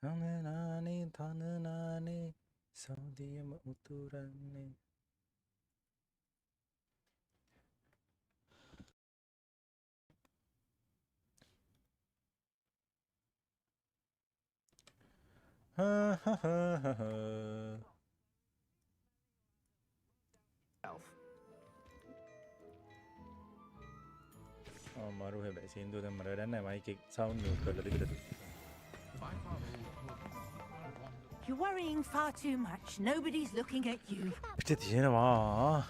tanane Saudiyam uturane. Ha ha ha ha ha. Maru හැබැයි සින්දු දැන් මට වැඩක් නැහැ මයික් එක සවුන්ඩ් මියුට් කරලා දෙකට. You're worrying far too much. Nobody's looking at you. පිට තියෙනවා.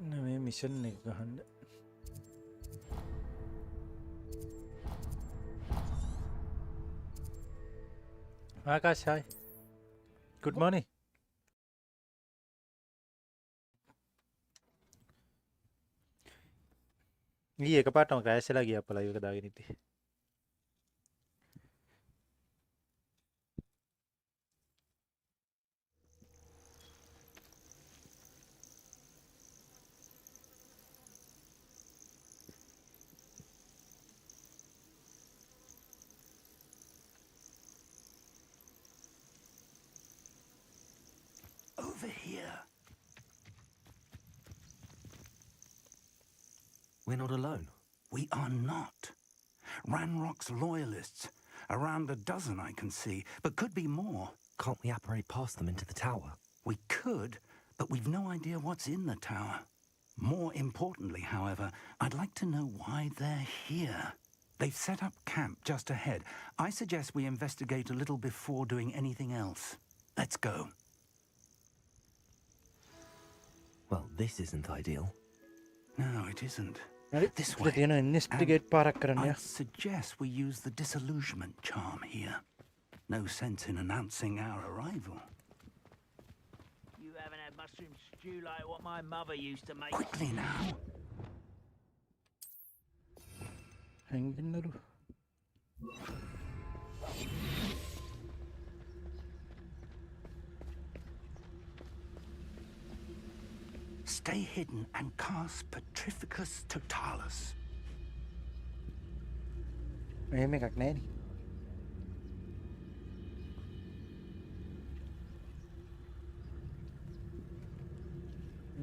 මේ මිෂන් එක ගහන්න. ආකාශ hi. Good morning. ඊ එකපාරටම ක්‍රෑෂ් වෙලා ගියා අප්පා ලයිව් එක දාගෙන ඉතින්. Over here. We're not alone. We are not. Ranrock's loyalists. Around a dozen I can see, but could be more. Can't we apparate past them into the tower? We could, but we've no idea what's in the tower. More importantly, however, I'd like to know why they're here. They've set up camp just ahead. I suggest we investigate a little before doing anything else. Let's go. Well, this isn't ideal. No, it isn't. This way. I suggest we use the disillusionment charm here. No sense in announcing our arrival. You haven't had mushroom stew like what my mother used to make. Quickly now. Stay hidden and cast Petrificus Totalis. එහෙම එකක් නැහැ නේ.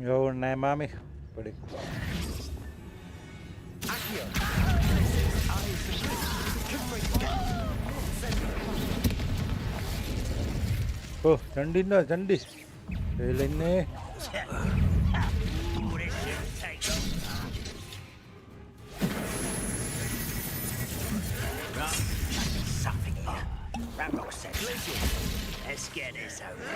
යෝ නෑ මාමේ පොඩි. Oh, චණ්ඩින්ද චණ්ඩි. එලෙන්නේ. Ramrock said, let's get this over.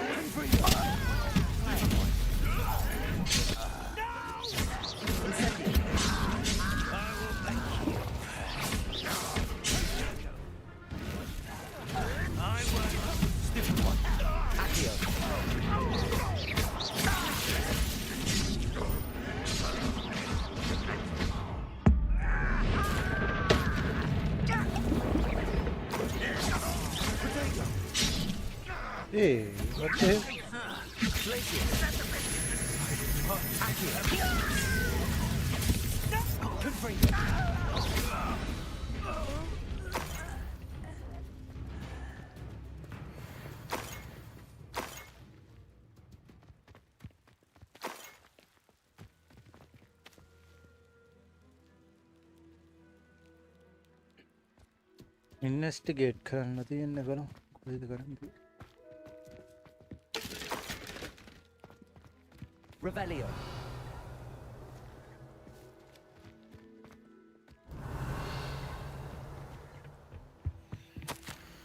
Hey, what the hell? Investigate කරන්න තියෙන්නේ බලමු කොහෙද කරන්නේ. Revelio.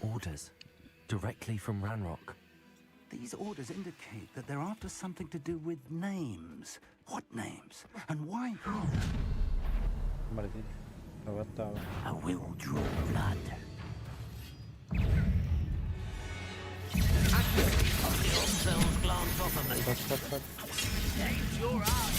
Orders directly from Ranrock. These orders indicate that they're after something to do with names. What names? And why here? I will draw blood. Yourselves glance off of me. Saves your ass.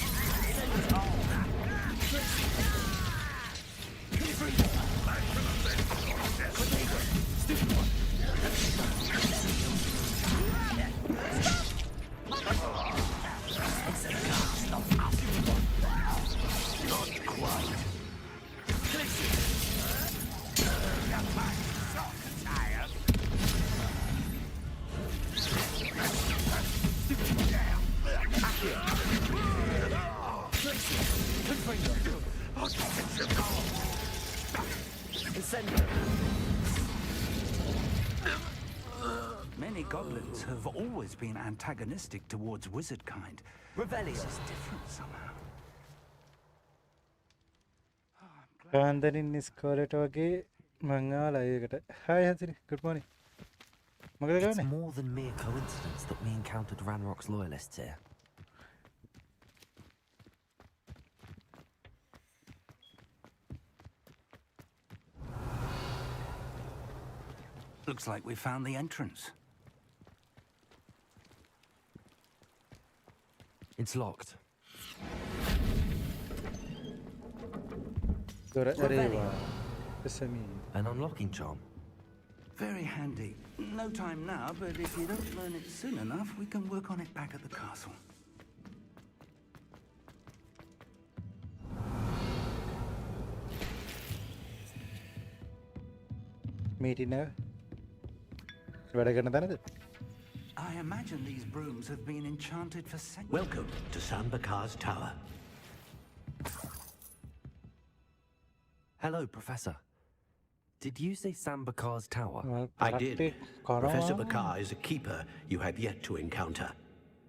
Not quite. Many goblins have always been antagonistic towards wizard kind. Revelio. This is different somehow. කාන්දරින් ඉස්කෝලේට වගේ මං ආලා ඒකට. Hi හසිරි. good morning. මොකද It's කරන්නේ? more than mere coincidence that we encountered Ranrock's loyalists here. Looks like we found the entrance. It's locked. දොර ඇරේවා. එසමී. An unlocking charm. Very handy. No time now, but if you don't learn it soon enough, we can work on it back at the castle. මීටින වැඩ කරන තැනද? I imagine these brooms have been enchanted for centuries. Welcome to Sambakar's tower. Hello, Professor. Did you say Sambakar's tower? I did. Professor Bakar is a keeper you have yet to encounter.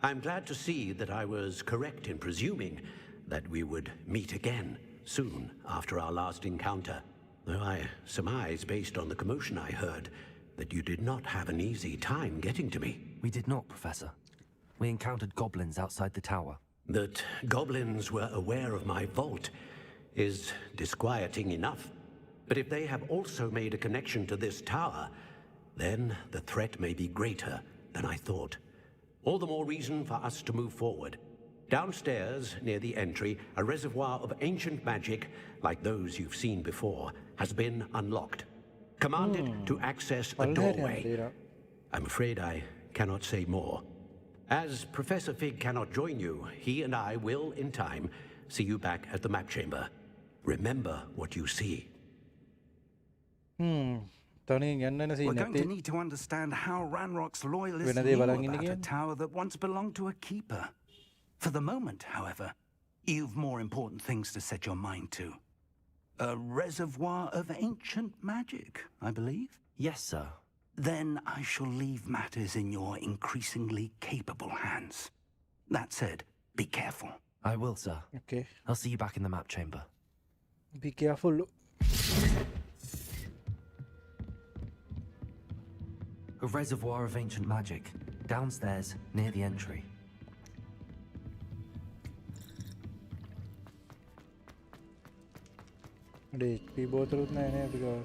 I'm glad to see that I was correct in presuming that we would meet again soon after our last encounter. Though I surmise, based on the commotion I heard, that you did not have an easy time getting to me. We did not, Professor. We encountered goblins outside the tower. That goblins were aware of my vault is disquieting enough. But if they have also made a connection to this tower, then the threat may be greater than I thought. All the more reason for us to move forward. Downstairs, near the entry, a reservoir of ancient magic, like those you've seen before, has been unlocked. Commanded to access a doorway. I'm afraid I cannot say more. As Professor Fig cannot join you, he and I will, in time, see you back at the map chamber. Remember what you see. තනියෙන් යන්න We're scene going to නැත්තේ. need to understand how Ranrock's loyalists When are knew they about බලන් ඉන්නේ a කියන්නේ? tower that once belonged to a keeper. For the moment, however, you've more important things to set your mind to. A reservoir of ancient magic, I believe. Yes, sir. Then I shall leave matters in your increasingly capable hands. That said, be careful. I will, sir. Okay. I'll see you back in the map chamber. Be careful. A reservoir of ancient magic. Downstairs, near the entry. අඩේ HP බෝතලුත් නැහැ නේ අපි ගාව.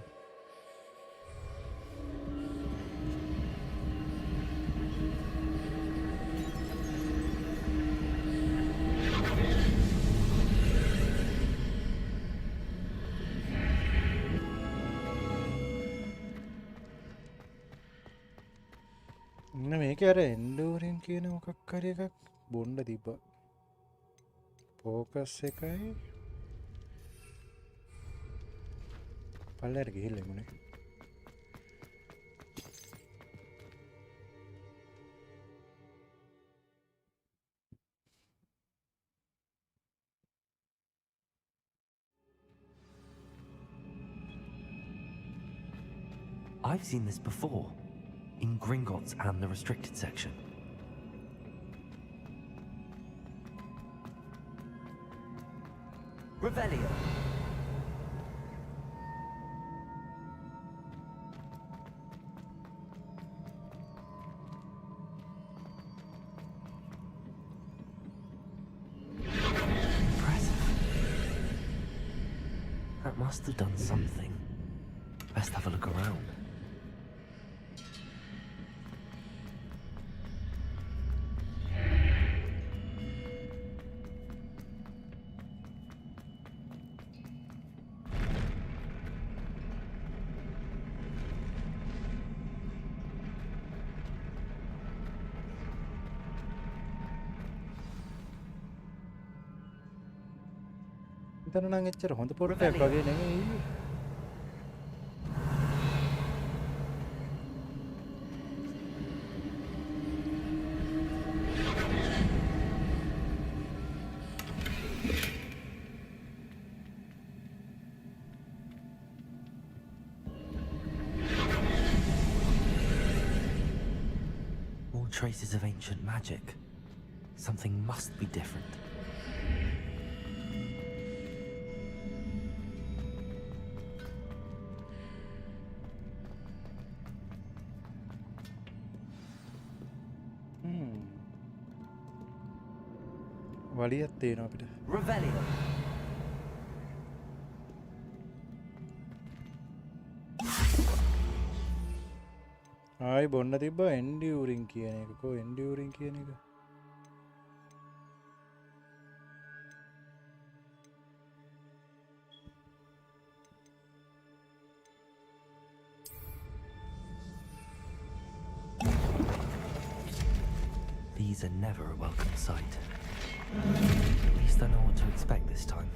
ඉන්න මේක අර එන්ඩෝරින් කියන මොකක් හරි එකක් බොන්න තිබ්බා. ෆෝකස් එකයි පල්ලෙහාට ගිහිල්ලා ඉමුනේ. I've seen this before, in Gringotts and the restricted section. Revelio. Impressive. That must have done something. Best have a look around. එතන නම් එච්චර හොඳ පොරටයක් වගේ නෙමෙයි. traces of ancient magic. Something must be different. වලියක් තියෙනවා අපිට. Revelio. ආයි බොන්න තිබ්බා එන්ඩියුරින් කියන එක. කො එන්ඩියුරින් කියන එක? These are never a welcome sight. At least I know what to expect this time.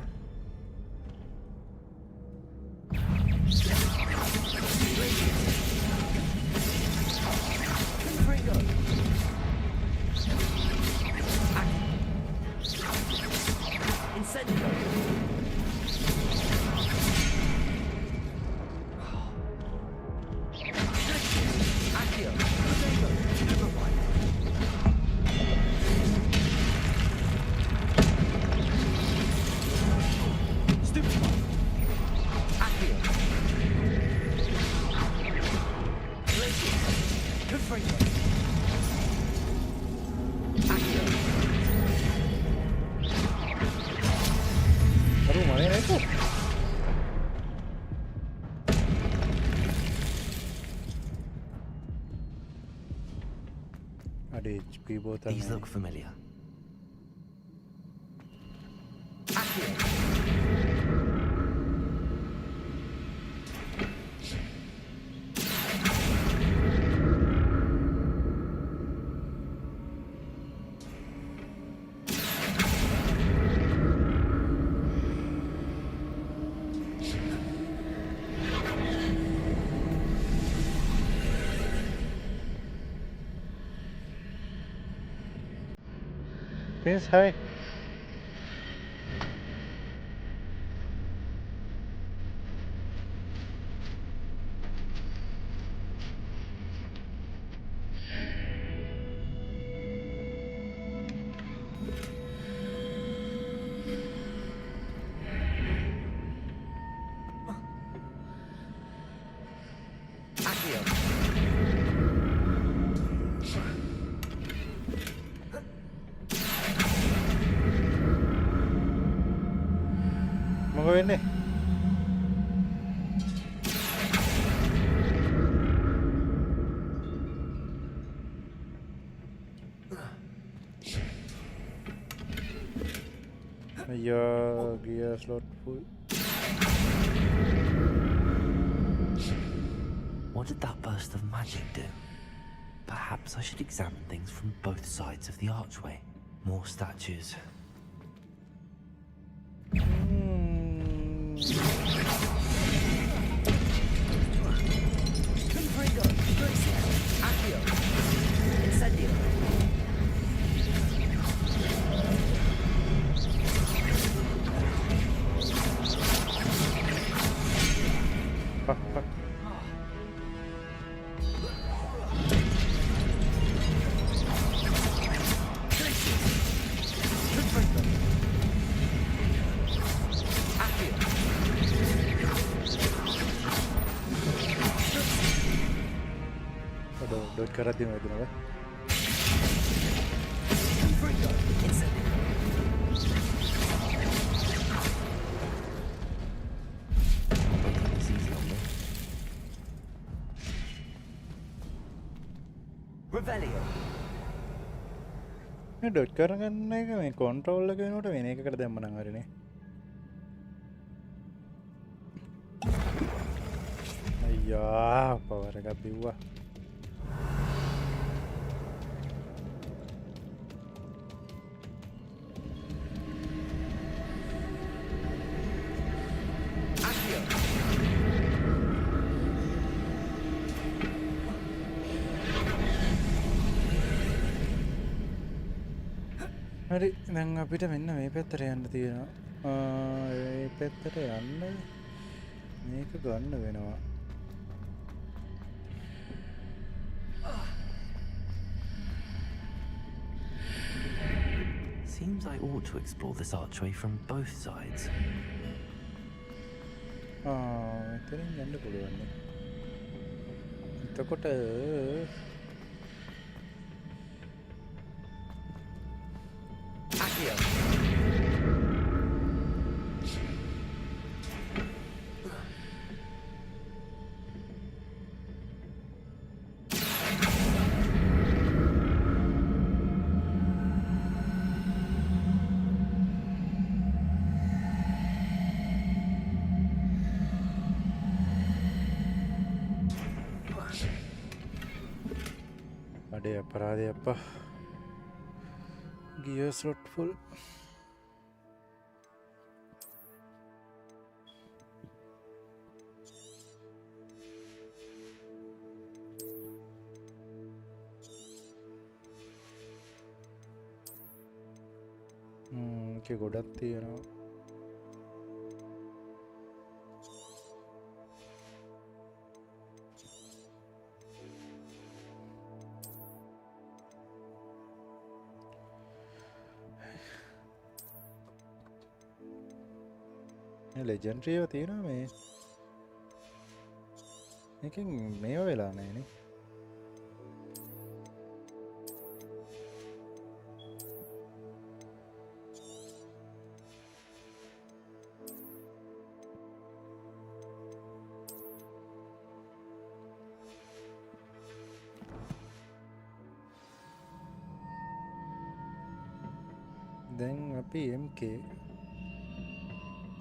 These look familiar. Prince, hi. Mau ini? Yeah, gear slot full. What did that burst of magic do? Perhaps I should examine things from both sides of the archway. More statues. Karate में दिनों में Revelio. ये dot करने का मैं control लगे note मैंने क्या कर दिया मना कर रहे ने यार पावर का भी हुआ හරි දැන් අපිට මෙන්න මේ පැත්තට යන්න තියෙනවා ඒ පැත්තට යන්න මේක ගන්න වෙනවා to explore this archway from both sides. එතනින් යන්න පුළුවන් නේ. එතකොට අඩේ අපරාධය අප්පා. Gear slot full. ඒකේ ගොඩක් තියෙනවා. लेजेंडरी होती है ना मैं लेकिन मैं वो लाना है नहीं then अभी MK.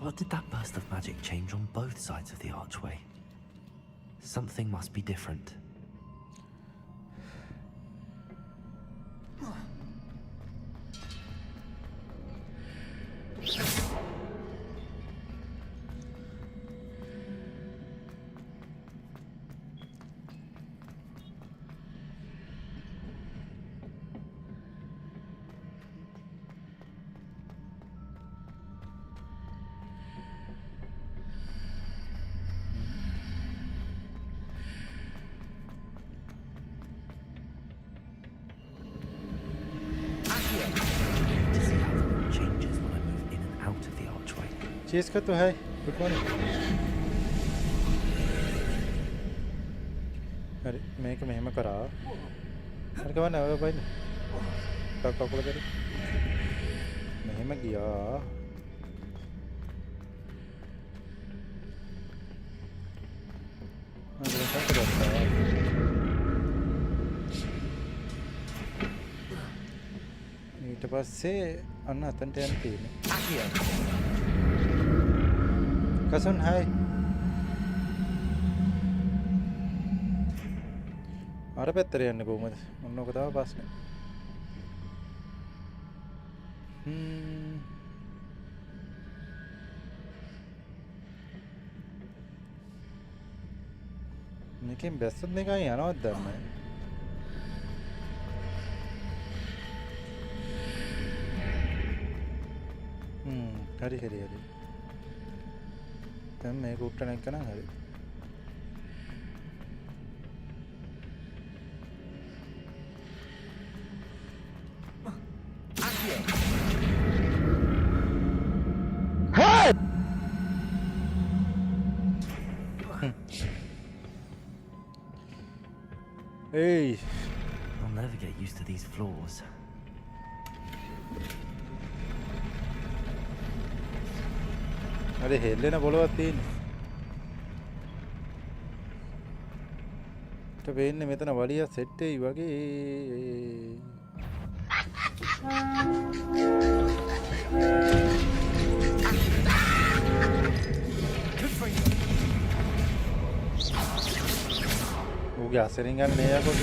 What did that burst of magic change on both sides of the archway? Something must be different. चीज़ का तो है. Good morning. अरे मैं क्या मेहमा करा. अरे कौन है भाई ने? काका को लगा. मेहमा किया. अरे क्या करता है? ඊට පස්සේ අන්න අතන්ට යන්න තියෙන්නේ. Cousin, hi. අර පැත්තට යන්නේ කොහමද? මොන ඔක තමයි ප්‍රශ්නේ. මේකෙන් බැස්සොත් නිකන් යනවත් දන්නේ නැහැ. හරි. දැන් මේක උට්ටන එක නම් හරි. Hey! I'll never get used to these floors. अरे हेलने बोलो तीन तो वेन्ने මෙතන වලිය සෙට් වෙයි වගේ ඌගේ අසරින් ගන්න මේ යකෝ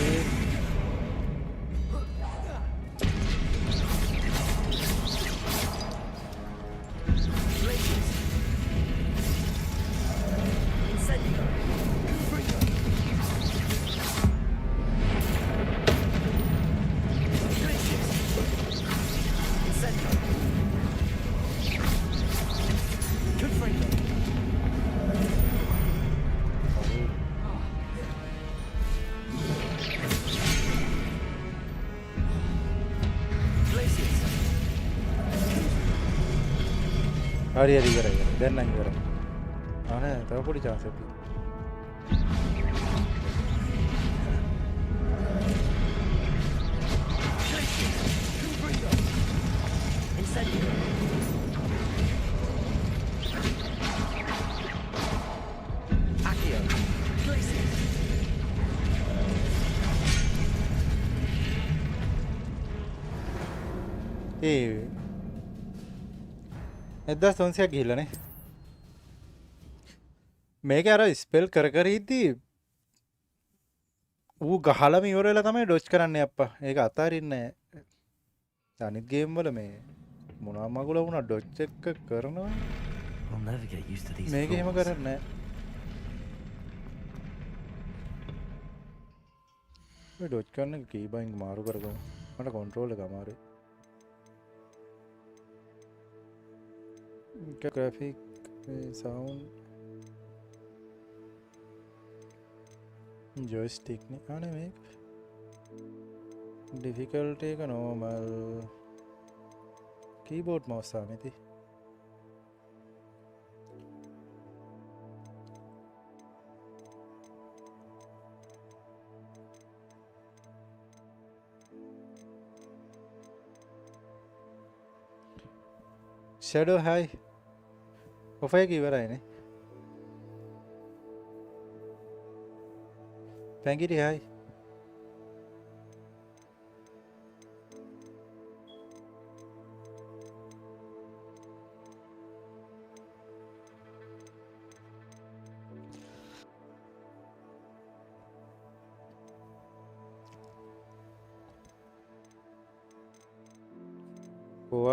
හරි හරි ඉවරයි ඉවරයි. දැන් නම් ඉවරයි. අනේ තව පොඩි chance එකක් තියෙනවා. ඒ 1300ක් ගිහිල්ලානේ. මේක අර ස්පෙල් කර කර ඉද්දි ඌ ගහලම ඉවර වෙලා තමයි ඩොච් කරන්නේ අප්පා. ඒක අතාරින්නේ නැහැ. අනිත් ගේම් වල මේ මොනවා මගුල වුණා ඩොච් එක කරනවා. I'll never get used to these මේක එහෙම floors. කරන්නේ නැහැ. මේ ඩොච් කරන එක කීබයින් මාරු කරගමු. මට කන්ට්‍රෝල් එක අමාරුයි. graphic sound joystick ne ane මේක difficulty එක normal keyboard mouse ආමෙති shadow hi off එක ඉවරයිනේ. පැංගිරි හයි.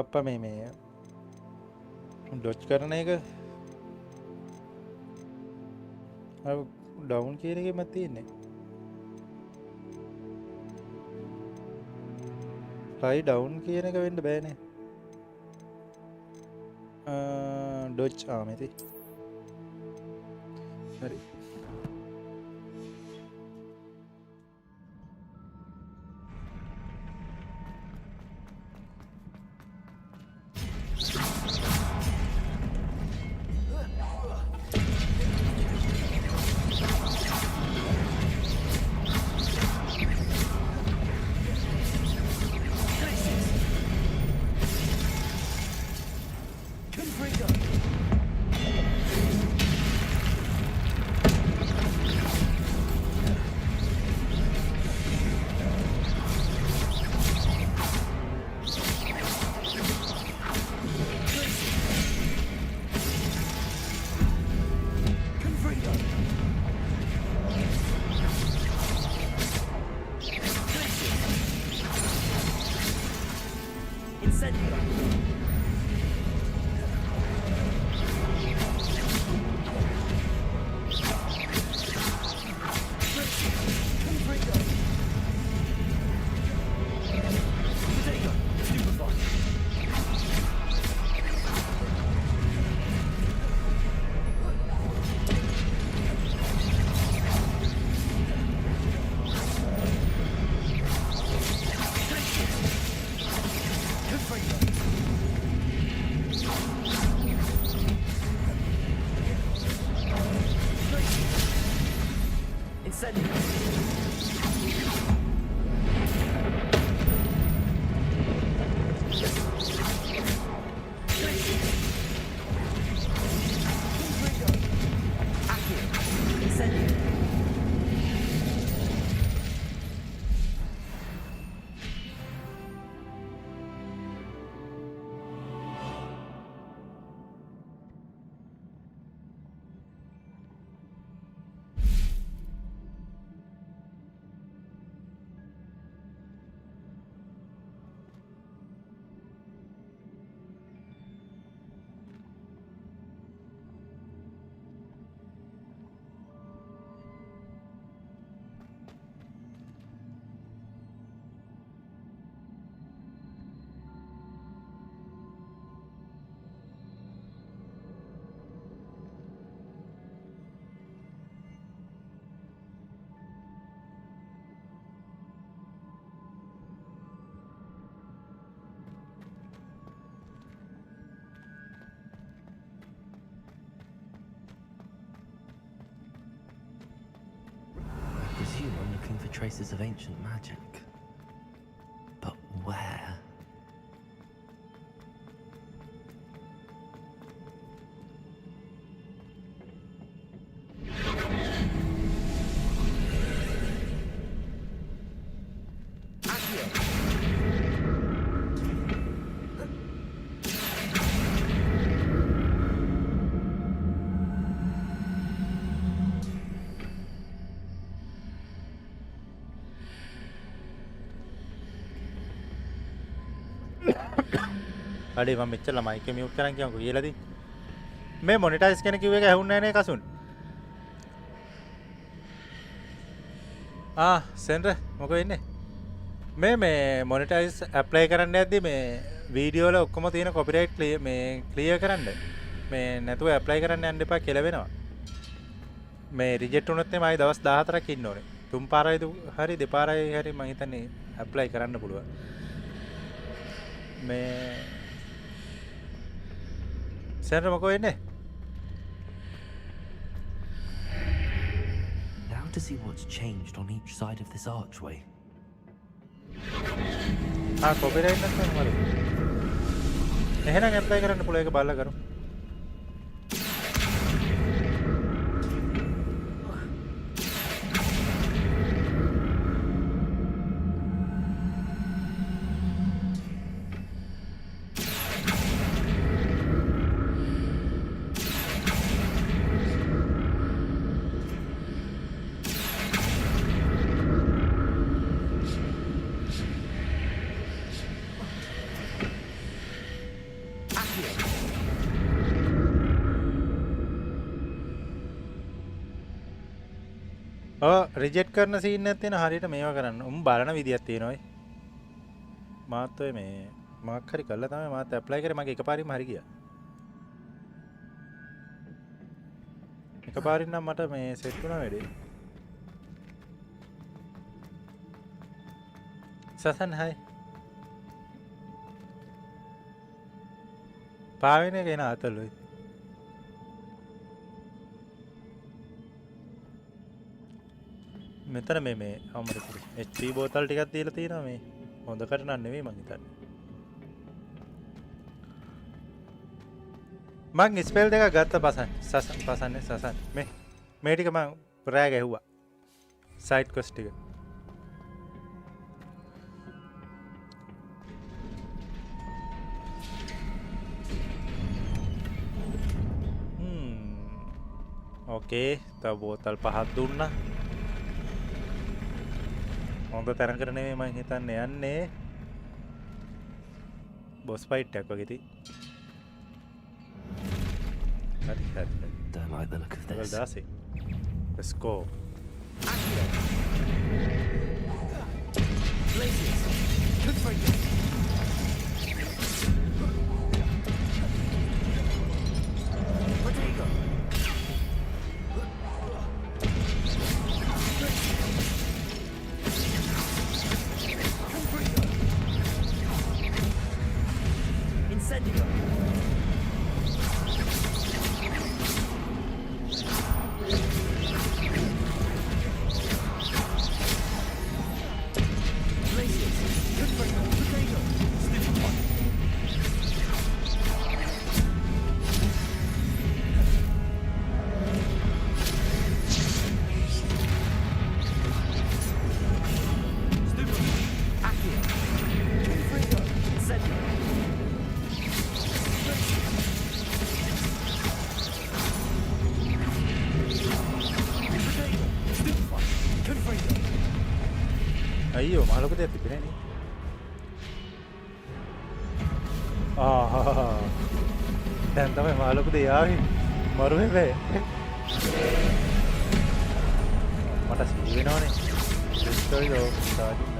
අප්පා මේ ඩොච් කරන එක ඩවුන් කියන එකෙම තියෙන්නේ. ට්‍රයි ඩවුන් කියන එක වෙන්න බෑනේ. ඩොච් ආමෙති. හරි. assume I'm looking for traces of ancient magic. But where? අඩේ මම මෙච්චර මයික් එක මියුට් කරන් කියන්කෝ කියලාදී මේ මොනිටයිස් කෙනෙක් කිව්ව එක ඇහුන්නේ නැහැ නේ කසුන් සෙන්ඩර් මොකද ඉන්නේ මේ මොනිටයිස් ඇප්ලයි කරන්න යද්දි මේ වීඩියෝ වල ඔක්කොම තියෙන කොපිරයිට් මේ ක්ලියර් කරන්න මේ නැතුව ඇප්ලයි කරන්න යන්න එපා කියලා වෙනවා මේ රිජෙක්ට් වුණොත් එමේ ආයි දවස් 14ක් ඉන්න ඕනේ තුන් පාරයි හරි දෙපාරයි හරි මම හිතන්නේ ඇප්ලයි කරන්න පුළුවන් මේ සෙන්ඩර් මොකෝ ඉන්නේ Now to see what's changed on each side of this archway. Copyright නැත්නම් මරු එහෙනම් ඇප්ලයි කරන්න පුළුවන් එක බලලා කරු රිජෙක්ට් කරන සීන් එකක් තියෙන හරියට මේවා කරන්න. උඹ බලන විදියක් තියෙනවා. මාත් ඔය මේ මාක් හරි කළා තමයි මාත් ඇප්ලයි කරේ මගේ එකපාරින්ම හරි ගියා. එකපාරින් නම් මට මේ සෙට් වුණා වැඩේ. සසන් හයි. පාවෙන එක එන අතලුයි. මෙතන මේ අමර HP බෝතල් ටිකක් දීලා තියෙනවා මේ හොඳකට නන් නෙවෙයි මං හිතන්නේ මං ස්පෙල් දෙකක් ගත්ත පසන්නේ මේ ටික මං රෑ ගැහුවා සයිඩ් ක්වෙස්ට් ටික ඕකේ තව බෝතල් පහක් දුන්නා හොඳ තැනකට නෙමෙයි මම හිතන්නේ යන්නේ බොස් ෆයිට් එකක් වගේ ති හරි Don't like the look of well this. that's it let's go අයියෝ මහලොකු දෙයක් තිබුණේ නේ දැන් තමයි මහලොකු දෙය ආවේ මරු වෙන්නේ මට සී වෙනවනේ ස්ටෝරි ලෝ ස්ටාර්ටින්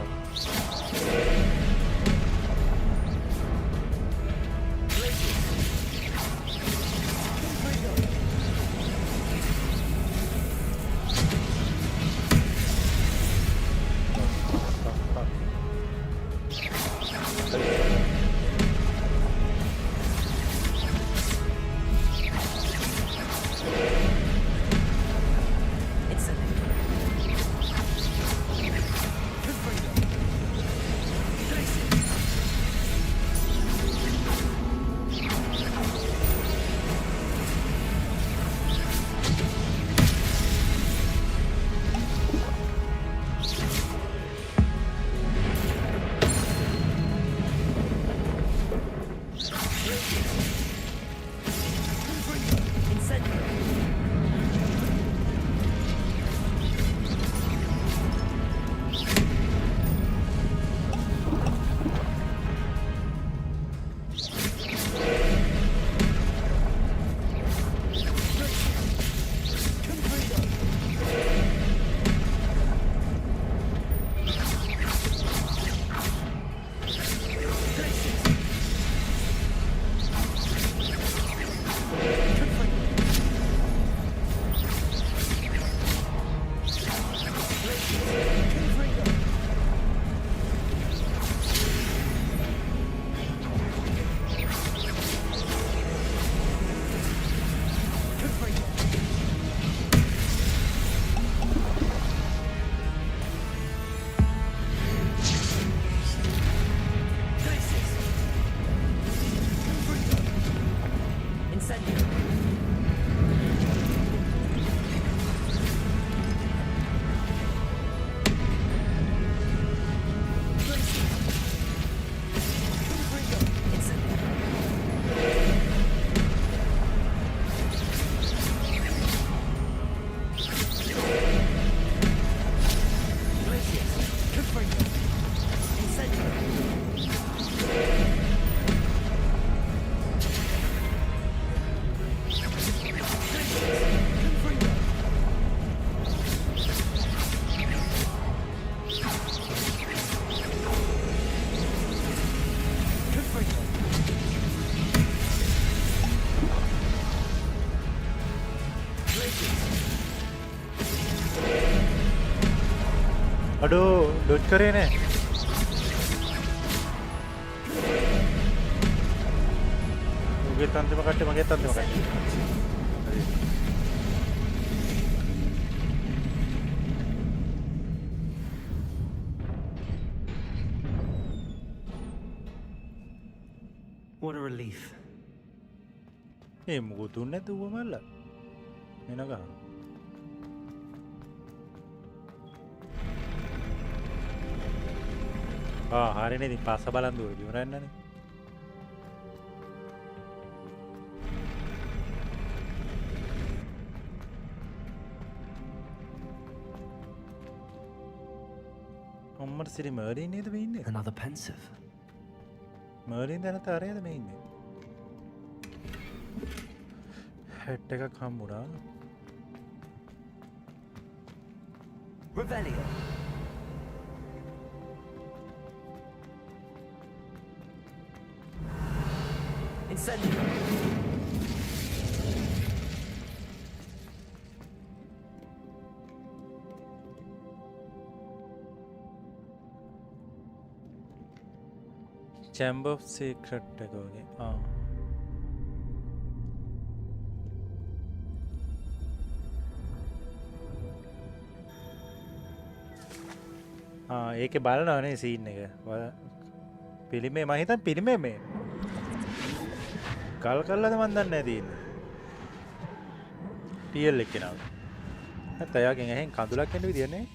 අඩෝ ඩොට් කරේ නෑ. උගේ අන්තිම කට්ටේ මගේ අන්තිම කට්ටේ. හරි. What a relief. ඒ මොකුත් නැද්ද ඌව මල්ලා. එන ගහන. හරිනේ ඉතින් පස්ස බලන් දුර ඉවරන්නනේ. අම්මට සිරි මර්ලින් නේද මේ ඉන්නේ? Another pensive. මර්ලින් දැන තරයද මේ ඉන්නේ? හෙට් එකක් හම්බුණා. Revelio. Incendio. Chamber of Secret එක වගේ. ඒකේ බලනවනේ සීන් එක. පිළිමේ මම හිතන්නේ පිළිමේ මේ කල් කරලාද මන් දන්නේ නැහැ තියෙන්නේ. TL එක කෙනාව. නැත්නම් එයාගෙන් ඇහෙන් කඳුලක් එන්න විදිය නැහැ.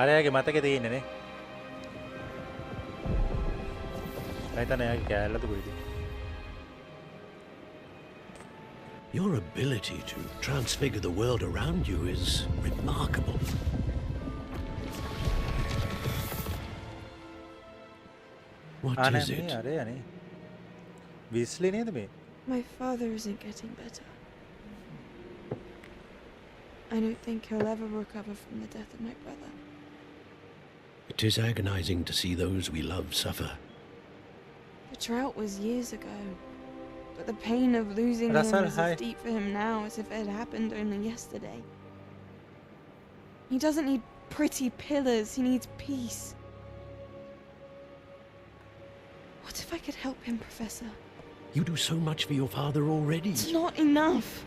ආරයාගේ මතකේ තියෙන්නේ නේ. නැත්නම් එයාගේ කැලලද කොයිද? Your ability to transfigure the world around you is remarkable. What is it? My father isn't getting better. I don't think he'll ever recover from the death of my brother. It is agonizing to see those we love suffer. The drought was years ago, but the pain of losing him is as deep for him now as if it had happened only yesterday. He doesn't need pretty pillars, he needs peace. What if I could help him, Professor? You do so much for your father already. It's not enough.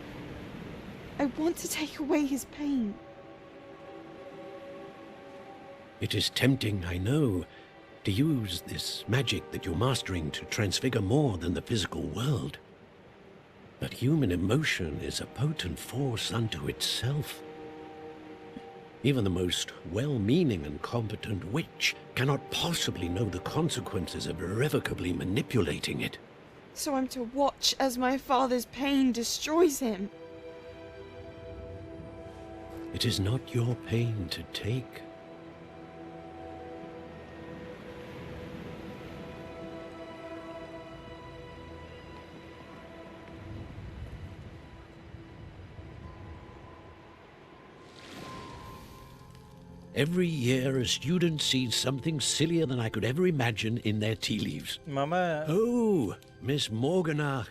I want to take away his pain. It is tempting, I know, to use this magic that you're mastering to transfigure more than the physical world. But human emotion is a potent force unto itself. Even the most well-meaning and competent witch cannot possibly know the consequences of irrevocably manipulating it. So I'm to watch as my father's pain destroys him? It is not your pain to take. Every year, a student sees something sillier than I could ever imagine in their tea leaves. Mama. Oh, Miss Morganach.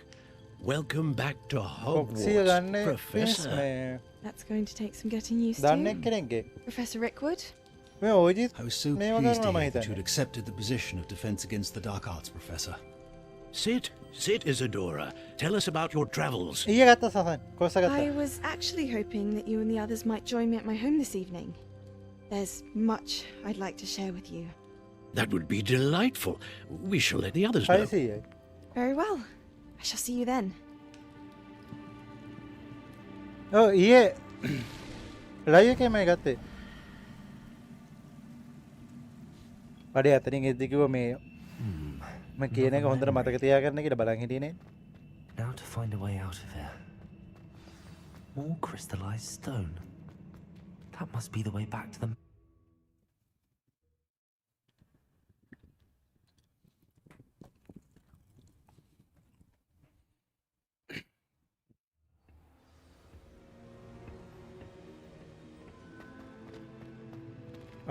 Welcome back to Hogwarts, Professor. That's going to take some getting used to. Professor Rickwood? I was so pleased to hear that you had accepted the position of Defense Against the Dark Arts, Professor. Sit, Isadora. Tell us about your travels. I was actually hoping that you and the others might join me at my home this evening. There's much I'd like to share with you. That would be delightful. We shall let the others know. Very well. I shall see you then. Oh, yeah. Live came I got it. But I think it's the give me. Now to find a way out of here. More crystallized stone. That must be the way back to them.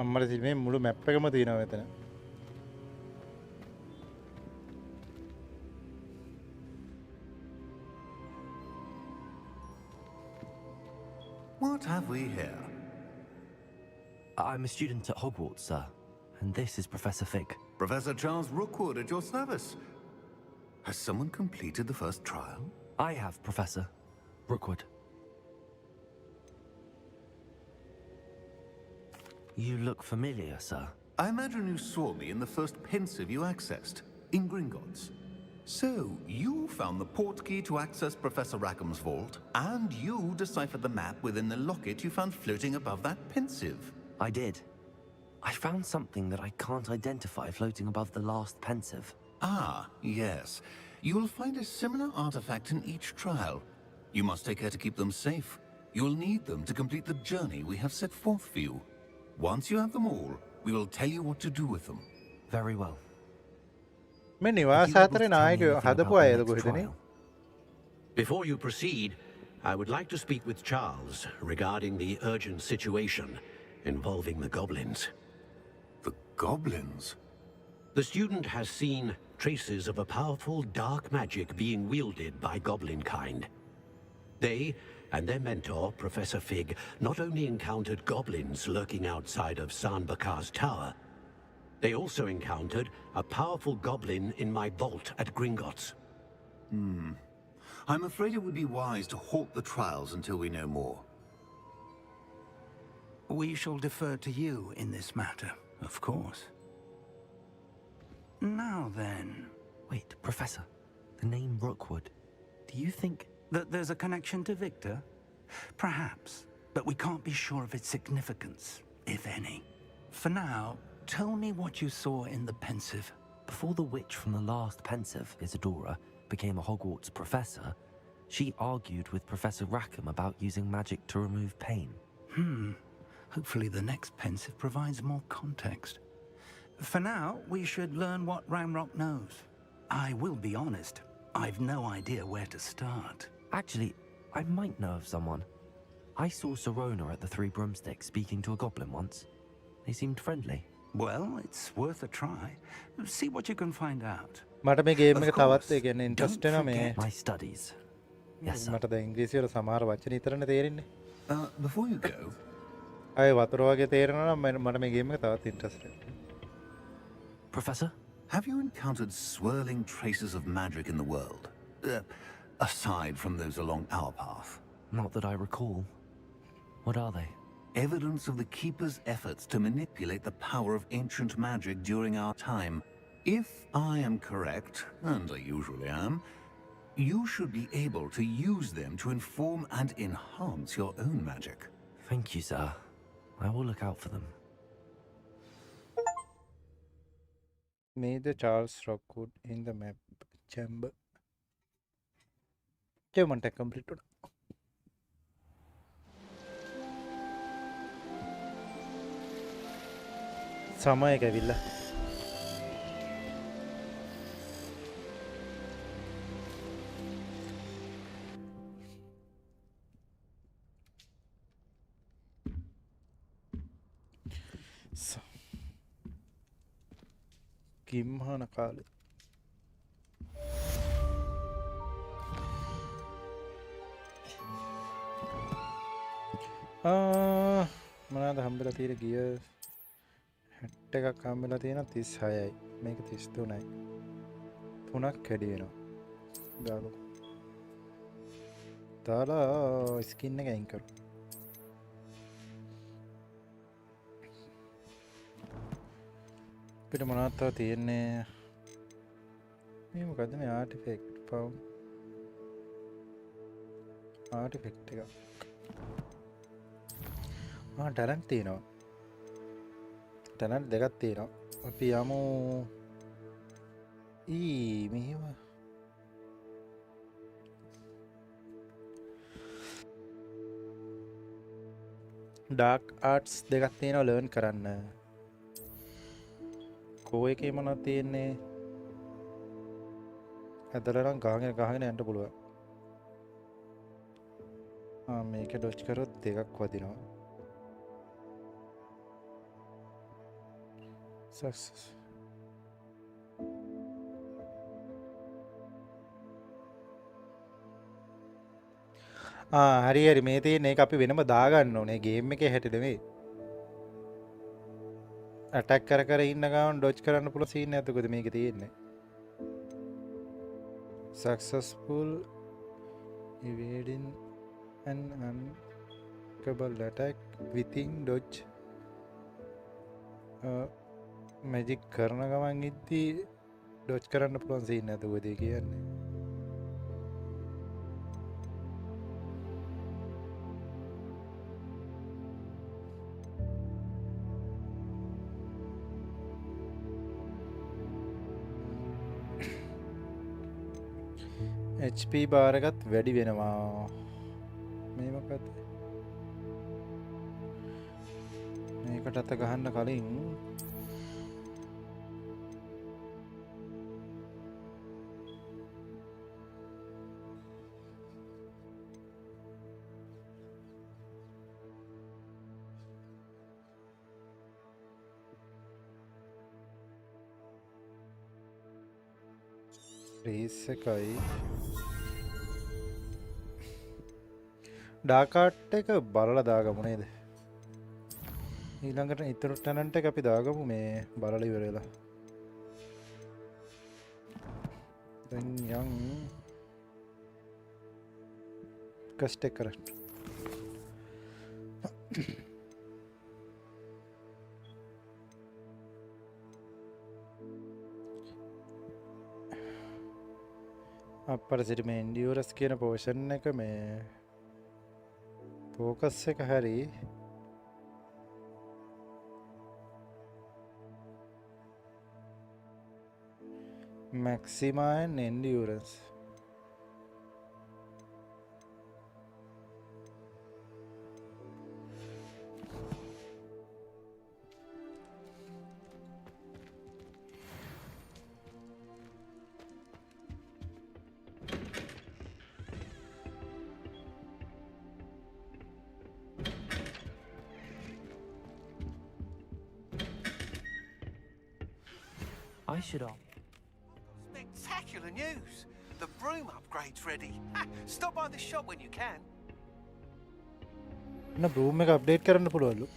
අම්මට සිල්මේ මුළු map එකම තියෙනවා මෙතන. What have we here? I'm a student at Hogwarts, sir. And this is Professor Fig. Professor Charles Rookwood at your service. Has someone completed the first trial? I have, Professor Rookwood. You look familiar, sir. I imagine you saw me in the first pensive you accessed, in Gringotts. So, you found the portkey to access Professor Rackham's vault, and you deciphered the map within the locket you found floating above that pensive. I did. I found something that I can't identify floating above the last pensive. Ah, yes. You will find a similar artifact in each trial. You must take care to keep them safe. You will need them to complete the journey we have set forth for you. Once you have them all, we will tell you what to do with them. Very well. මේ නිවාස හතරේ නායකයෝ හදපු අයද කොහෙදනේ? Before you proceed, I would like to speak with Charles regarding the urgent situation involving the goblins. The goblins? The student has seen traces of a powerful dark magic being wielded by goblin kind. They and their mentor, Professor Fig, not only encountered goblins lurking outside of Sanbakar's tower, they also encountered a powerful goblin in my vault at Gringotts. I'm afraid it would be wise to halt the trials until we know more. We shall defer to you in this matter, of course. Now then... Wait, Professor. The name Rookwood. Do you think... that there's a connection to Victor? Perhaps, but we can't be sure of its significance, if any. For now, tell me what you saw in the pensive. Before the witch from the last pensive, Isadora, became a Hogwarts professor, she argued with Professor Rackham about using magic to remove pain. Hopefully the next pensive provides more context. For now, we should learn what Ramrock knows. I will be honest, I've no idea where to start. Actually, I might know of someone. I saw Serona at the Three Broomsticks speaking to a goblin once. They seemed friendly. Well, it's worth a try. See what you can find out. මට මේ game එක Of තවත් course, ඒ කියන්නේ interest don't වෙනවා මේ My studies. Yes, sir. මට දැන් ඉංග්‍රීසි වල සමහර වචන විතරනේ තේරෙන්නේ. Before you go, අය වතුර වගේ තේරෙනවා නම් මට මේ ගේම් එක තවත් ඉන්ට්‍රස්ට් වෙනවා. Professor? have you encountered swirling traces of magic in the world? Aside from those along our path. Not that I recall. What are they? Evidence of the Keeper's efforts to manipulate the power of ancient magic during our time. If I am correct, and I usually am, you should be able to use them to inform and enhance your own magic. Thank you, sir. I will look out for them. May the Charles Rockwood in the map chamber. Achievement completed. සමය කැවිල්ලා කිම්හන කාලේ මොනවාද හම්බෙලා තියෙන ගිය 60 එකක් හම්බෙලා තියෙනවා 36යි මේක 33යි තුනක් කැඩි වෙනවා දාලා ස්කින් එක අයින් කරු අපිට මොනවද තව තියෙන්නේ මේ මොකද්ද මේ ආටිෆැක්ට් ෆවුන්ඩ් ආටිෆැක්ට් එක ටැලන්ට් තියෙනවා ටැලන්ට් දෙකක් තියෙනවා අපි යමු මෙහෙම ඩාර්ක් ආර්ට්ස් දෙකක් තියෙනවා ලර්න් කරන්න කෝ එකේ මොනවද තියෙන්නේ ඇදලා නම් ගහගෙන යන්න පුළුවන් මේක ඩොච් කරොත් දෙකක් වදිනවා success හරි හරි මේ තියෙන එක අපි වෙනම දාගන්න ඕනේ ගේම් එකේ හැටි නෙමෙයි. අටැක් කර ඉන්න ගමන් ඩොජ් කරන්න පුළුවන් සීන් එකක් එතකොට මේකේ තියෙන්නේ. Successful evading an uncable attack within dodge. Magic කරන ගමන් ඉද්දී ඩොජ් කරන්න පුළුවන් සීන් එකක් එතකොට කියන්නේ. HP බාර් එකත් වැඩි වෙනවා. මේ මොකද? මේකට අත ගහන්න කලින් රීස් එකයි ඩාකාට් එක බලලා දාගමු නේද? ඊළඟට ඉතුරු ටැනන්ට් එක අපි දාගමු මේ බලලා ඉවර වෙලා. දැන් යන් කස්ට් එක කරන්න. අපරසිට මේ ඉන්ඩියුරස් කියන පෝෂන් එක මේ ෆෝකස් එක හරි මැක්සිමා and endurance I should have. Spectacular news! The broom upgrade's ready. Stop by the shop when you can. න බ්‍රූම් එක අප්ඩේට් කරන්න පුළුවන්ලු.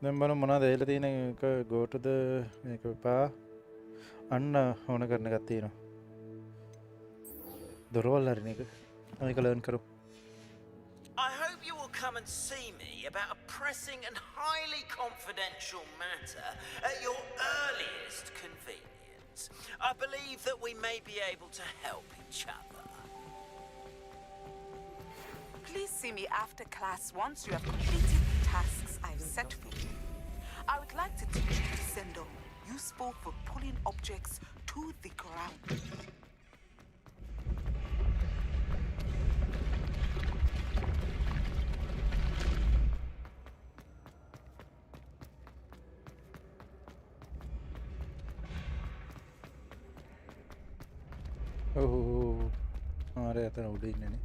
දැන් බලමු මොනවද ඇවිල්ලා තියෙන එක go to the මේක පා අන්න ඕන කරන එකක් තියෙනවා. දොරවල් හරින එක. මේක ලර්න් කරමු. I hope you will come and see me about a pressing and highly confidential matter at your earliest convenience. I believe that we may be able to help each other. Please see me after class once you have completed the tasks I've set for you. I would like to teach you Descendo, useful for pulling objects to the ground. ආරය අතන උඩ ඉන්නනේ.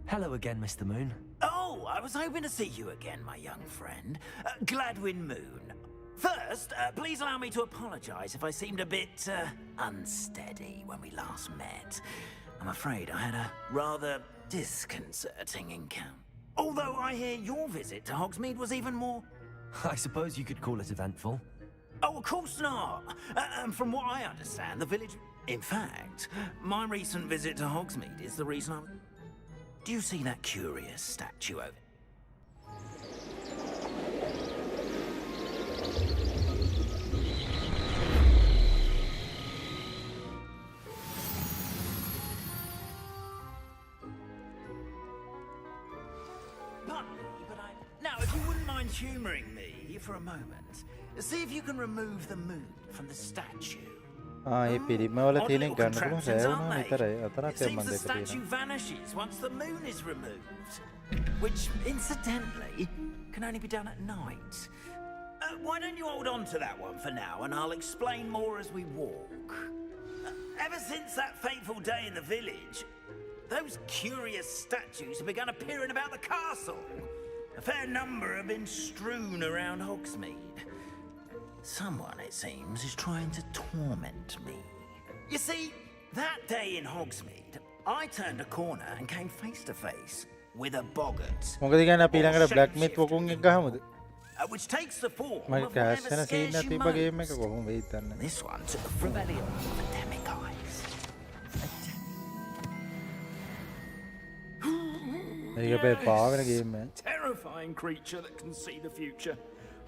Hello again, Mr. Moon. Oh, I was hoping to see you again, my young friend. Gladwin Moon. First, please allow me to apologize if I seemed a bit unsteady when we last met. I'm afraid I had a rather disconcerting encounter. Although I hear your visit to Hogsmeade was even more... I suppose you could call it eventful. Oh, of course not. From what I understand, the village... In fact, my recent visit to Hogsmeade is the reason I'm... Do you see that curious statue over? Pardon me, but Now, if you wouldn't mind humouring me for a moment, see if you can remove the moon from the statue. ඒ පිරිම වල Odd තියෙන little ගන්න පුළුවන් contraptions, රැවුනා aren't they? විතරයි. අතරක් It seems මම the දැකලා statue තියෙනවා. vanishes once the moon is removed, which, incidentally, can only be done at night. Why don't you hold on to that one for now, and I'll explain more as we walk. Ever since that fateful day in the village, those curious statues have begun appearing about the castle. A fair number have been strewn around Hogsmeade. Someone, it seems, is trying to torment me. You see, that day in Hogsmeade, I turned a corner and came face to face with a boggart. මොකද කියන්නේ අපි ළඟට black මිත් වකුන් එක ගහමුද? Which takes the form මම of crash whatever වෙන scene scares එක you තිබ්බ game most. එක කොහොම වෙයිද දන්නේ. This one took the form of Endemic eyes. ඒක අපේ පාවෙන ගේම් එක. Terrifying creature that can see the future.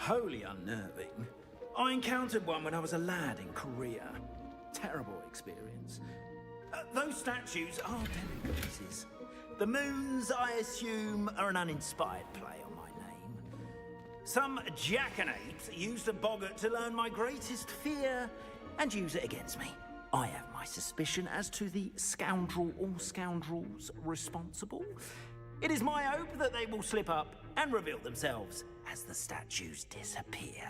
Wholly unnerving. I encountered one when I was a lad in Korea. Terrible experience. Those statues are demigoddesses. The moons, I assume, are an uninspired play on my name. Some jackanapes used a boggart to learn my greatest fear and use it against me. I have my suspicion as to the scoundrel or scoundrels responsible. It is my hope that they will slip up and reveal themselves as the statues disappear.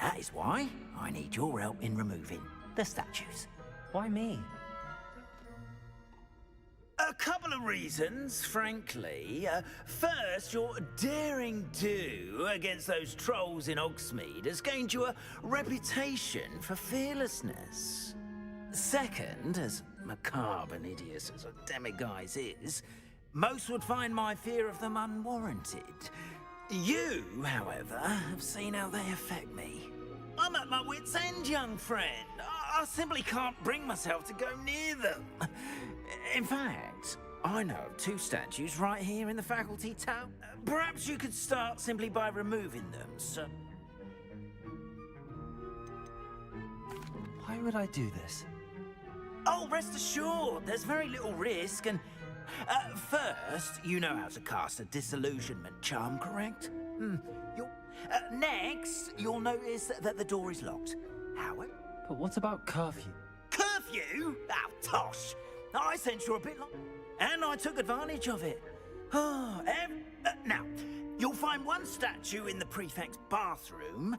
That is why I need your help in removing the statues. Why me? A couple of reasons, frankly. First, your daring do against those trolls in Hogsmeade has gained you a reputation for fearlessness. Second, as macabre and hideous as a demiguise is, most would find my fear of them unwarranted. You, however, have seen how they affect me. I'm at my wit's end, young friend. I simply can't bring myself to go near them. In fact, I know of 2 statues right here in the faculty tower. Perhaps you could start simply by removing them, so... Why would I do this? Oh, rest assured, there's very little risk, and... first, you know how to cast a disillusionment charm, correct? Next, you'll notice that the door is locked. However... But what about curfew? Curfew? Oh, tosh! I sense you're a bit like... And I took advantage of it. Now, you'll find one statue in the prefect's bathroom.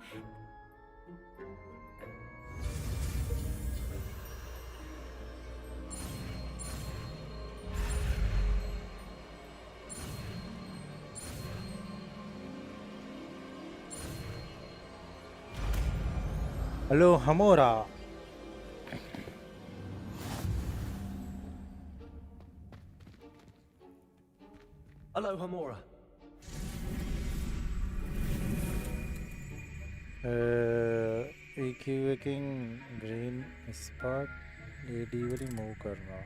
Hello, Hamora. Hello, Hamora. EQ එකෙන් green spark AD වලින් move කරනවා.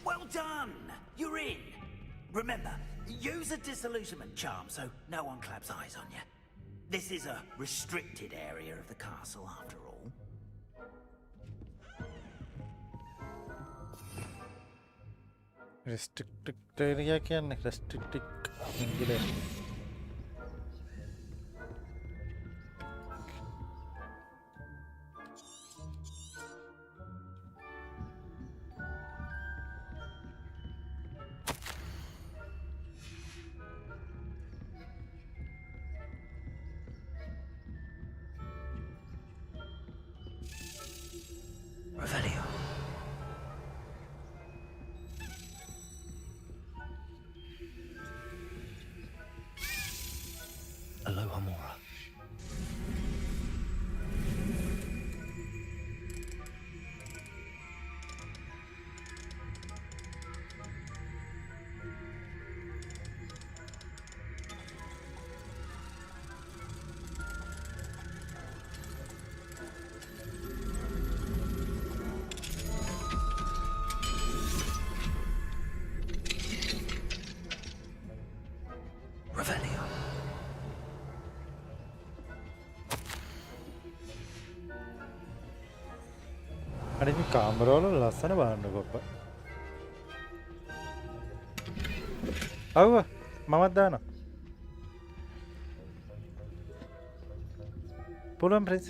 Well done! You're in! Remember, use a disillusionment charm so no one claps eyes on you. This is a restricted area of the castle, after all. Restricted area කියන්නේ restricted ඉංග්‍රීසි. Revelio. අර මේ කාමරවල ලස්සන බලන්න කොප්ප. අවුව මමත් දානවා. පුළුවන් prince.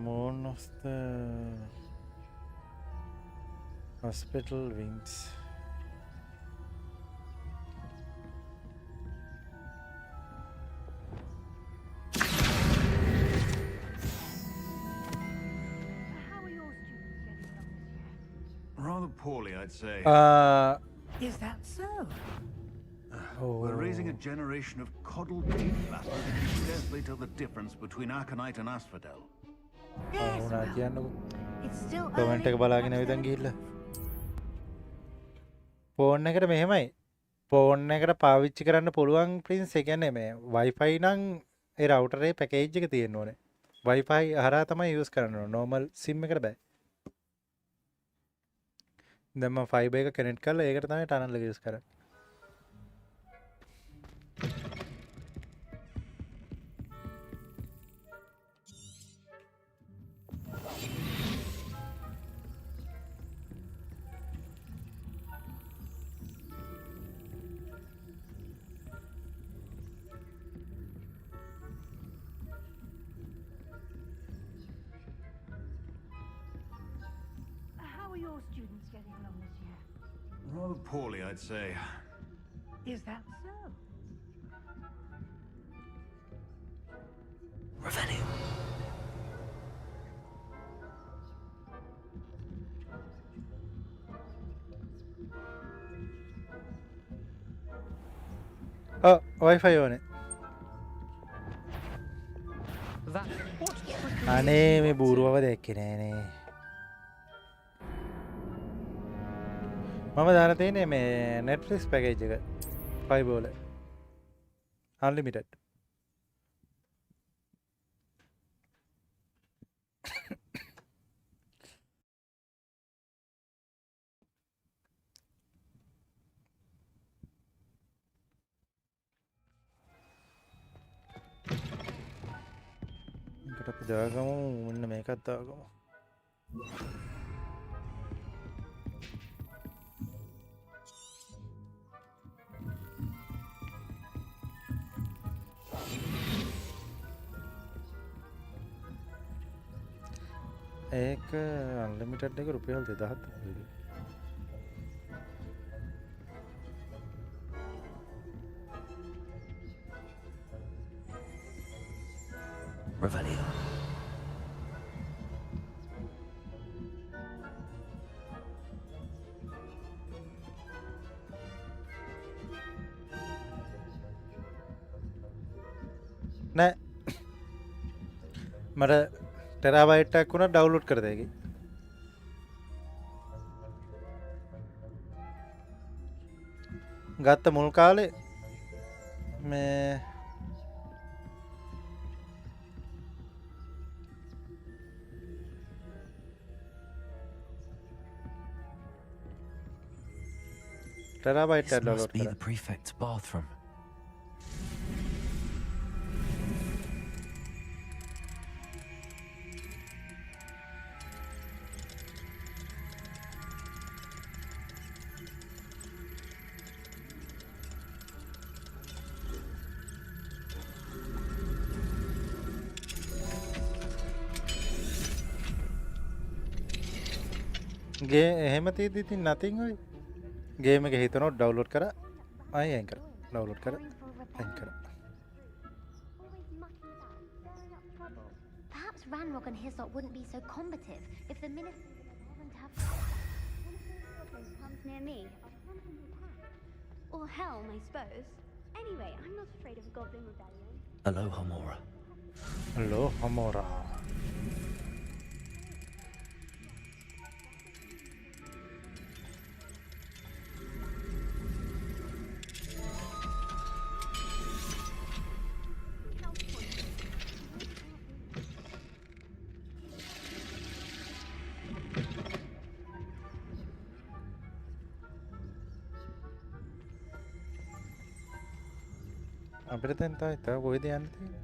Moon of the hospital wings. Rather poorly, I'd say. Is that so? We're raising a generation of coddled cave bastards who can scarcely tell the difference between Aconite and Asphodel. Yes, it's still comment එක බලාගෙන විතන් ගිහිල්ලා phone එකට මෙහෙමයි phone එකට පාවිච්චි කරන්න පුළුවන් prince ඒ කියන්නේ මේ Wi-Fi නම් ඒ රවුටරේ පැකේජ් එක තියෙන්න ඕනේ Wi-Fi හරහා තමයි යූස් කරන්න ඕනේ normal SIM එකට බෑ දැන් මම ෆයිබර් එක කනෙක්ට් කරලා ඒකට තමයි ටනල් එක යූස් කරන්නේ Rather poorly, I'd say. Is that so? Revelio. Oh, Wi-Fi on it. අනේ මේ බූරුවව දැක්කේ නෑනේ. මම දාලා තියෙන්නේ මේ Netflix package එක 5 වල unlimited. මේකට අපි දාගමු මෙන්න මේකත් දාගමු. ඒක අන්ලිමිටඩ් එක රුපියල් 2000ක් තමයි. Revelio. නෑ මට ටෙරාබයිට් එකක් වුණා ඩවුන්ලෝඩ් කර දෙයි. ගත්ත මුල් කාලේ මේ ටෙරාබයිට් එක ඩවුන්ලෝඩ් Be කරා. the prefect's bathroom. ගේ එහෙම තියෙද්දි ඉතින් nothing ඔය ගේම් එක හිතනොත් ඩවුන්ලෝඩ් කරා ආයෙ එන් කරා ඩවුන්ලෝඩ් කරා එන් කරා. Perhaps Ranrock and Hislop wouldn't be so combative if the minister wouldn't have comes near me. Or helm, I suppose. Anyway, I'm not afraid of a goblin rebellion. Aloha Mora. Aloha Mora. අපිට දැන් තව කොහෙද යන්න තියෙන්නේ?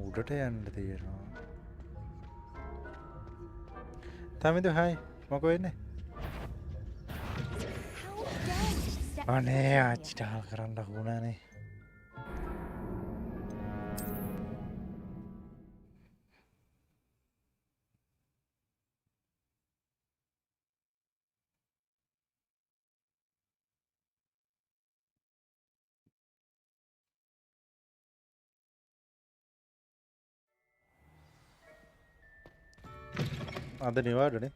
උඩට යන්න තියෙනවා. තමිදු හයි මොකෝ වෙන්නේ? අනේ ආච්චිට හල් කරන්න වුණානේ. අද නිවාඩුනේ.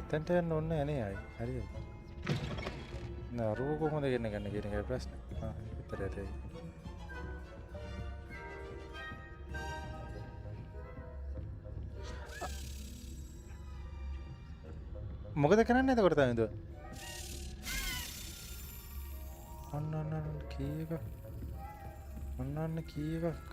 එතනට යන්න ඕනේ නේ අයි. හරිද? නරුව කොහොමද ගෙන්න ගන්න කියන එකයි ප්‍රශ්නේ. විතරට ඇයි. මොකද කරන්නේ එතකොට තමින්ද? අන්න කී එක. අන්න කී එකක්.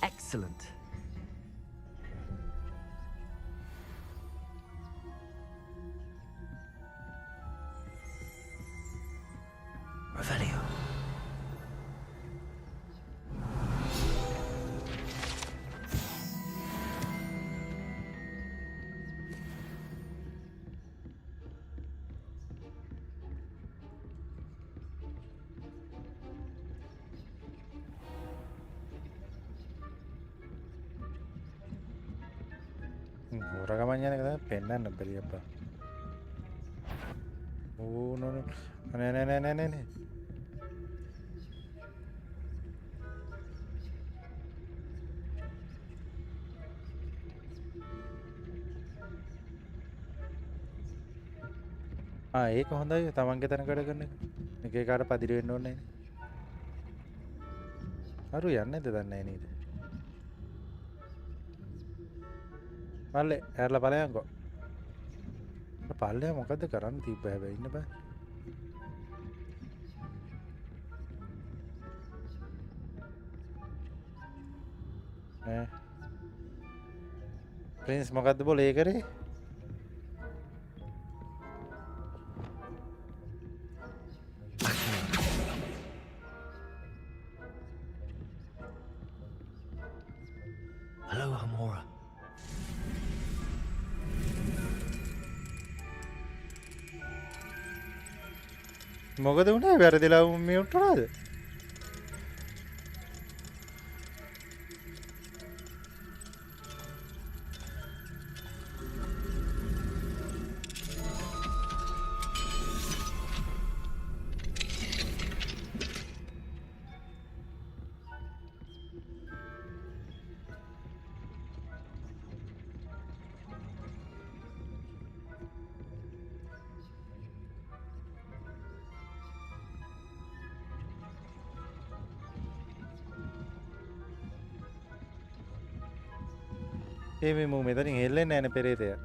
Excellent. Revelio. Ragamannya nih katanya penan beli apa? Oh no no, nih. ඒක හොඳයි තමන්ගේ තැනකට කරන එක. එක එකාට පදිරි වෙන්න ඕනේ නේ. අරු යන්නේද දන්නේ නැහැ නේද? මල්ලේ ඇරලා බලයන්කෝ. පල්ලෙයා මොකද්ද කරන්න තිබ්බ හැබැයි ඉන්න බෑ. ප්‍රින්ස් මොකද්ද බෝලේ කරේ? Hello, Amora. මොකද උනේ වැරදිලා මියුට් වුණාද? මේ මු මෙතනින් හෙල්ලෙන්නේ නැහැ නේ පෙරේතයා.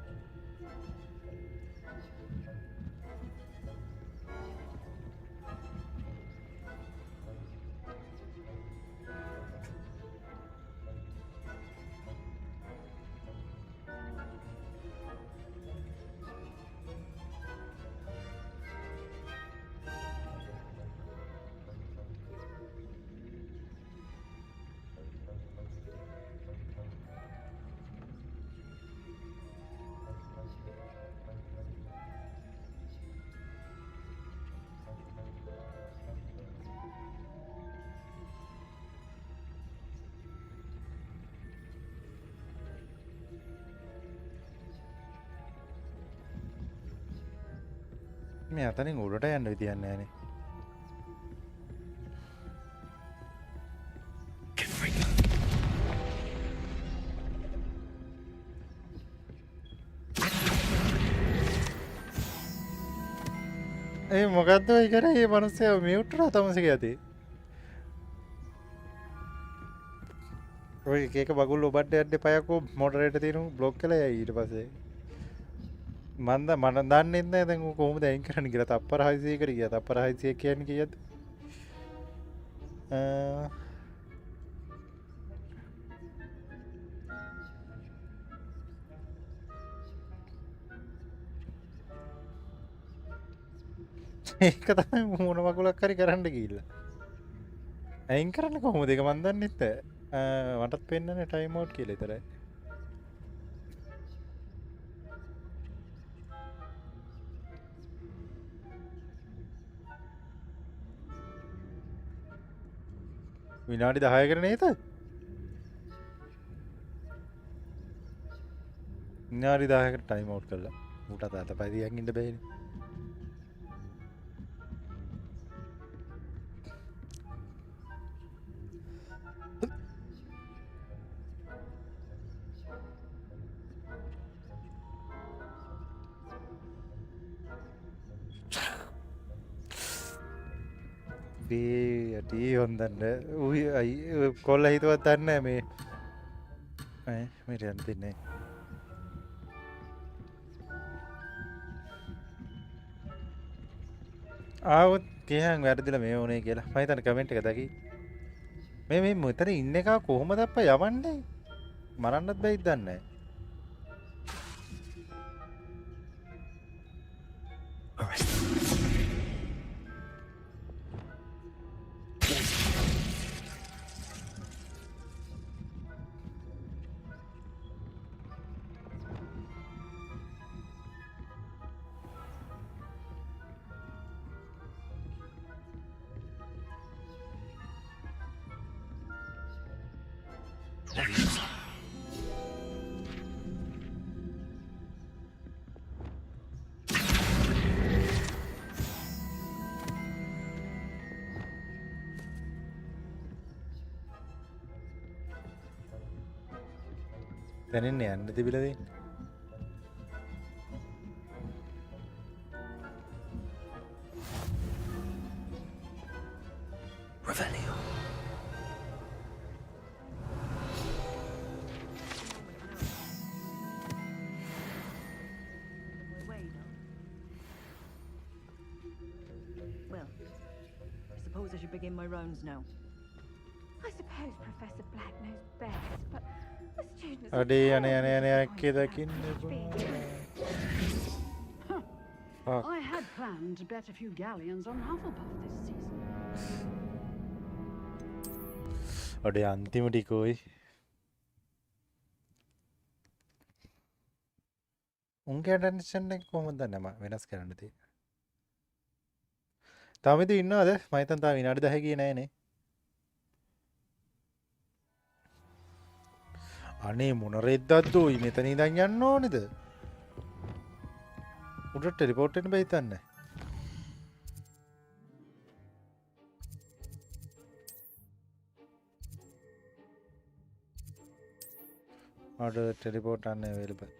මේ අතනින් උඩට යන්න විදියක් නැහැ නේ. ඒ මොකද්ද ඔය කරේ මේ මිනිස්සයා මියුට් කරා තමසික යතේ. ඔය එක බගුල් ඔබට යන්න එපායකෝ මොඩරේටර් තියෙනු බ්ලොක් කළා යයි ඊට පස්සේ. මන්ද මට දන්නේ නැහැ දැන් ඌ කොහොමද අයින් කරන්න කියලා. තප්පර 600කට ගියා. තප්පර 600 කියන්නේ කීයද? ඒක තමයි මොන වගුලක් හරි කරන්න ගිහිල්ලා. අයින් කරන්න කොහොමද ඒක මන් දන්නේ නැහැ. මටත් පෙන්නන්නේ ටයිම් අවුට් කියලා විතරයි. විනාඩි 10කට නේද? විනාඩි 10කට ටයිම් අවුට් කළා. ඌට අතපය තියන් ඉන්න බෑනේ. ටී හොඳන්න කොල්ල හිතුවත් දන්න මේ මේට යන්න තින්නේ ආවත් කියහන් වැරදිල මේ ඕනේ කියලා මහිතන කමෙන්ට් එක දකි මේ මෙතන ඉන්න එක කොහොමද අප්ප යවන්නේ මරන්නත් බැයිද දන්නේ දැනෙන්නේ යන්න තිබිලා දෙන්නේ Revelio. Well, I suppose I should begin my rounds now. I suppose Professor Black knows best, but the students... අඩේ යන ඇක්කේ දකින්න I had planned to bet a few galleons on Hufflepuff this season. අඩේ අන්තිම ටිකෝයි උන්ගේ tension එක කොහොමද නම වෙනස් කරන්න තියෙන්නේ තාම ඉතින් ඉන්නවද මම හිතන් තාම විනාඩි 10 ගියේ නෑනේ අනේ මොන රෙද්දක්ද ඔයි මෙතන ඉඳන් යන්න ඕනේද උඩට ටෙලිපෝට් වෙන්න බෑ හිතන්නේ order teleport unavailable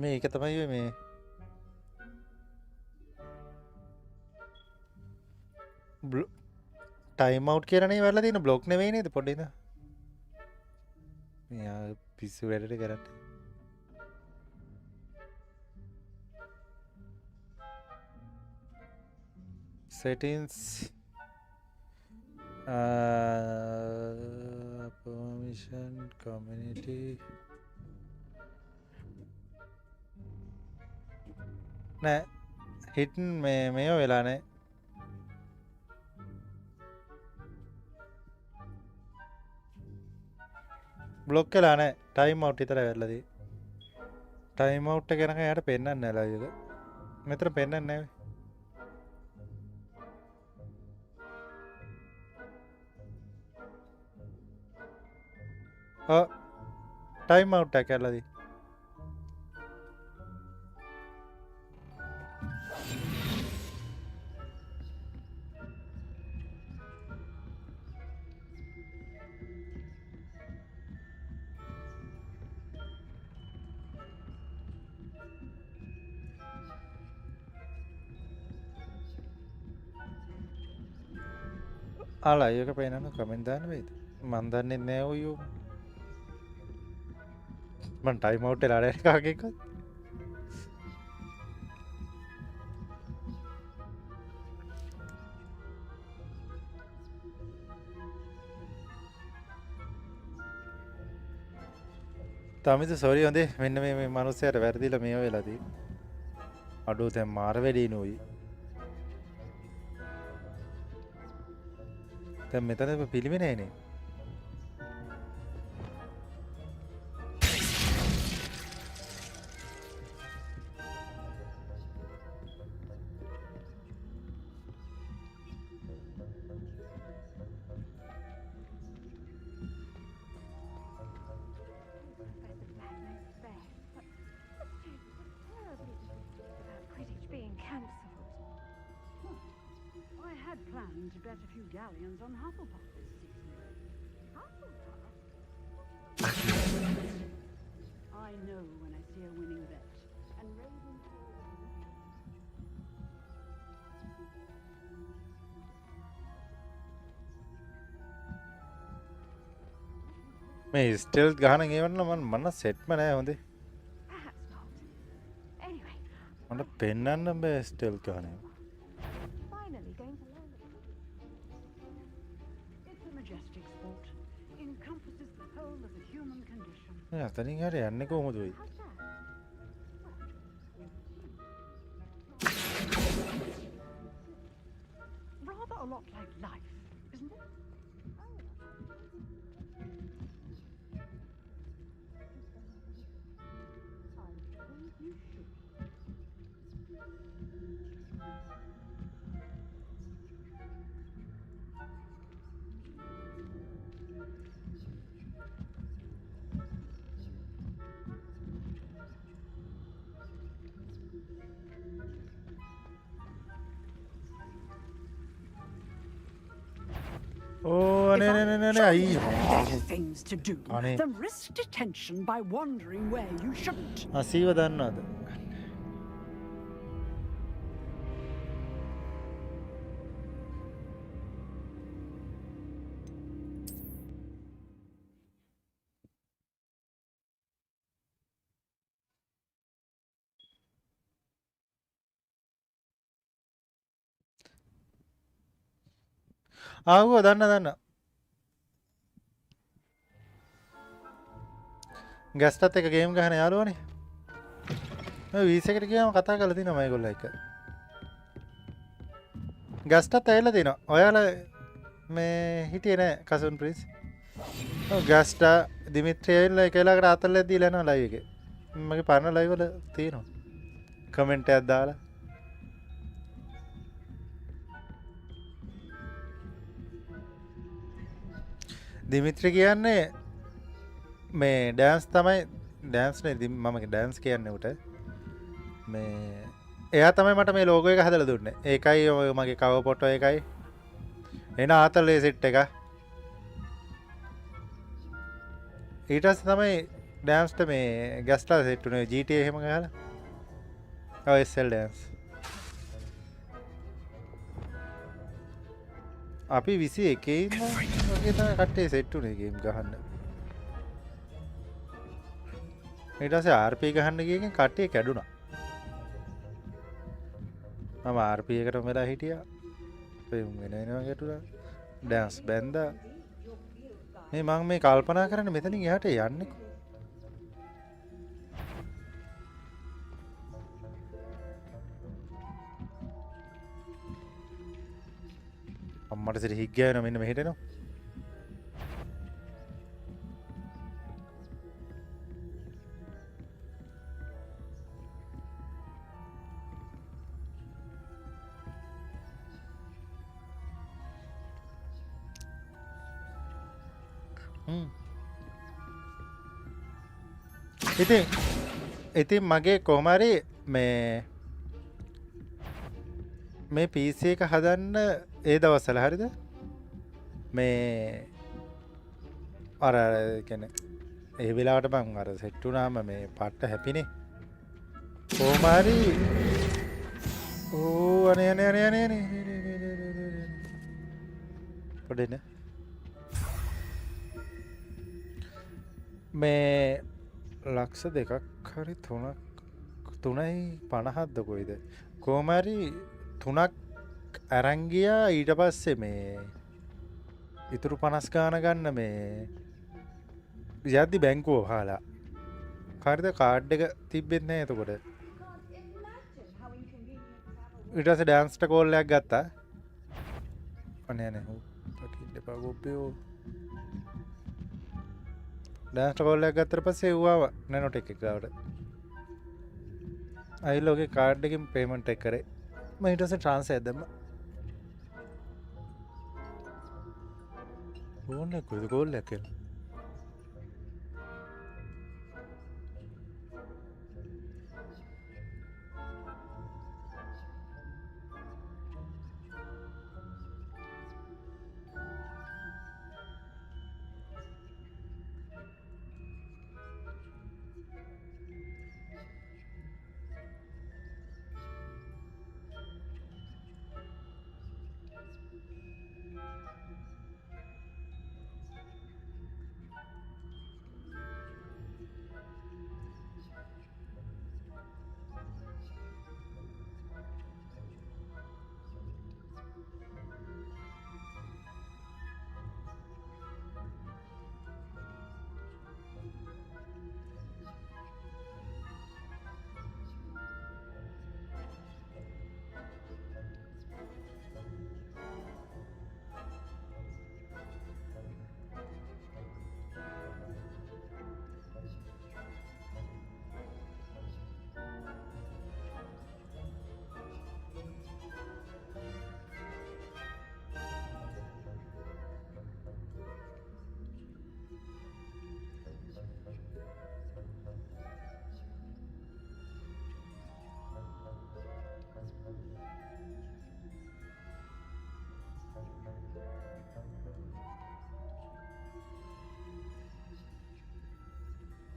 මේක තමයි මේ ටයිම් අවුට් කියලා නේ වරලා තියෙන බ්ලොක් නෙවෙයි නේද පොඩ්ඩේ ඉඳ මෙයා පිස්සු වැඩට කරන්නේ settings permission community නෑ හිටන් මේ වෙලා නෑ බ්ලොක් කළා නෑ ටයිම් අවුට් විතරයි වෙලාදී ටයිම් අවුට් එක යනකම් යාට පෙන්නන්නේ නෑ ලයිව් එක මෙතන පෙන්නන්නේ නෑ ටයිම් අවුට් එකක් කරලාදී. ආලා ඒක පේනවද කමෙන්ට් දාන්න වෙයිද? මන් දන්නේ නෑ ඔයෝ. මන් ටයිම් අවුට් වෙලා නැහැ කාගෙකවත්. තමිත සෝරි හොඳේ මෙන්න මේ මිනිස්සයාට වැරදිලා මේව වෙලා තියෙන්නේ. අඩෝ දැන් මාර වැඩි නෝයි. දැන් මෙතන පිළිමේ නෑනේ. To bet a few galleons on Hufflepuff this season. Hufflepuff? I know when I see a winning bet. And Raven... මේ ස්ටෙල්ත් ගහන ගේවන්න මන්න සෙට්ම නෑ හොඳේ. මට පෙන්වන්න බෑ ස්ටෙල්ත් ගහන ඒවා. අතනින් හරි යන්නේ කොහොමද වෙයි? Rather a lot like life, isn't it? You should. Oh, no. Things to do. Then risk detention by wandering where you shouldn't. අසීව දන්නවද? ආවෝ දන්න ගැස්ටත් එක ගේම් ගහන යාළුවනේ මම 20 කට ගියාම කතා කරලා තිනවා මේගොල්ලෝ එක්ක ගැස්ටත් ඇවිල්ලා තිනවා ඔයාලා මේ හිටියේ නෑ කසුන් ප්‍රින්ස් ඔව් ගැස්ටා දිමිත්‍රි ඇවිල්ලා එක වෙලාවකට අතල්ලක් දීලා යනවා ලයිව් එකේ මගේ පරණ ලයිව් වල තියෙනවා කමෙන්ට් එකක් දාලා දිමිත්‍රි කියන්නේ මේ ඩෑන්ස් තමයි ඩෑන්ස් නේ මම ඩෑන්ස් කියන්නේ උට මේ එයා තමයි මට මේ ලෝගෝ එක හදලා දුන්නේ. ඒකයි මගේ කවර් ෆොටෝ එකයි. එන ආතලේ සෙට් එක. ඊට පස්සේ තමයි ඩෑන්ස්ට මේ ගැස්ට්ලා සෙට් උනේ GTA එහෙම ගහලා. ඔව් SL ඩෑන්ස්. අපි 21 ඉන්න වගේ තමයි කට්ටිය සෙට් උනේ ගේම් ගහන්න. ඊට පස්සේ RP ගහන්න ගියකින් කට්ටිය කැඩුනා. මම RP එකටම වෙලා හිටියා. ඒ වෙනවා ගැටුණා. ඩෑන්ස් බැන්දා. මේ මම මේ කල්පනා කරන්නේ මෙතනින් එහාට යන්නේ. අම්මට සිට හික් ගෑවෙනවා මෙන්න මෙහෙට එනවා. ඉතින් මගේ කොහොම හරි මේ PC එක හදන්න ඒ දවස්වල හරිද මේ අර කියන්නේ ඒ වෙලාවට මම අර සෙට් වුණාම මේ පාට හැපිනේ කොහොම හරි ඕ අනේ පොඩ්ඩක් මේ ලක්ෂ දෙකක් හරි 3.50ක්ද කොයිද කොහොම හරි 3ක් අරන් ගියා ඊට පස්සේ මේ ඉතුරු 50 ගාන ගන්න මේ යද්දි බැංකුව වහලා කාර්ද කාඩ් එක තිබ්බෙත් නැහැ එතකොට ඊට පස්සේ ඩෑන්ස්ට කෝල් එකක් ගත්තා අනේ පකින්න එපා ගොබ්බයෝ ඩෑන්ස්ට කෝල් එකක් ගත්තට පස්සේ ඌවා නැනොටෙක් එක ගාවට අයිලෝගේ කාඩ් එකකින් පේමන්ට් එක කරේ මම ඊට පස්සේ ට්‍රාන්ස්ෆර් එකක් දැම්මා ඕනේ කොයිද කෝල් එකක් එන්නේ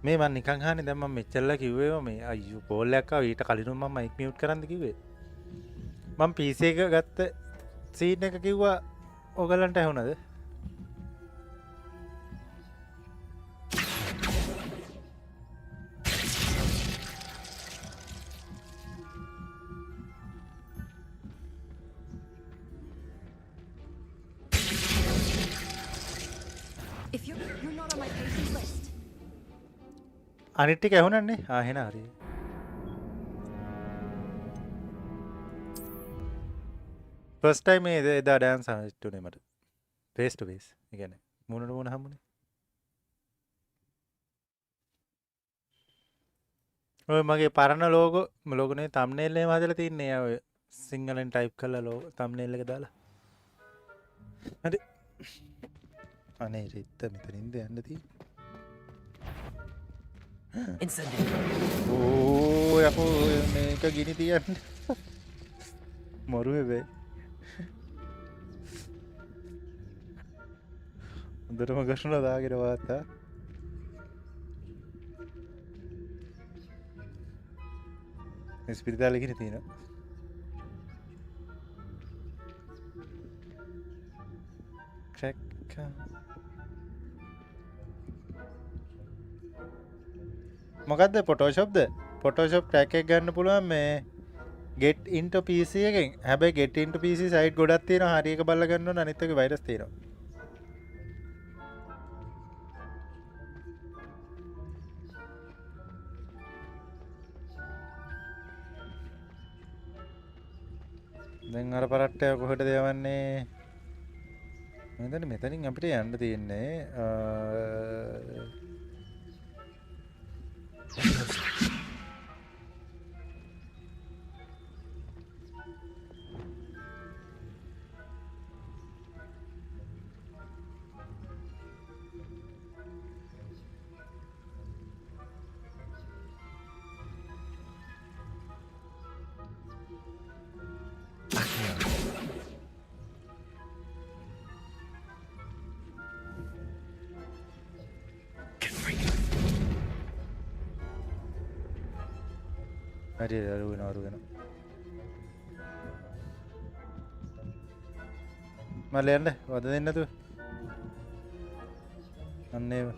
මේ මම නිකන් අහන්නේ දැන් මම මෙච්චරලා කිව්වේ මේ අයියෝ කෝල් එකක් ආවා ඊට කලින් මම මයික් මියුට් කරන්නද කිව්වේ මම PC එක ගත්ත සීන් එක කිව්වා ඔයගලන්ට ඇහුණාද අනිත් ටික ඇහුණන්නේ එහෙනම් හරි ෆස්ට් ටයිම් මේ එදා ඩෑන්ස් ආවුනේ මට ෆේස් ටු ෆේස් ඒ කියන්නේ මොනට මොන හම්බුනේ ඔය මගේ පරණ ලෝගෝනේ තම්නේල් එකම හදලා තින්නේ ඔය සිංහලෙන් ටයිප් කරලා ලෝගෝ තම්නේල් එක දාලා හරි අනේ රිත්ත මෙතනින්ද යන්න තියෙන්නේ ඕ යකෝ මේක ගිනි තියන්න මරුවේ වේ හොඳටම ගස්නවා දාගෙන වාතා ස්පිරිතාලේ ගිනි තියෙනවා check මොකද්ද ෆොටෝෂොප්ද ෆොටෝෂොප් ටැග් එක ගන්න පුළුවන් මේ get into PC එකෙන් හැබැයි get into PC සයිට් ගොඩක් තියෙනවා හරි එක බලලා ගන්න ඕන අනිත් එකේ වෛරස් තියෙනවා දැන් අර පරට්ටය කොහෙටද යවන්නේ මෙතනින් අපිට යන්න තියෙන්නේ හරි අරු වෙනවා මල යන්න වද දෙන්න නැතුව අන්න ඒව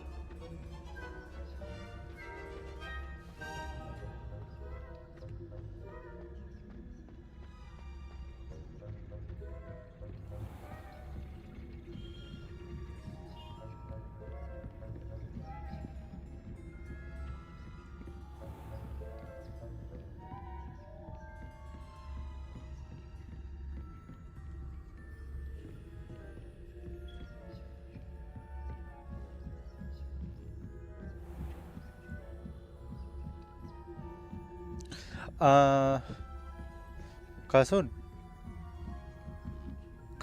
කසුන්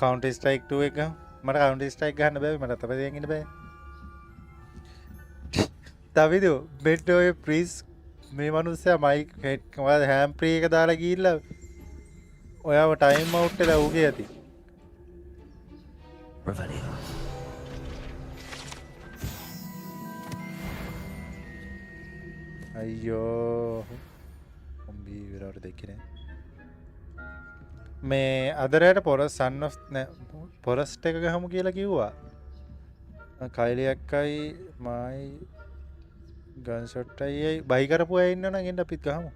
කවුන්ටර් ස්ට්‍රයික් 2 එක මට කවුන්ටර් ස්ට්‍රයික් ගන්න බෑ මට තපදයෙන් ඉන්න බෑ තවිදු මෙන්න ඔය ප්‍රීස් මේ මනුස්සයා මයික් හෙඩ් මොකද හෑම් ප්‍රී එක දාලා ගිහිල්ලා ඔයාව ටයිම් අවුට් වෙලා ඌගේ ඇති අයියෝ විරවට දෙක්කනේ මේ අදරයට පොරස් සන්න පොරස්ට එක ගහමු කියලා කිව්වා කයිලියක්කයි මයි ගන්ෂොට්ටයි බයි කරපු අය ඉන්නවනම් එන්න අපිත් ගහමු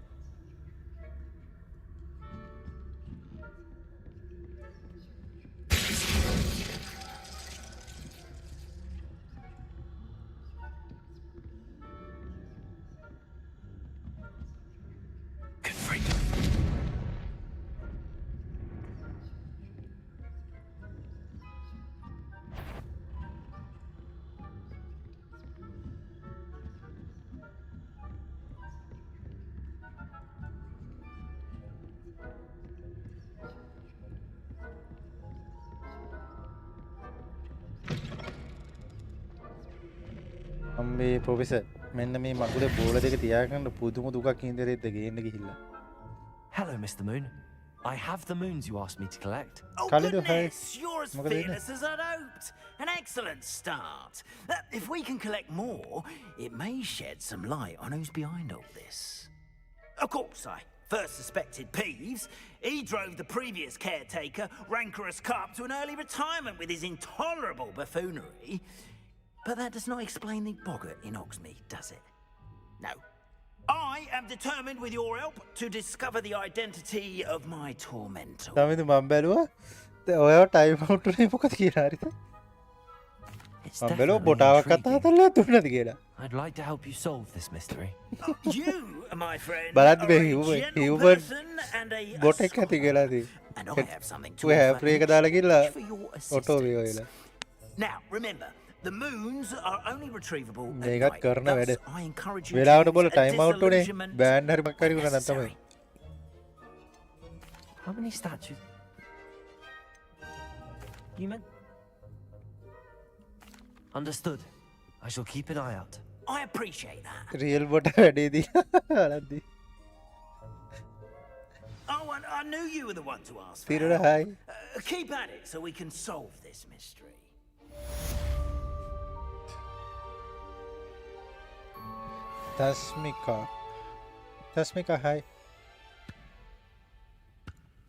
අම්මේ ප්‍රොෆෙසර් මෙන්න මේ මගුලේ බෝල දෙක තියාගන්න පුදුම දුකක් ඉඳරෙද්ද ගේන්න ගිහිල්ලා Hello Mr. Moon. I have the moons you asked me to collect. Oh goodness, you're as fearless as I'd hoped. An excellent start. If we can collect more, it may shed some light on who's behind all this. Of course, I first suspected Peeves. He drove the previous caretaker, Rancorous Carp, to an early retirement with his intolerable buffoonery. But that does not explain the boggart in Oxmead, does it? No. I am determined with your help to discover the identity of my tormentor. තමිද මම බැලුවා ඔයාව time out උනේ මොකද කියලා හරිද මම බැලුවා බොටාවක් කතා කරලා දුන්නද කියලා I'd like to help you solve this mystery. You, my friend, බලන්න are මේ a human gentle person and a බොට එක ඇති කියලා දී and I have something to ඔය offer හැප්‍රේ එක දාලා ගිහලා for your ඔටෝ වේ assistance. වෙලා Now, remember, the moons are only retrievable at මේකත් night. කරන වැඩ Thus, I encourage you to වෙලාවට use බෝල a ටයිම් අවුට් උනේ disillusionment බෑන් හරි මක්කරි when වුණා නම් තමයි necessary. How many statues? You meant? Understood. I shall keep an eye out. I appreciate that. Real බොට වැඩේ දී බලද්දි Oh, I knew you were the one to ask. for තිරුණ help. Hi Keep at it so we can solve this mystery. Thasmika hi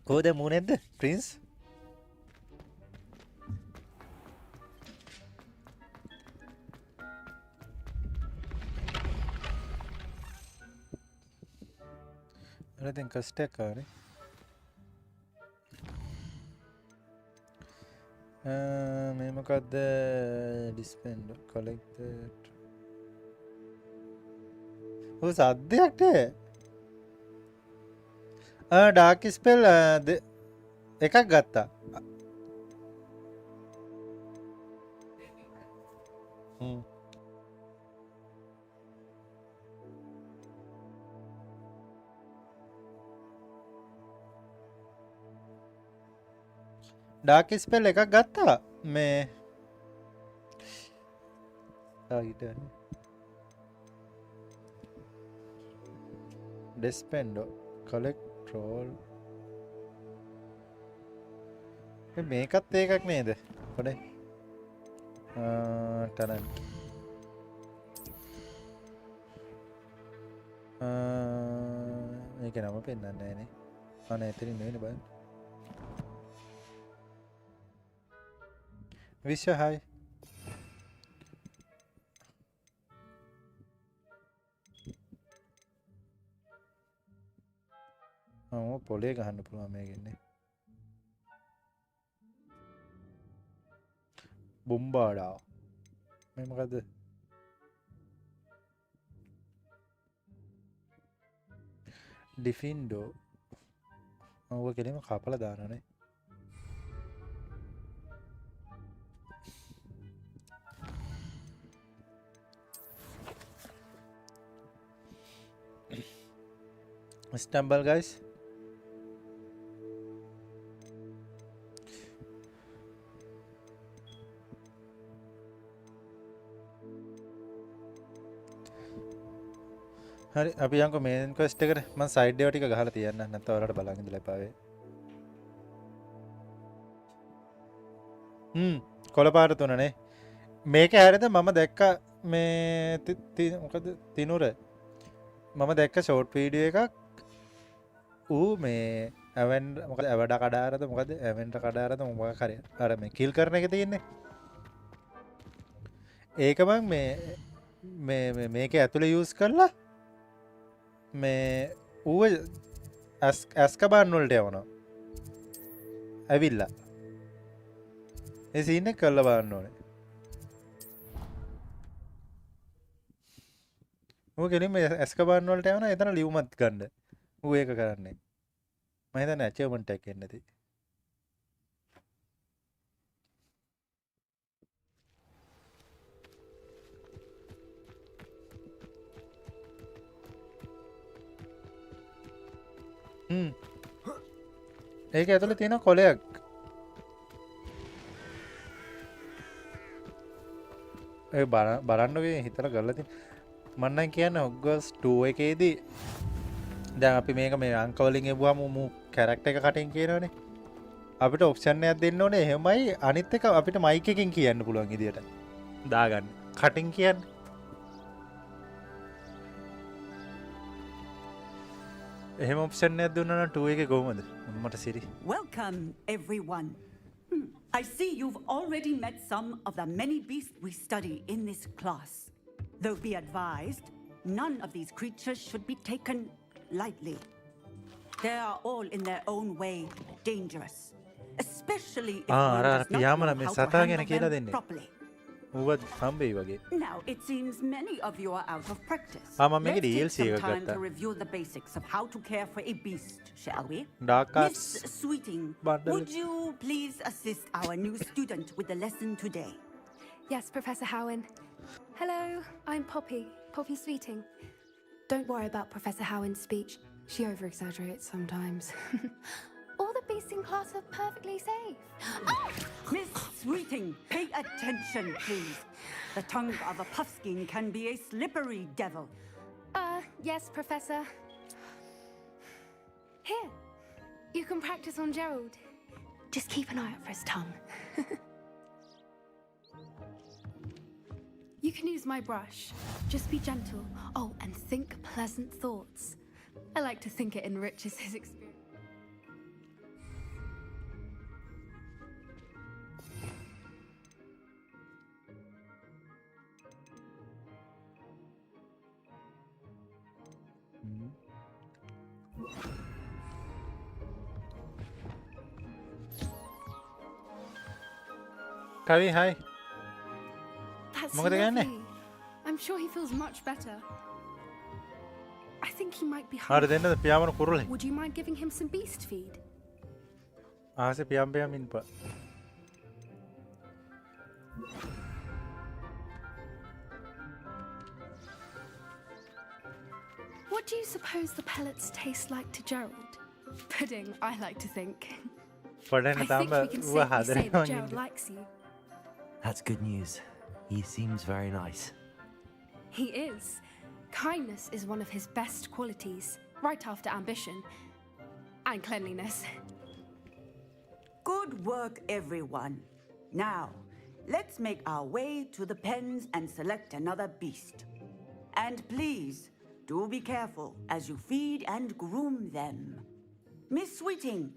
කෝද මූනෙද්ද Prince දැන් කස්ටයක් ආනේ මේ මොකක්ද ඩිස්පෙන්ඩ් කොලෙක්ටඩ් ඔය සද්දයක් නේ ඩාර්ක් ස්පෙල් එකක් ගත්තා ඩාර්ක් ස්පෙල් එකක් ගත්තා මේ ඩෙස්පෙන්ඩෝ කොලෙක්ට්‍රෝල් මේකත් ඒකක් නේද පොඩේ ටනන් මේක නම පෙන්වන්නේ නැහනේ. අනේ එතනින් නෙවෙයි බලන්න. විශ්ව හයි. පොලේ ගහන්න පුළුවන් මේකෙන්නේ. බුම්බාඩා. මේ මොකද්ද? ඩිෆින්ඩෝ. ඔව් කෙලින්ම කපලා දානනේ. Stumble guys. හරි අපි යන්කෝ මේන් ක්වෙස්ට් එකට මම සයිඩ් ඒවා ටික ගහලා තියන්න නැත්නම් ඔයාලට බලන් ඉඳලා එපා වේ. කොළපාට තුනනේ. මේක හැරෙද මම දැක්ක මේ මොකද තිනුර මම දැක්ක ෂෝට් වීඩියෝ එකක් ඌ මේ ඇවෙන් මොකද ඇවඩ කඩාරද මොකද ඇවෙන්ට කඩාරද මොකක් හරි අර මේ කිල් කරන එක තියෙන්නේ. ඒක මම මේ මේක ඇතුලේ යූස් කරලා මේ ඌ ඇස්කබාන් වලට යවනවා. ඇවිල්ලා. ඒ සීන් එක කරලා බලන්න ඕනේ. ඌ කෙලින්ම ඇස්කබාන් වලට යවනවා එතන ලියුමත් ගන්න. ඌ ඒක කරන්නේ. මම හිතන්නේ අචීව්මන්ට් එකක් එන්නේ නැති. ඒක ඇතුලේ තියෙන කොලයක්. ඒ බලන්නකෝ හිතලා ගල්ලා තියෙන. මම නම් කියන්නේ හොග්වර්ට්ස් 2 එකේදී දැන් අපි මේක මේ අංක වලින් එවුවාම මු කැරක්ටර් එක කටින් කියනවනේ. අපිට ඔප්ෂන් එකක් දෙන්න ඕනේ. එහෙමයි අනිත් එක අපිට මයික් එකකින් කියන්න පුළුවන් විදියට දාගන්න. කටින් කියන්නේ. එහෙම ඔප්ෂන් එකක් දුන්නා නම් 2 එකේ කොහමද? මට සිරි. Welcome everyone. I see you've already met some of the many beasts we study in this class. Though be advised, none of these creatures should be taken lightly. They are all in their own way dangerous, especially if one does not know how to handle them properly. Now, it seems many of you are out of practice. Let's take some time to review the basics of how to care for a beast, shall we? Miss Sweeting, would you please assist our new student with the lesson today? Yes, Professor Howen. Hello, I'm Poppy Sweeting. Don't worry about Professor Howen's speech. She over-exaggerates sometimes. All the beasts in class are perfectly safe. Miss Sweeting, pay attention, please. The tongue of a puffskein can be a slippery devil. Yes, Professor. Here, you can practice on Gerald. Just keep an eye out for his tongue. You can use my brush. Just be gentle. Oh, and think pleasant thoughts. I like to think it enriches his experience. Kavi, hi. That's මොකද ගන්නේ? I'm sure he feels much better. I think he might be හරි දෙන්නද පියාඹන කුරුල්ලේ? Would you mind giving him some beast feed? ආසේ පියාඹ ඉන්නපා. What do you suppose the pellets taste like to Gerald? Pudding, I like to think. I think we can safely say that Gerald likes you. That's good news. He seems very nice. He is. Kindness is one of his best qualities, right after ambition and cleanliness. Good work, everyone. Now, let's make our way to the pens and select another beast. And please, do be careful as you feed and groom them. Miss Sweeting,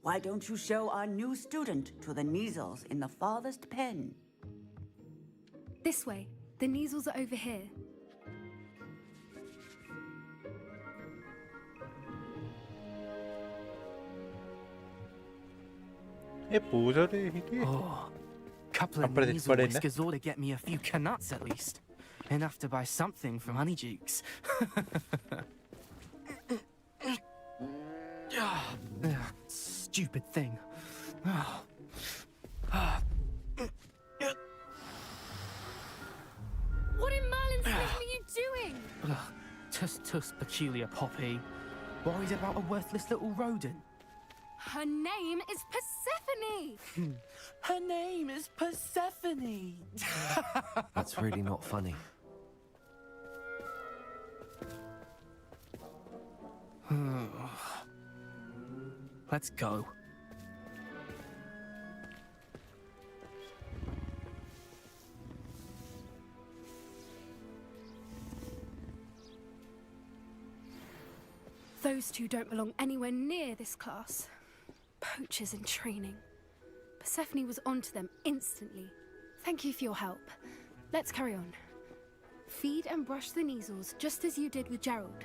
why don't you show our new student to the Neasels in the farthest pen? This way. The Neasels are over here. Oh, couple of Neasel whiskers ought to get me a few canuts at least. Enough to buy something from Honeydukes. Stupid thing. What in Merlin's name are you doing? Tuss peculiar Poppy. Worried about a worthless little rodent. Her name is Persephone! Her name is Persephone! That's really not funny. Let's go. Those two don't belong anywhere near this class. Poachers in training. Persephone was onto them instantly. Thank you for your help. Let's carry on. Feed and brush the Neasels just as you did with Gerald.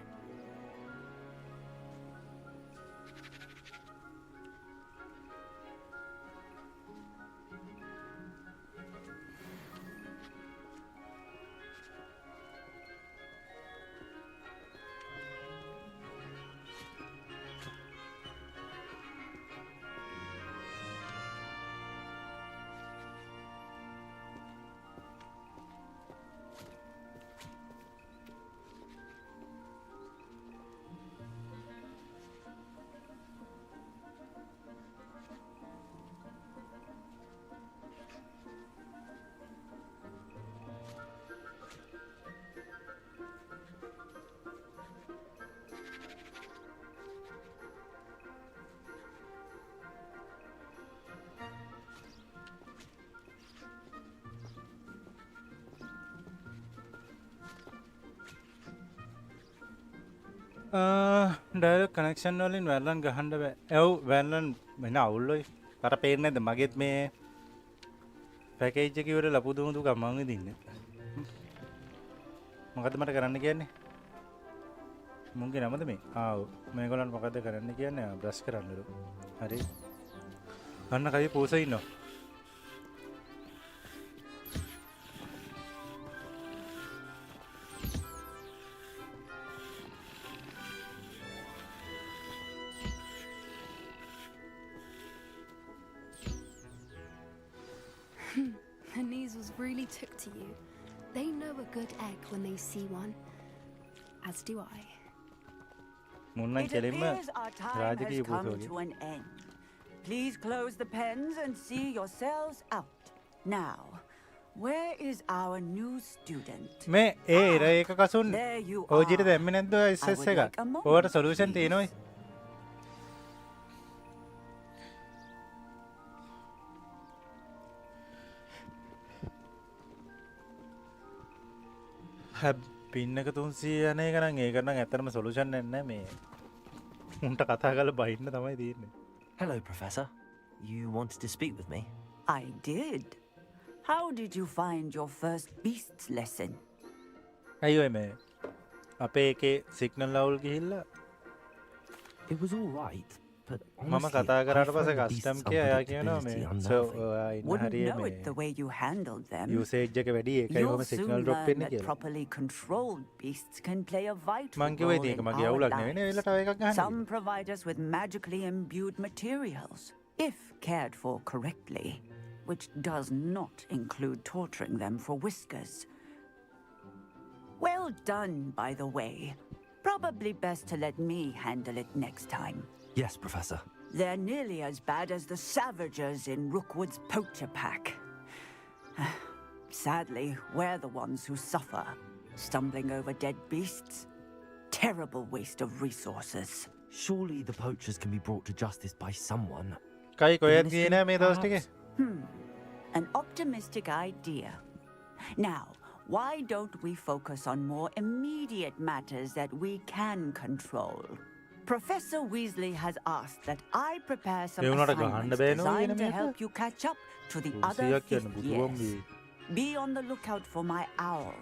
Direct connection වලින් වැල්ලන් ගහන්න බෑ. එව් වැල්ලන් වෙන අවුල්ලොයි. අර පේන්නේ නැද්ද මගෙත් මේ package එක ඉවර ලපු දුමුදු ගමන් ඉදින්නේ. මොකද්ද මට කරන්න කියන්නේ? මුන්ගේ නමද මේ? ආව් මේගොල්ලන් මොකද්ද කරන්න කියන්නේ? බ්‍රෂ් කරන්නලු. හරි. අන්න කයි පූසෙ ඉන්නවා. The Neasels really took to you. They know a good egg when they see one. As do I. It appears our time has come to an end. Please close the pens and see yourselves out. Now, where is our new student? මේ ඒ ඉර එක කසුන් ඕජිට දැම්මේ නැද්ද SS එක? ඔයාට solution තියෙනවයි. පින්න එක 300 යන එක නම් ඒක නම් ඇත්තටම සොලියුෂන් නැහැ මේ උන්ට කතා කරලා බහින්න තමයි තියෙන්නේ. Hello, Professor. You wanted to speak with me? I did. How did you find your first beasts lesson? අයියෝ මේ අපේ එකේ සිග්නල් අවුල් ගිහිල්ලා It was all right. But මම කතා කරාට පස්සේ කස්ටම් කේ අයා කියනවා මේ සෝ ඉන්න හරිය know it the way you handled them. Usage එක වැඩි ඒකයි You'll මම soon සිග්නල් ඩ්‍රොප් learn වෙන්නේ that කියලා. properly controlled beasts can play a vital මං කිව්වා role ඉතින් ඒක in මගේ our අවුලක් නෙවෙයි නේ වෙලට තව එකක් ගහන්න. Some provide us with magically imbued materials, if cared for correctly, which does not include torturing them for whiskers. Well done, by the way. Probably best to let me handle it next time. Yes, Professor. They're nearly as bad as the Savagers in Rookwood's poacher pack. Sadly, we're the ones who suffer, stumbling over dead beasts. Terrible waste of resources. Surely the poachers can be brought to justice by someone. කයි කොහෙද ගියේ නෑ මේ දවස් ටිකේ? An optimistic idea. Now, why don't we focus on more immediate matters that we can control? Professor Weasley has asked that I prepare some assignments designed to help you catch up to the other fifth years. Be on the lookout for my owl.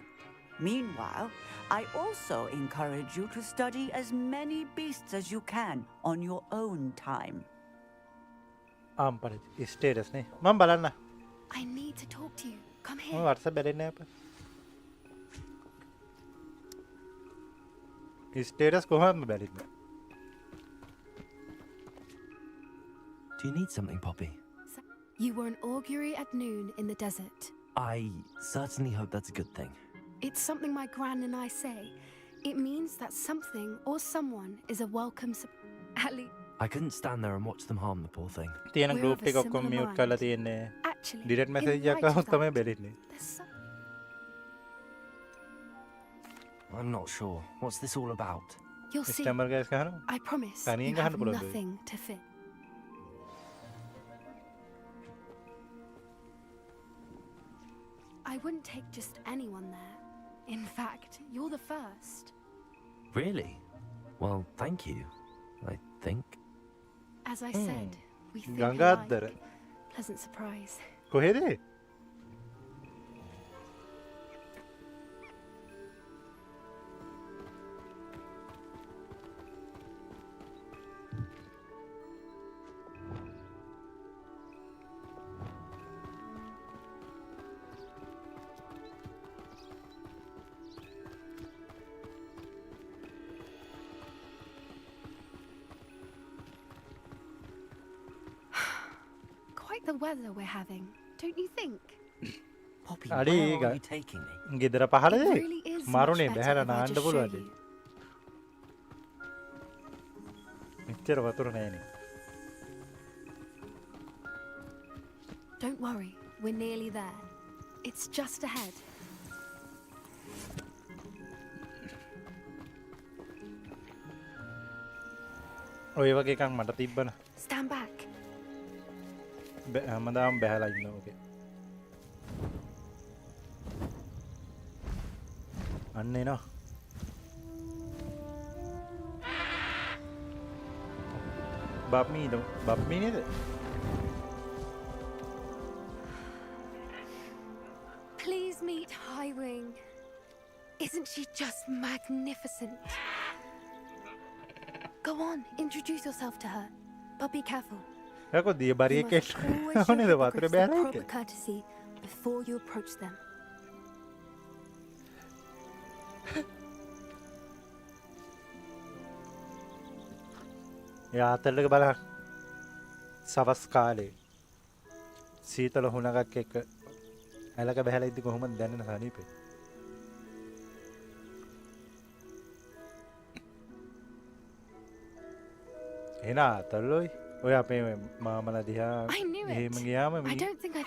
Meanwhile, I also encourage you to study as many beasts as you can on your own time. Status nih. Mam balanna. I need to talk to you. Come here. WhatsApp බැරෙන්නේ අප. Status කොහොමද බැරින්නේ? Do you need something, Poppy? You were an augury at noon in the desert. I certainly hope that's a good thing. It's something my gran and I say. It means that something or someone is a welcome at least. I couldn't stand there and watch them harm the poor thing. තියෙන group එක ඔක්කොම mute කරලා තියෙන්නේ. Direct message එකක් ආවොත් තමයි බැරින්නේ. I'm not sure. What's this all about? You'll see. I promise. You have nothing to fit. I wouldn't take just anyone there. In fact, you're the first. Really? Well, thank you. I think. As I said, we think alike. Pleasant surprise. කොහෙද? Quite the weather we're having, don't you think? Poppy, where are you taking me? ගෙදර පහළද? මරුනේ බහැලා නාන්න පුළුවන්ද? මෙච්චර වතුර නෑනේ. Don't worry, we're nearly there. It's just ahead. ඔය වගේ එකක් මට තිබ්බන. Stand back. හැමදාම බහැලා ඉන්නවා ඔකේ. අන්න එනවා. බප්මී නේද? Please meet Highwing. Isn't she just magnificent? Go on, introduce yourself to her. But be careful. යකෝ දිය බරිය කෙල්. ඕනේද වතුර බෑලා proper courtesy before you approach them. යා අතල්ලක බලන්න. සවස් කාලේ සීතල හුණගක් එක්ක ඇලක බහැලා ඉද්දි කොහොමද දැනෙන සනීපේ? එනා අතල්ලෝයි ඔය අපේ මාමලා දිහා එහෙම ගියාම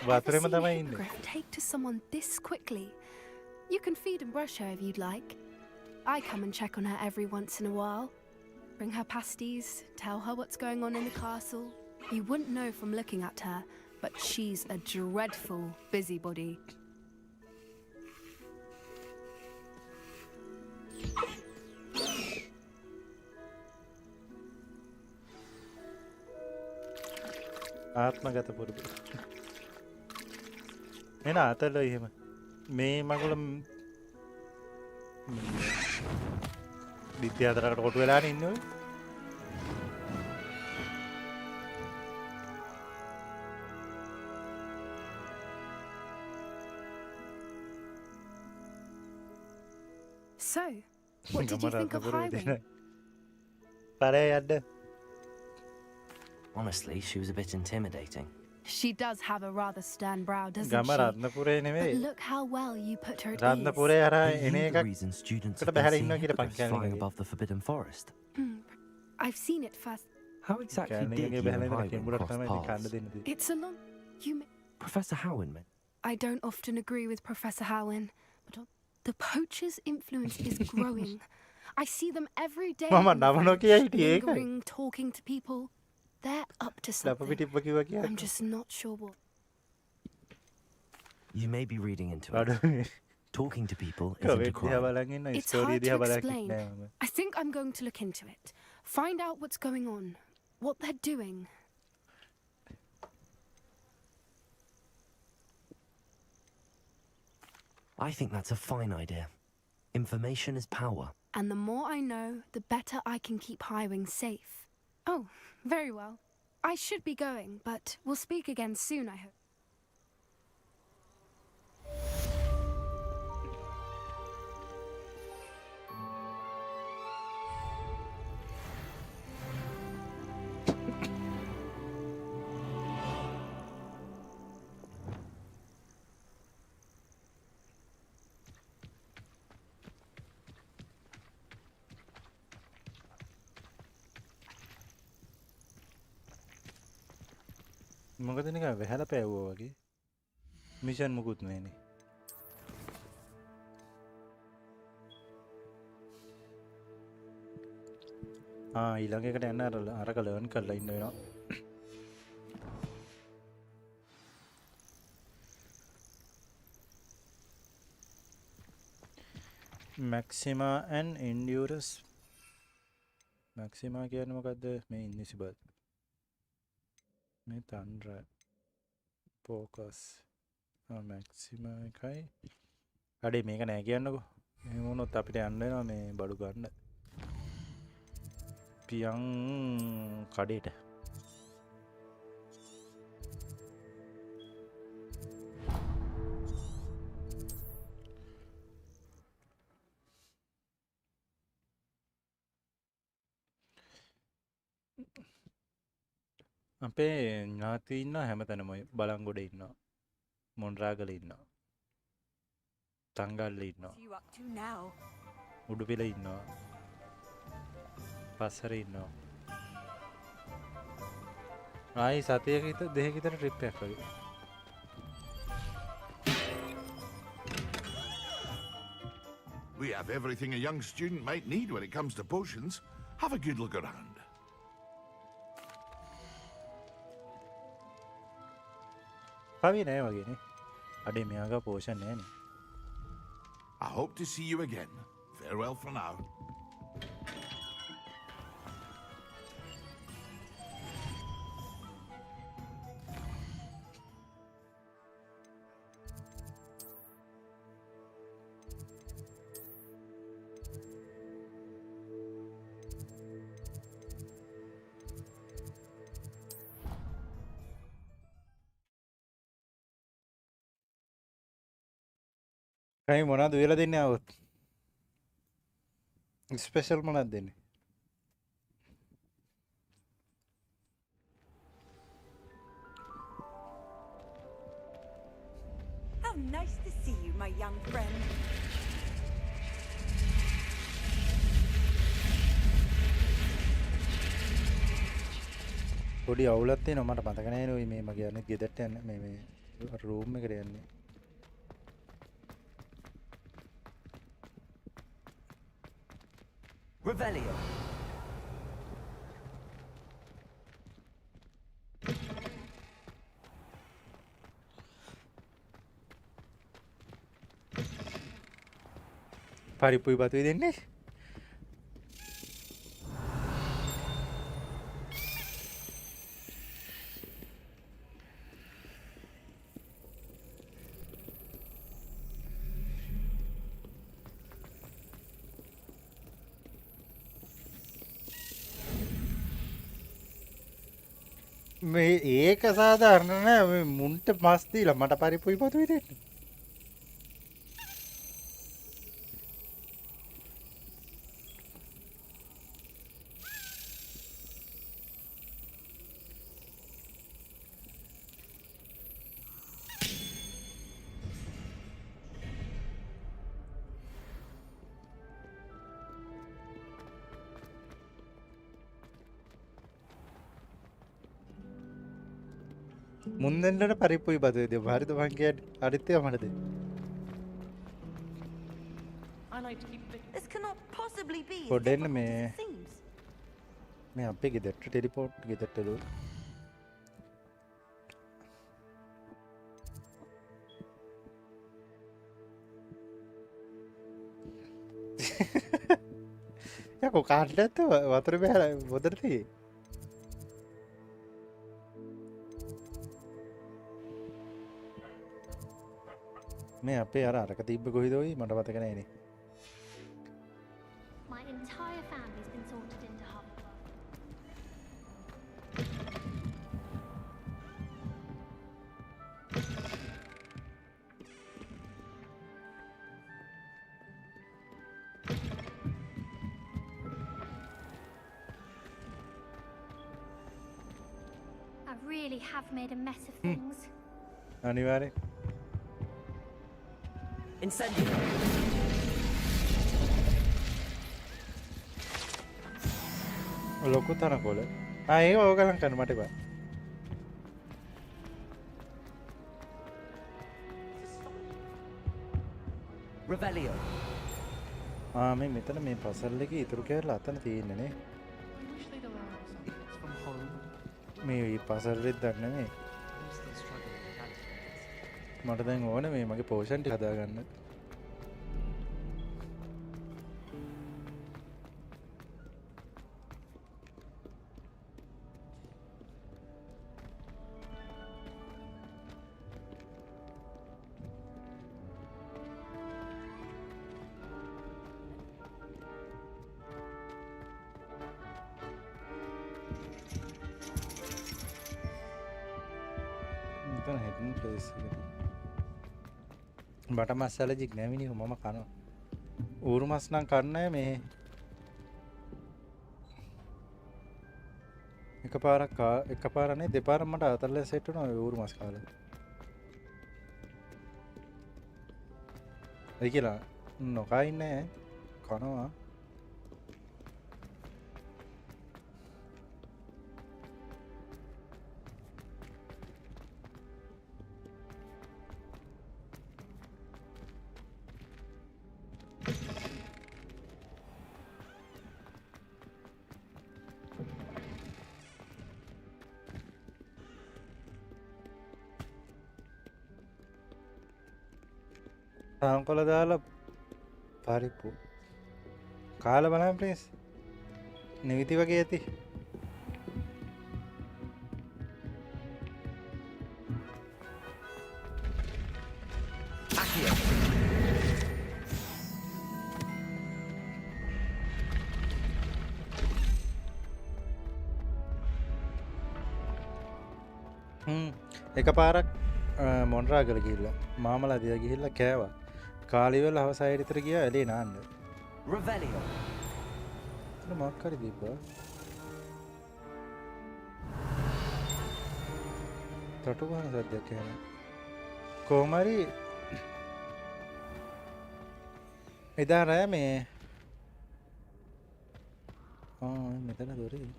වතුරේම තමයි ඉන්නේ. Take to someone this quickly. You can feed and brush her if you'd like. I come and check on her every once in a while. Bring her pasties, tell her what's going on in the castle. You wouldn't know from looking at her, but she's a dreadful busybody. ආත්මගත පුරුදු. එන අතල එහෙම මේ මගුල විද්‍යාදරකට කොටු වෙලානේ ඉන්නේ ඔය. So, what did you think of Highwing? Parē yadda. Honestly, she was a bit intimidating. She does have a rather stern brow, doesn't ගම she? රත්නපුරේ නෙමෙයි. But look how well you put her at ease. රත්නපුරේ අර එන The එකක් reason students එකට have been බහැලා seeing ඉන්නවා කියලා hippogriffs පංචාංගික. flying above the Forbidden Forest. I've seen it first. How exactly did කෑනියගේ you and බහැලා ඉඳලා Highwing කෙඹුරට cross තමයි ඉතින් කන්න paths? දෙන්නේ. It's a long... You may... Professor Howin meant. I don't often agree with Professor Howin, but the poacher's influence is growing. I see them every day. මම in the නම නොකිය French, හිටියේ ඒකයි. lingering, talking to people. They're up to ලප something. පිටිප්ප කිව්වා කියලා. I'm just not sure what. You may be reading into it. අඩුනේ. Talking to people isn't a crime. It's hard to explain. I think I'm going to look into it. Find out what's going on, what they're doing. I think that's a fine idea. Information is power. And the more I know, the better I can keep hiring safe. Oh, very well. I should be going, but we'll speak again soon, I hope. මොකද නිකන් වැහැලා පෑවුවා වගේ mission මුකුත් නැහැනේ ඊළඟ එකට යන්න අරක learn කරලා ඉන්න වෙනවා maxima and endurance maxima කියන්නේ මොකද්ද මේ invisible මේ thunder focus maxima එකයි අඩේ මේක නෑ කියන්නකෝ එහෙම වුණොත් අපිට යන්න වෙනවා මේ බඩු ගන්න පියන් කඩේට අපේ ඥාති ඉන්නවා හැමතැනම බලංගොඩ ඉන්නවා මොන්රාගල ඉන්නවා තංගල්ල ඉන්නවා උඩුපිල ඉන්නවා පස්සර ඉන්නවා ආයි සතියක දෙකක විතර ට්‍රිප් එකක් වගේ We have everything a young student might need when it comes to potions. Have a good look around. කවි නෑ වගේනේ අඩේ මෙයාගා පෝෂන් නෑනේ I hope to see you again. Farewell for now. කයි මොනවද උයලා දෙන්නේ આવොත් ස්පෙෂල් මොනවද දෙන්නේ How nice to see you, my young friend. පොඩි අවුලක් තියෙනවා මට මතක නැහැ නේ මේ මගේ අනිත් ගෙදරට යන්න මේ රූම් එකට යන්නේ Revelio. පරිප්පුයි බතුයි දෙන්නේ මේ ඒක සාධාරණ නෑ මුන්ට මස් දීලා මට පරිප්පුයි බතුයි දෙන්න මුන්දෙන්ට පරිප්පුයි බතුයි දෙමු හරිද මං කියන්නේ හරිත් ඒවා මට දෙන්න This cannot possibly be. පොඩෙන්න මේ අපේ ගෙදරට ටෙලිපෝට් ගෙදරට දෝ බලන්නකො කාටද වතුර බහැලා බොතට තියෙන්නේ. මේ අපේ අරක තිබ්බ කොයිද ඔය මට මතක නෑනේ. My entire family's been sorted into Hufflepuff. I really have made a mess of things. අනිවාර්යෙන්. Incendiary. ලොකු තනකොළ. ඒක ඕගලන් කරන්න මට බෑ. Revelio. මේ මෙතන මේ පසල් එකේ ඉතුරු කෑල්ල අතන තියෙන්නේ නේ. මේ පසල් රෙද්දක් නෙමෙයි. මට දැන් ඕනේ මේ මගේ පෝෂන් ටික හදාගන්න. මෙතන හෙඩන් ප්ලේස් එක. බට මස් ඇලර්ජික් නෑ මිනිහ මම කනවා. ඌරු මස් නම් කන්නේ මේ. එකපාරනේ දෙපාරක් මට අතරලා සෙට් වුණා ඌරු මස් කාලා. ඒ කියලා නොකා ඉන්නේ කනවා. තාංකොල දාලා පරිප්පු කාලා බලන්න ප්ලීස්. නිවිති වගේ ඇති. එකපාරක් මොන්රාගල ගිහිල්ලා මාමලා දිහා ගිහිල්ලා කෑවා. කාලිවල හවස 6 විතර ගියා එළේ නාන්න. Revelio. මොකක් කරි දීපා. තටු ගන්න සද්දයක් එනවා. කොහමරි එදා රෑ මේ මෙතන දොරේ.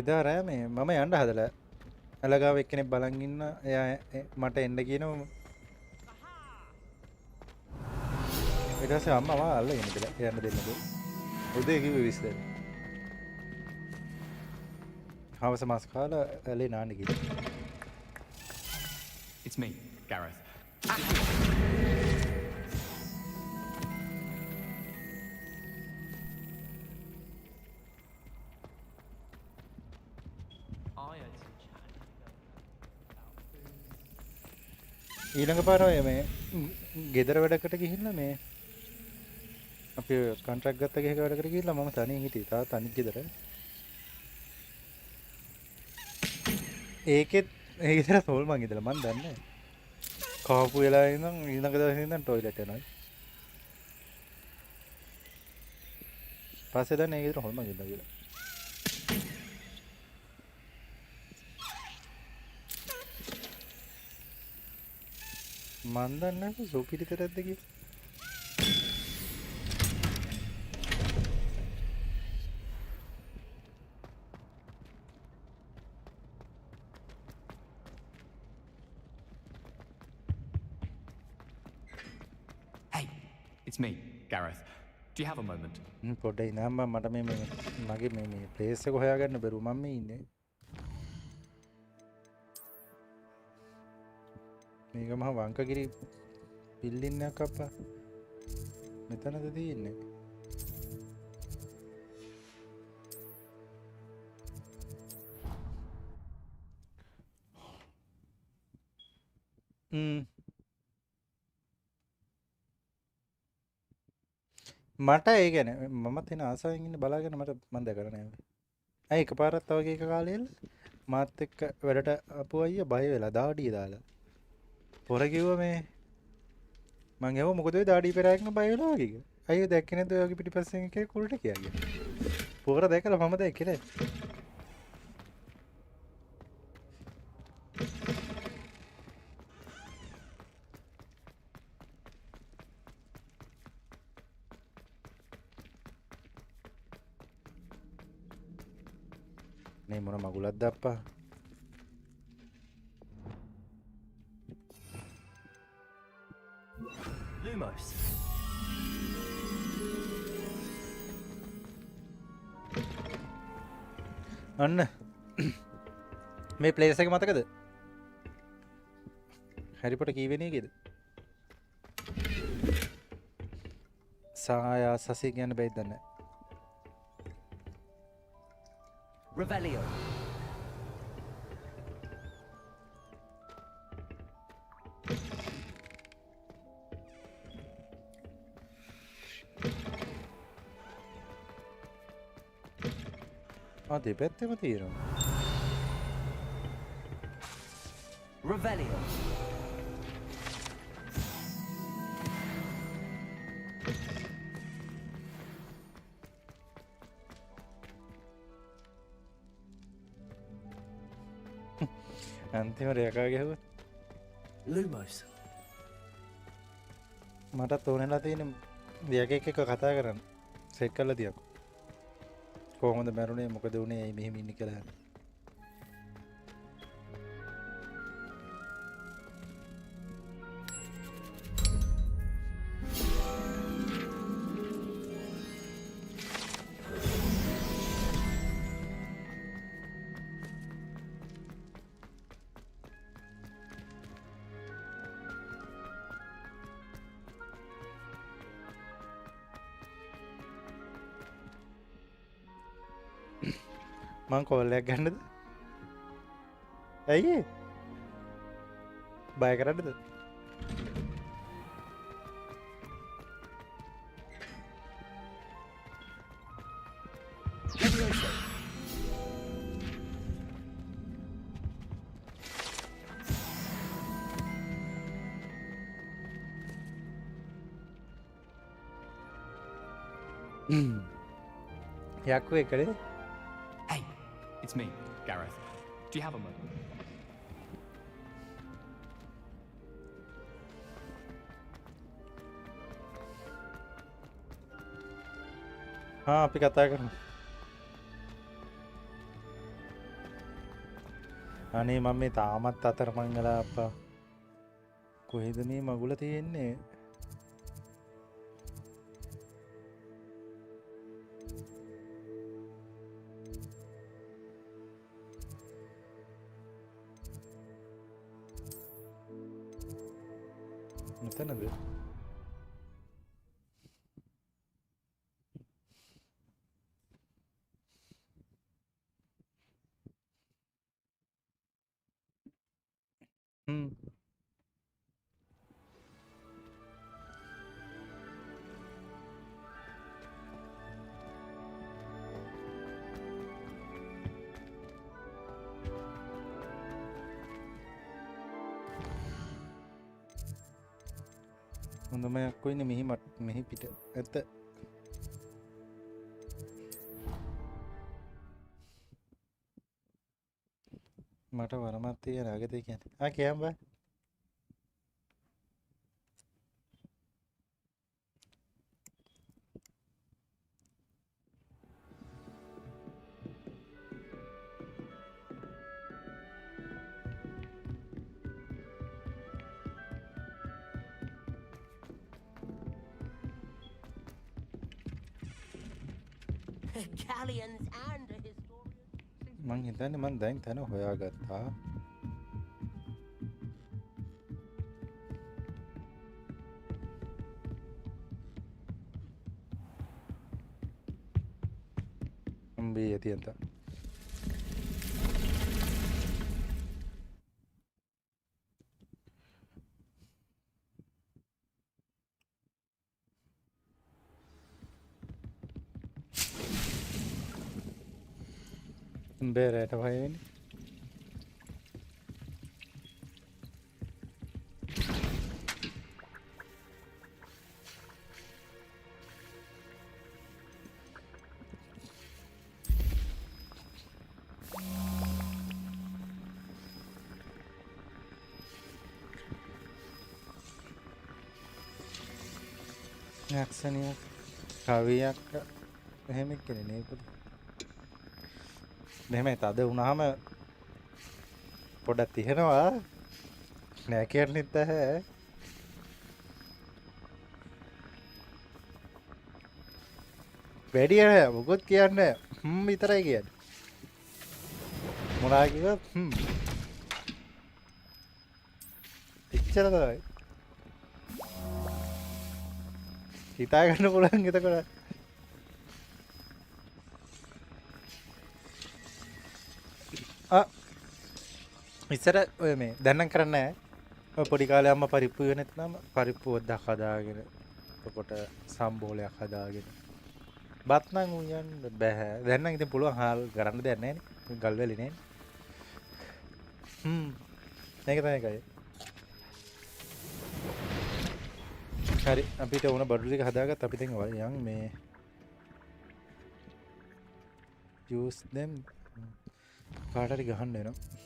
එදා රෑ මේ මම යන්න හදලා අලගාව එක්කෙනෙක් බලන් ඉන්න එයා මට එන්න කියනවා. ඊට පස්සේ අම්මා මාව අල්ලගෙන ඉඳලා යන්න දෙන්නකෝ. උදේ කිව්වේ 20 දෙනෙක්. හවස මාස් කාලා ඇලේ නාන්න ගිහින්. It's me, Gareth. ඊළඟ පාර මේ ගෙදර වැඩකට ගිහිල්ලා මේ අපි කොන්ට්‍රැක්ට් ගත්ත ගහක වැඩකට ගිහිල්ලා මම තනියෙන් හිටියේ. තාත්තා අනිත් ගෙදර. ඒකෙත් ඒ ගෙදර තෝල් මං ඉඳලා මන් දන්නේ නැහැ. කාපු වෙලා ඉඳන් ඊළඟ දවසේ ඉඳන් টয়ලට් යනවා. පස්සේ දැන් ඒ ගෙදර හොල්මන් ඉඳලා ගිහලා. මන් දන්නේ නැහැ සුපිරිතරද්ද කියලා. It's me, Gareth. Do you have a moment? පොඩ්ඩයි නෑ මට මේ මගේ මේ ප්ලේස් එක හොයාගන්න බැරුව මම මේ ඉන්නේ. මේක මහ වංකගිරි බිල්ඩින් එකක් අප්පා. මෙතනද තියෙන්නේ. මට ඒ ගැන මමත් එන ආසාවෙන් ඉන්න බලාගෙන මට මම දැකලා නැහැ. අය එකපාරක් තව එක කාලෙල් මාත් එක්ක වැඩට ආපු අයියා බය වෙලා දාඩිය දාලා. පොර කිව්වා මේ මං ඒව මොකද ඔය දාඩිය පෙරාගෙන බය වෙලා වගේ කිව්වා. අයියෝ දැක්කේ නැද්ද ඔය වගේ පිටිපස්සෙන් එකේ කුල්ට කියාගේ. පොර දැකලා මම දැක්කේ නෑ. නේ මොන මගුලක්ද අප්පා. Lumos. අන්න මේ ප්ලේස් එක මතකද? හැරි පොටර් කීවෙනි එකේද? සායා සසී කියන්න බැයිද නැහැ. Revelio. දෙපැත්තෙම තියෙනවා. Revelio. අන්තිම රේකා ගැහුවා. Lumos. මටත් ඕනෙලා තියෙන දෙයක් එක්ක කතා කරන්න. සෙට් කරලා තියකෝ. කොහොමද මැරුණේ මොකද උනේ ඇයි මෙහෙම ඉන්නේ කියලා. මං කෝල්ලයක් ගන්නද? ඇයි බය කරන්නද? යක්කු එකනේ. Hey, it's me, Gareth. Do you have a moment? අපි කතා කරමු. අනේ මම මේ තාමත් අතරමං වෙලා අප්පා. කොහෙද මේ මගුල තියෙන්නේ? මෙතනද? හොඳම යක්කෝ ඉන්නේ මෙහි පිට. ඇත්ත. මට වරමත් තියෙන අගතේ කියන්නේ. කියන්න බෑ. Galleons and a historian. මං හිතන්නේ මං දැන් තැන හොයාගත්තා. ambiente. බේරට වයවෙන යක්ෂණයක් කවියක් එහෙම කෙනෙ නේපුද මෙහෙමයි තද වුණාම පොඩක් තිහෙනවා නෑ කියන්නෙත් නැහැ වැඩි නෑ මොකොත් කියන්නේ විතරයි කියන්නේ මොනා කිව්වත් එච්චර තමයි හිතා ගන්න පුළුවන් එතකොට ඉස්සර ඔය මේ දැන්නම් කරන්නේ නැහැ ඔය පොඩි කාලේ අම්මා පරිප්පු ඉව නැත්නම් පරිප්පු ඔද්දක් හදාගෙන එතකොට සම්බෝලයක් හදාගෙන බත් නම් උයන්න බෑ දැන් නම් ඉතින් පුළුවන් හාල් කරන්න දෙයක් නැහැ නේ ගල් වැලි නේ ඒක තමයි කයි හරි අපිට ඕන බඩු ටික හදාගත්ත අපි දැන් යන් මේ use them කාට හරි ගහන්න වෙනවා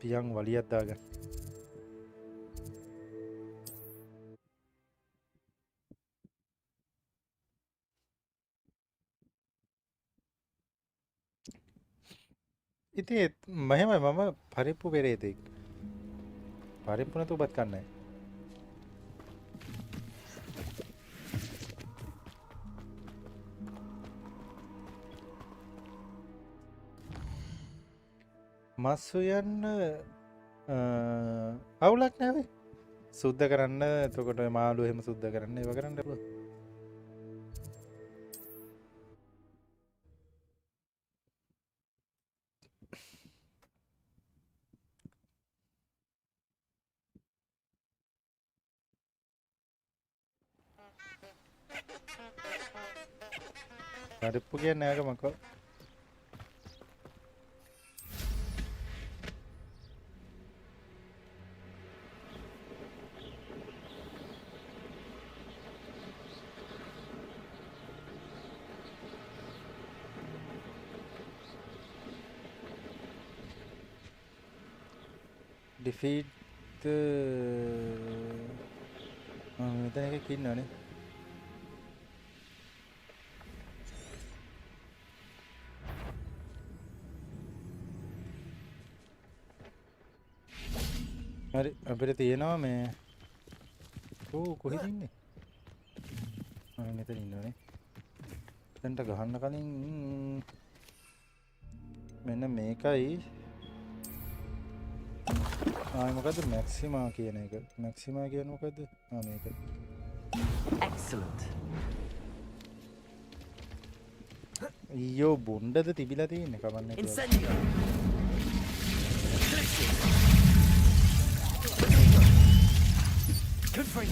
පියන් වලියක් දාගන්න ඉතින් මම පරිප්පු පෙරේතෙක් පරිප්පු නැතුව බත් කන්නේ මස් උයන්න අවුලක් නැහැ සුද්ධ කරන්න එතකොට මාළු එහෙම සුද්ධ කරන්න ඒව කරන්න පුළුවන් පරිප්පු කියන්නේ නෑක මකෝ defeat මෙතන එකක් ඉන්නවනේ හරි අපිට තියෙනවා මේ කොහෙද ඉන්නේ මෙතන ඉන්නවනේ දැන්ට ගහන්න කලින් මෙන්න මේකයි මොකද මැක්සිමා කියන එක මැක්සිමා කියන මොකද මේක excellent ඊයෝ බොණ්ඩද තිබිලා තියෙන්නේ කවන්නේ incendio confirm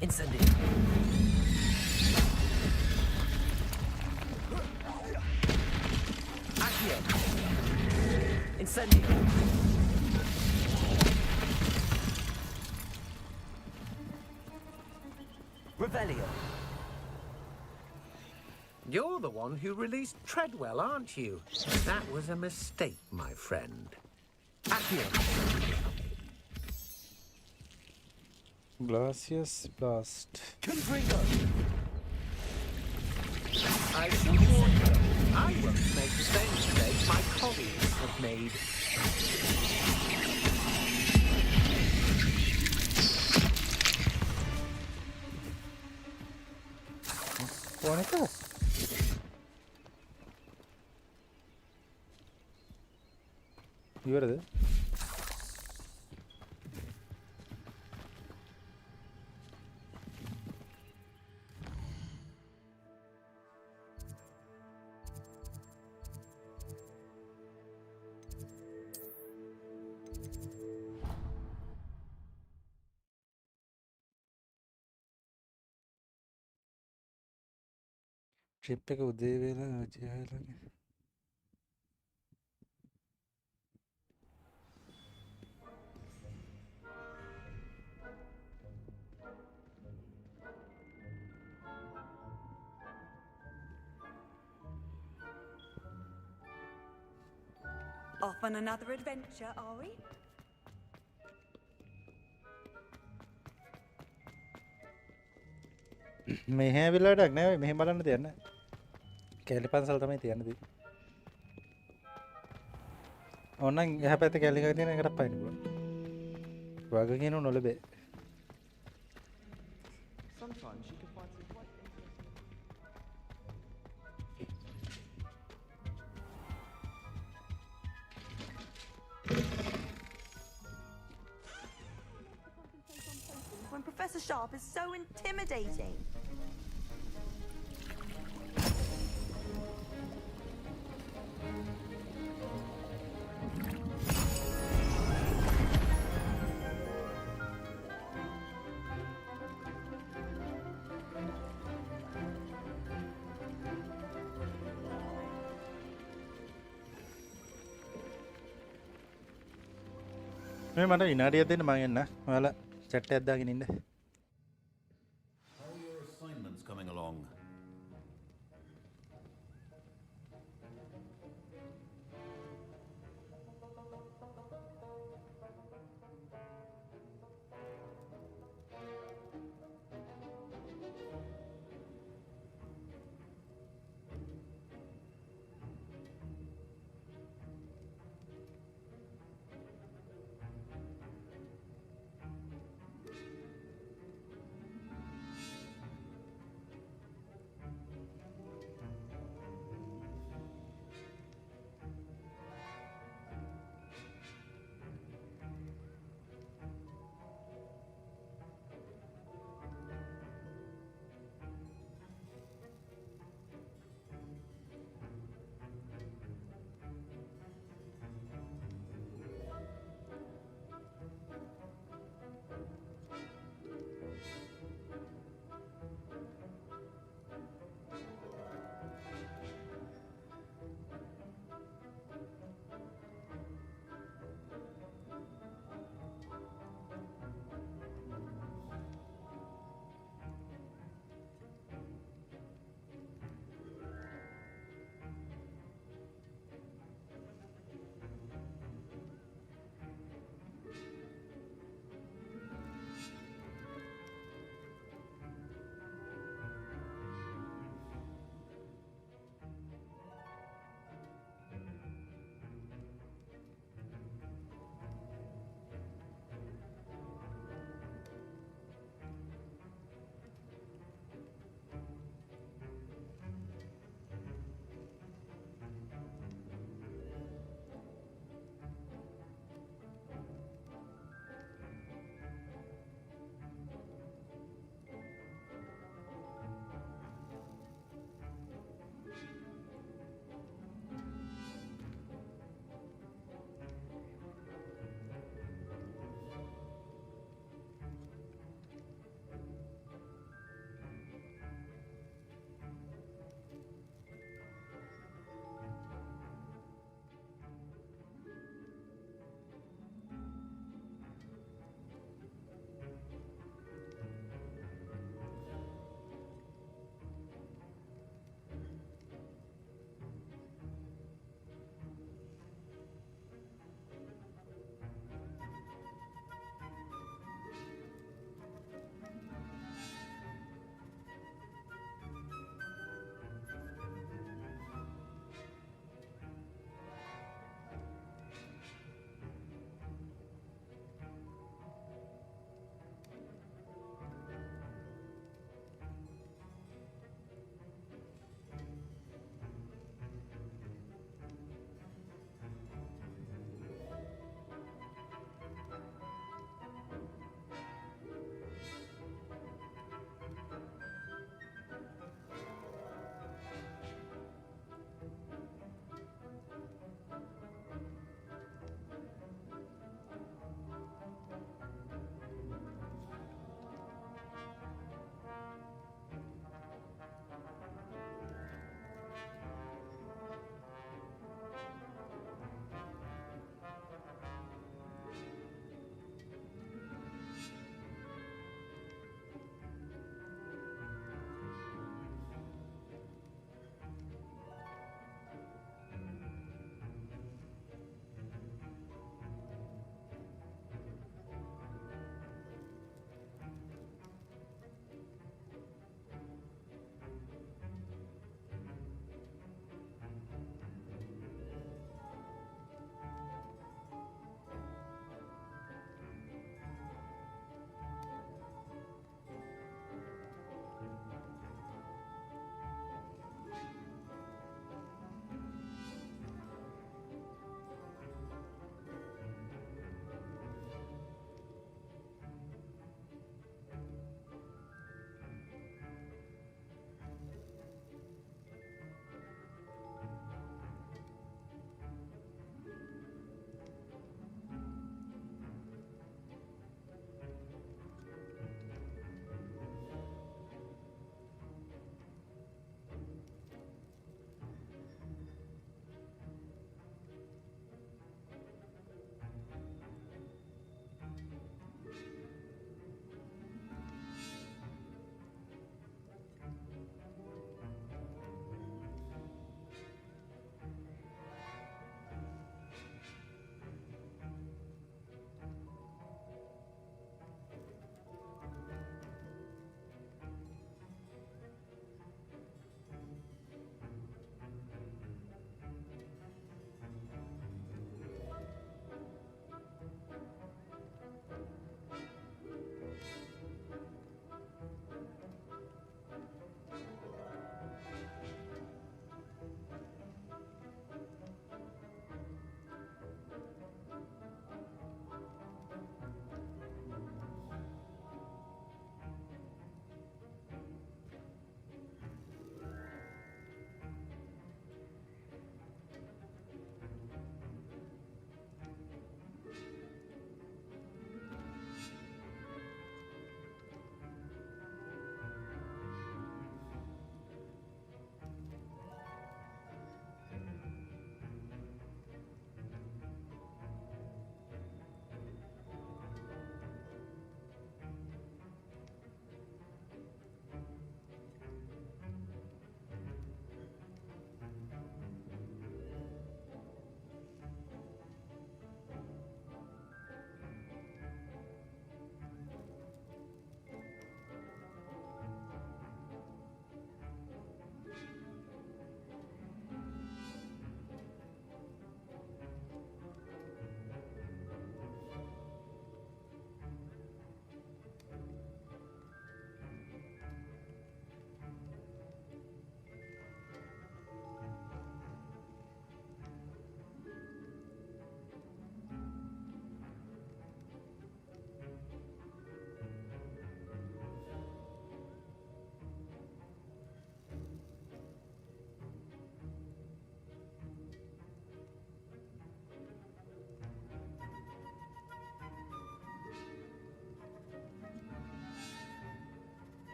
incendio accio incendio Revelio. You're the one who released Treadwell, aren't you? That was a mistake, my friend. Accio. Glacius Blast. Confringo. I should warn you, I won't make the same mistake my colleagues have made. What is that? You are there? Trip එක උදේ වෙලා ජයලගේ. Off on another adventure, are we? මෙහෙ ඇවිල්ලා වැඩක් නෑ මෙහෙ බලන්න තියන්න. කැලි පන්සල තමයි තියන්නේ. ඕනනම් එහා පැත්තේ කැලි එකක් තියෙන එකට පයින්න පුළුවන්. වග කියනු නොලබේ. Sometimes you can find some quite interesting. When Professor Sharp is so intimidating. මේ මට විනාඩියක් දෙන්න මම එන්න. ඔයාලා chat එකක් දාගෙන ඉන්න. How are your assignments coming along?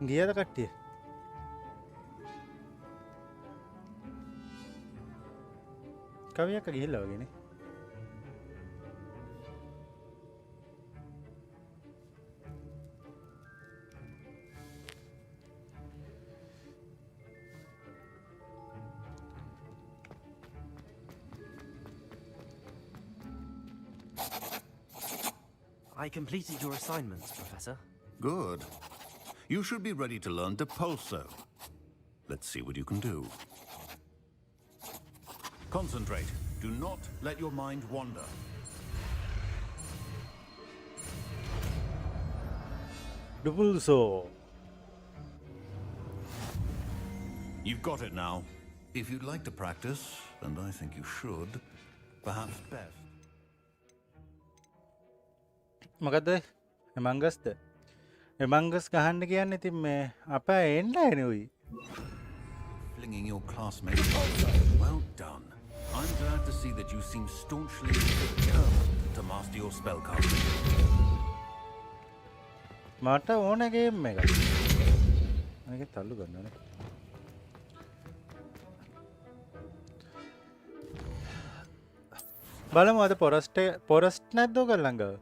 ගියද කට්ටිය? කවියක් ගිහිල්ලා වගේනේ. I completed your assignments, Professor. Good. You should be ready to learn Depulso. Let's see what you can do. Concentrate. Do not let your mind wander. Depulso. You've got it now. If you'd like to practice, and I think you should, perhaps best. මොකද එමංගස්ද එමංගස් ගහන්න කියන්නේ ඉතින් මේ අප එන්න එනුයි Flinging your classmates. Well done. I'm glad to see that you seem staunchly determined to master your spellcasting. මට ඕන game එක මේක තල්ලු ගන්නනේ බලමු අද පොරස්ට් නැද්ද ඔයගොල්ලන් ගාව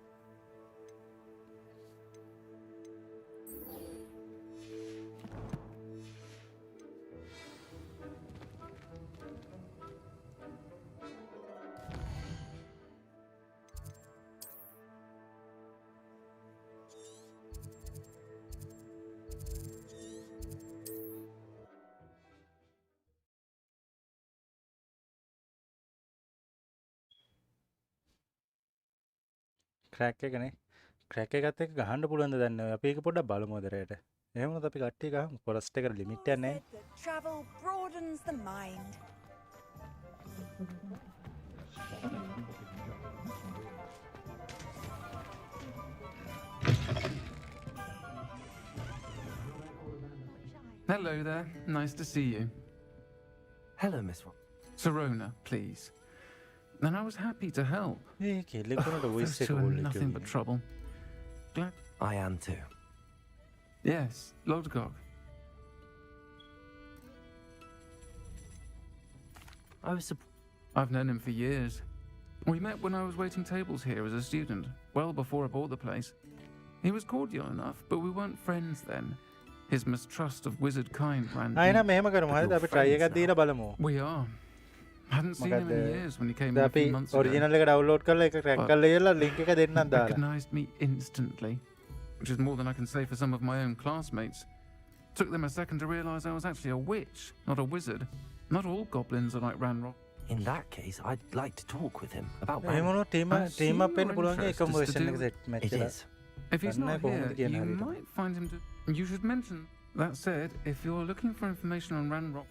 ක්‍රැක් එකනේ ක්‍රැක් එකත් එක්ක ගහන්න පුළුවන්ද දන්නේ නැහැ අපි ඒක පොඩ්ඩක් බලමු අදරයට එහෙම වුණොත් අපි කට්ටිය ගහමු ෆොරස්ට් එකට ලිමිට් එකක් නැහැ Travel broadens the mind. Hello there. Nice to see you. Hello, Miss Sirona, please. And I was happy to help. Those two are nothing but trouble. Glad. I am too. Yes, Logitech. I've known him for years. We met when I was waiting tables here as a student, well before I bought the place. He was cordial enough, but we weren't friends then. His mistrust of wizard kind ran deep. ආයෙ නම් මෙහෙම කරමු හරිද අපි try එකක් දීලා බලමු. We are. Hadn't seen him in years when he came in a few months ago. Original එක download කරලා ඒක crack කරලා ඉයලා link එක දෙන්නත් දාලා. Recognized me instantly, which is more than I can say for some of my own classmates. Took them a second to realize I was actually a witch, not a wizard. Not all goblins are like Ranrock. In that case, I'd like to talk with him about එහෙම වුණොත් team up වෙන්න පුළුවන් එකම version එක set match It is. If he's not here, you might find him to... You should mention... That said, if you're looking for information on Ranrock...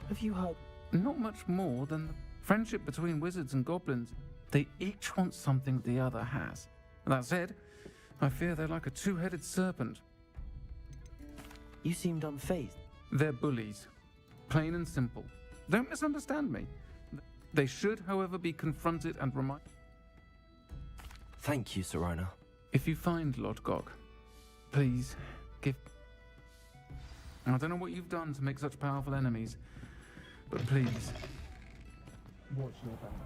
Have you heard? Not much more than the friendship between wizards and goblins. They each want something the other has. That said, I fear they're like a two-headed serpent. You seemed unfazed. They're bullies. Plain and simple. Don't misunderstand me. They should, however, be confronted and reminded. Thank you, Sirona. If you find Lodgok, please give... I don't know what you've done to make such powerful enemies, but please, watch your back.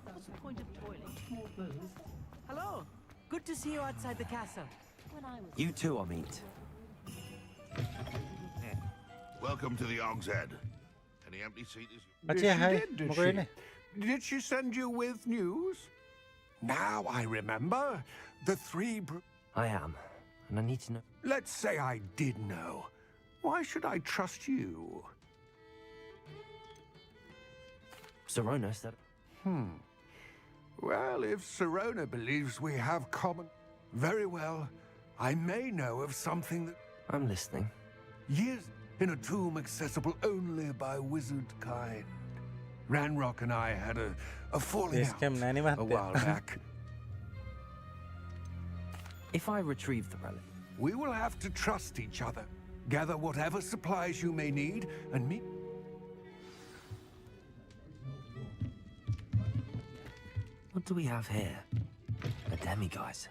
What's the point of toiling? Hello. Good to see you outside the castle. You too, Amit. Welcome to the Og's Head. Any empty seats? Did she send you with news? Now I remember. The three... I am, and I need to know... Let's say I did know. Why should I trust you? Sirona said... Well, if Sirona believes we have common... Very well. I may know of something that... I'm listening. Years in a tomb accessible only by wizard kind. Ranrock and I had a falling out a while back. If I retrieve the relic... We will have to trust each other. Gather whatever supplies you may need and meet... What do we have here? A demiguise.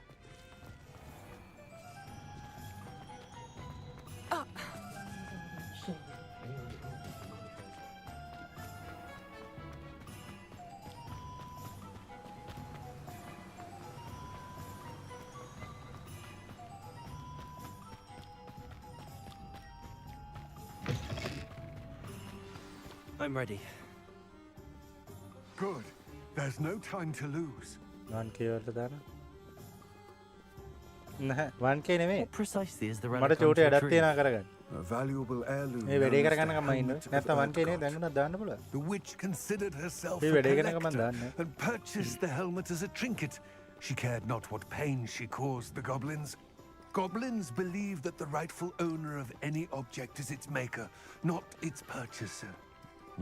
I'm ready. Good. There's no time to lose. 1K වලට දාන. නැහැ 1K නෙමෙයි. What precisely is the මට relic චෝටි I'm අඩක් තියනවා retrieving? කරගන්න. A valuable heirloom. මේ වැඩේ known as කරගන්න the කම ඉන්න. helmet of නැත්නම් 1K නේ Earthgott. දැන් උනත් දාන්න පුළුවන්. The witch considered herself මේ a වැඩේ කරන කම collector දාන්න. and purchased the helmet as a trinket. She cared not what pain she caused the goblins. Goblins believe that the rightful owner of any object is its maker, not its purchaser.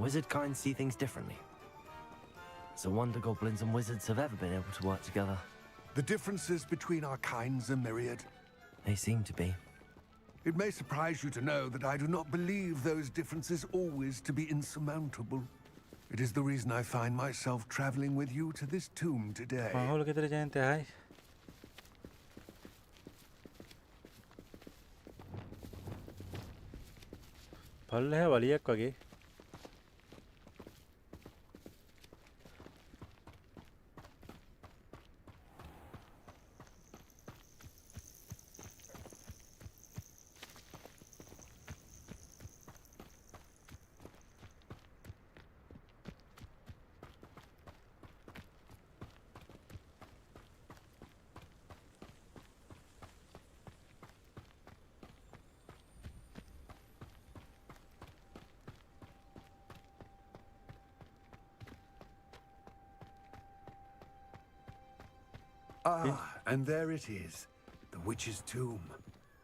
Wizard kind see things differently. It's a wonder goblins and wizards have ever been able to work together. The differences between our kinds are myriad. They seem to be. It may surprise you to know that I do not believe those differences always to be insurmountable. It is the reason I find myself traveling with you to this tomb today. මහවල ගෙදර ජයන්ත හයි. පල්ලෙහ වලියක් වගේ. Ah, and there it is, the witch's tomb.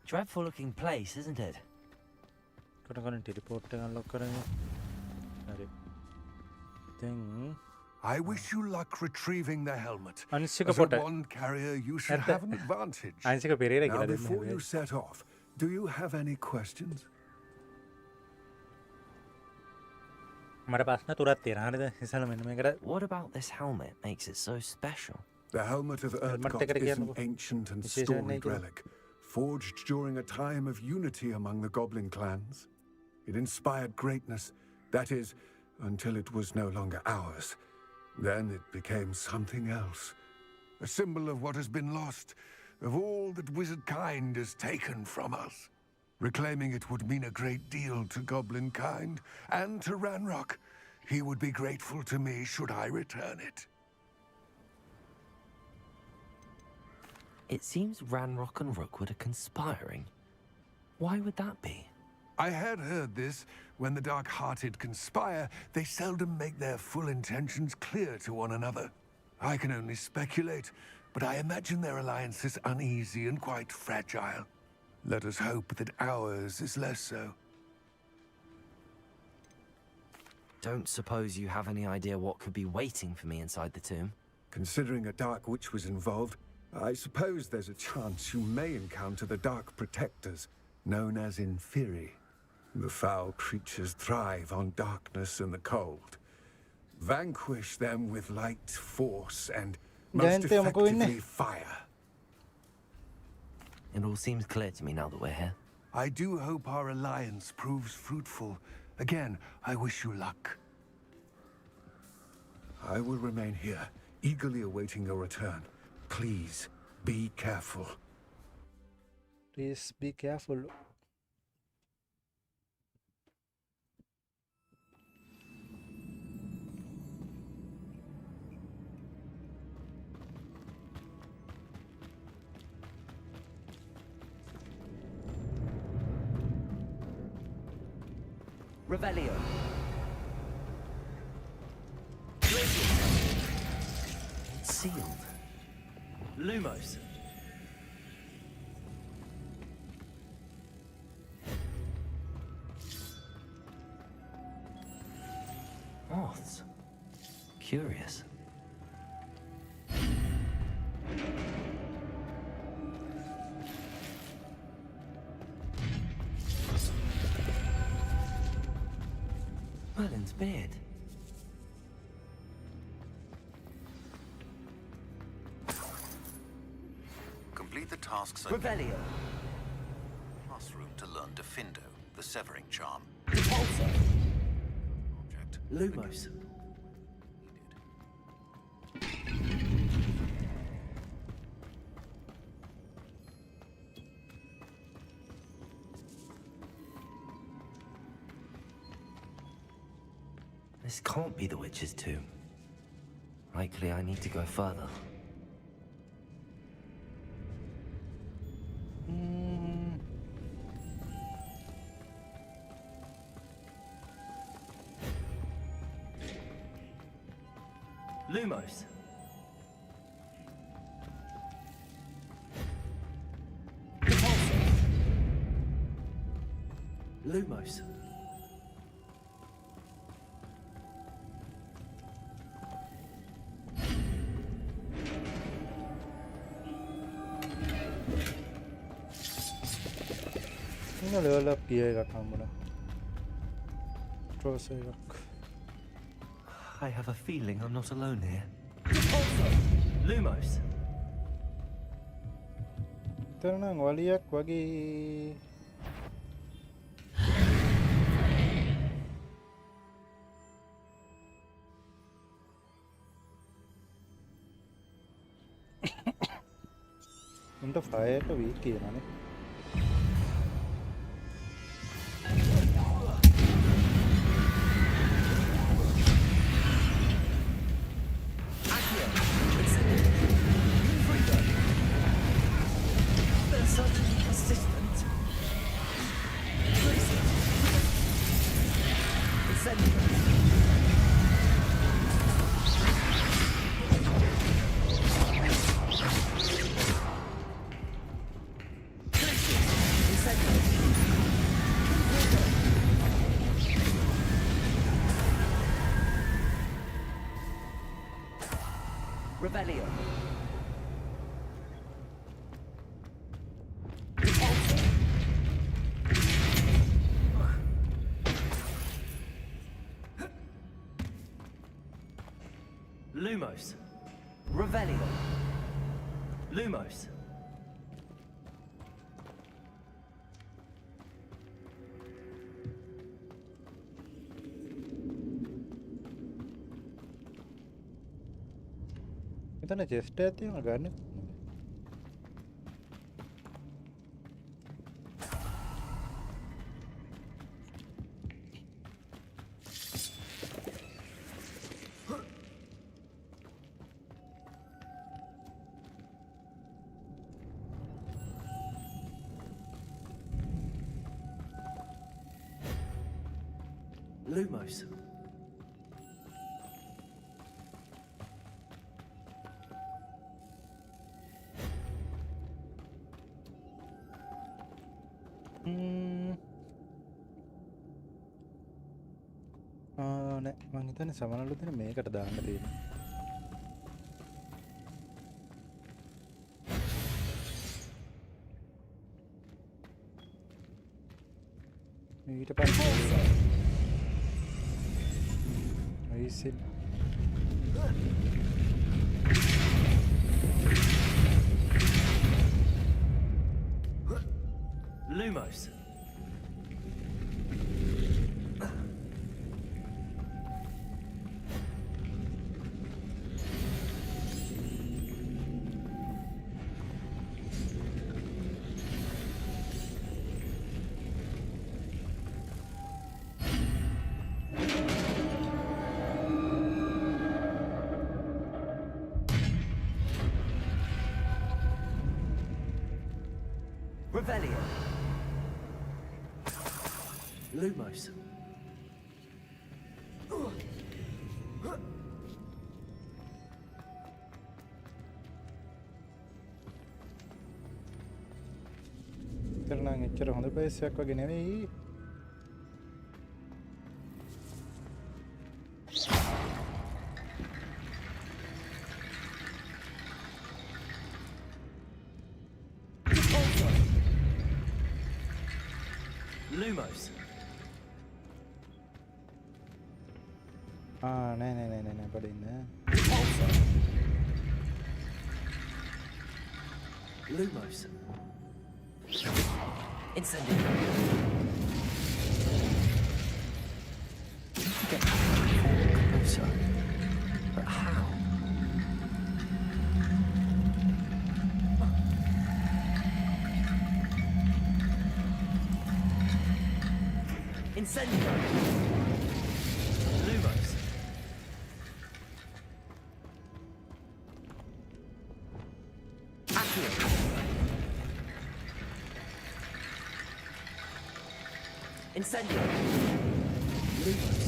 Dreadful looking place, isn't it? කටකරන teleport එක unlock කරගෙන. හරි. දැන් I wish you luck retrieving the helmet. අනිසික As a පොට. wand carrier, you should ඇත්ත. have an advantage. අනිසික Perera Now, කියලා දෙන්න. before you set off, do you have any questions? මට ප්‍රශ්න තුනක් තියෙනවා. හරිද? ඉතින් මෙන්න මේකට What about this helmet makes it so special? The helmet of Earthgott is an ancient and storied relic, forged during a time of unity among the goblin clans. It inspired greatness, that is, until it was no longer ours. Then it became something else. A symbol of what has been lost, of all that wizard kind has taken from us. Reclaiming it would mean a great deal to goblin kind, and to Ranrock. He would be grateful to me should I return it. It seems Ranrock and Rookwood are conspiring. Why would that be? I had heard this. When the dark-hearted conspire, they seldom make their full intentions clear to one another. I can only speculate, but I imagine their alliance is uneasy and quite fragile. Let us hope that ours is less so. Don't suppose you have any idea what could be waiting for me inside the tomb? Considering a dark witch was involved, I suppose there's a chance you may encounter the dark protectors, known as Inferi. The foul creatures thrive on darkness and the cold. Vanquish them with light, force, and most effectively fire. It all seems clear to me now that we're here. I do hope our alliance proves fruitful. Again, I wish you luck. I will remain here, eagerly awaiting your return. Please, be careful. Please be careful. Revelio. It's sealed. Lumos. Moths. Curious. Merlin's beard. tasks are Revelio. classroom to learn Defindo, the severing charm. Repulsor. Object. Lumos. This can't be the witch's tomb. Likely I need to go further. Lumos. Repulsor. Lumos. level up gear එකක් හම්බුණා. CORSAIR එකක්. I have a feeling I'm not alone here. Lumos. තරණන් වලියක් වගේ උන්ට fire එක week කියනනේ. Revelio. Lumos. Revelio. Lumos. මෙතන chest එකක් තියෙනවා ගන්න. Lumos. නෑ මං හිතන්නේ සමනලු දෙන මේකට දාන්න තියෙනවා. ඊට පස්සේ අයිසිල් Lumos. Revelio. Lumos. තරණන් එච්චර හොඳ ප්‍රයිස් එකක් වගේ නෙවෙයි. Lumos. නෑ පඩින්න. Lumos. Incendio. Get closer. But how? Incendio. Lumos. Accio. Incendio. Lumos.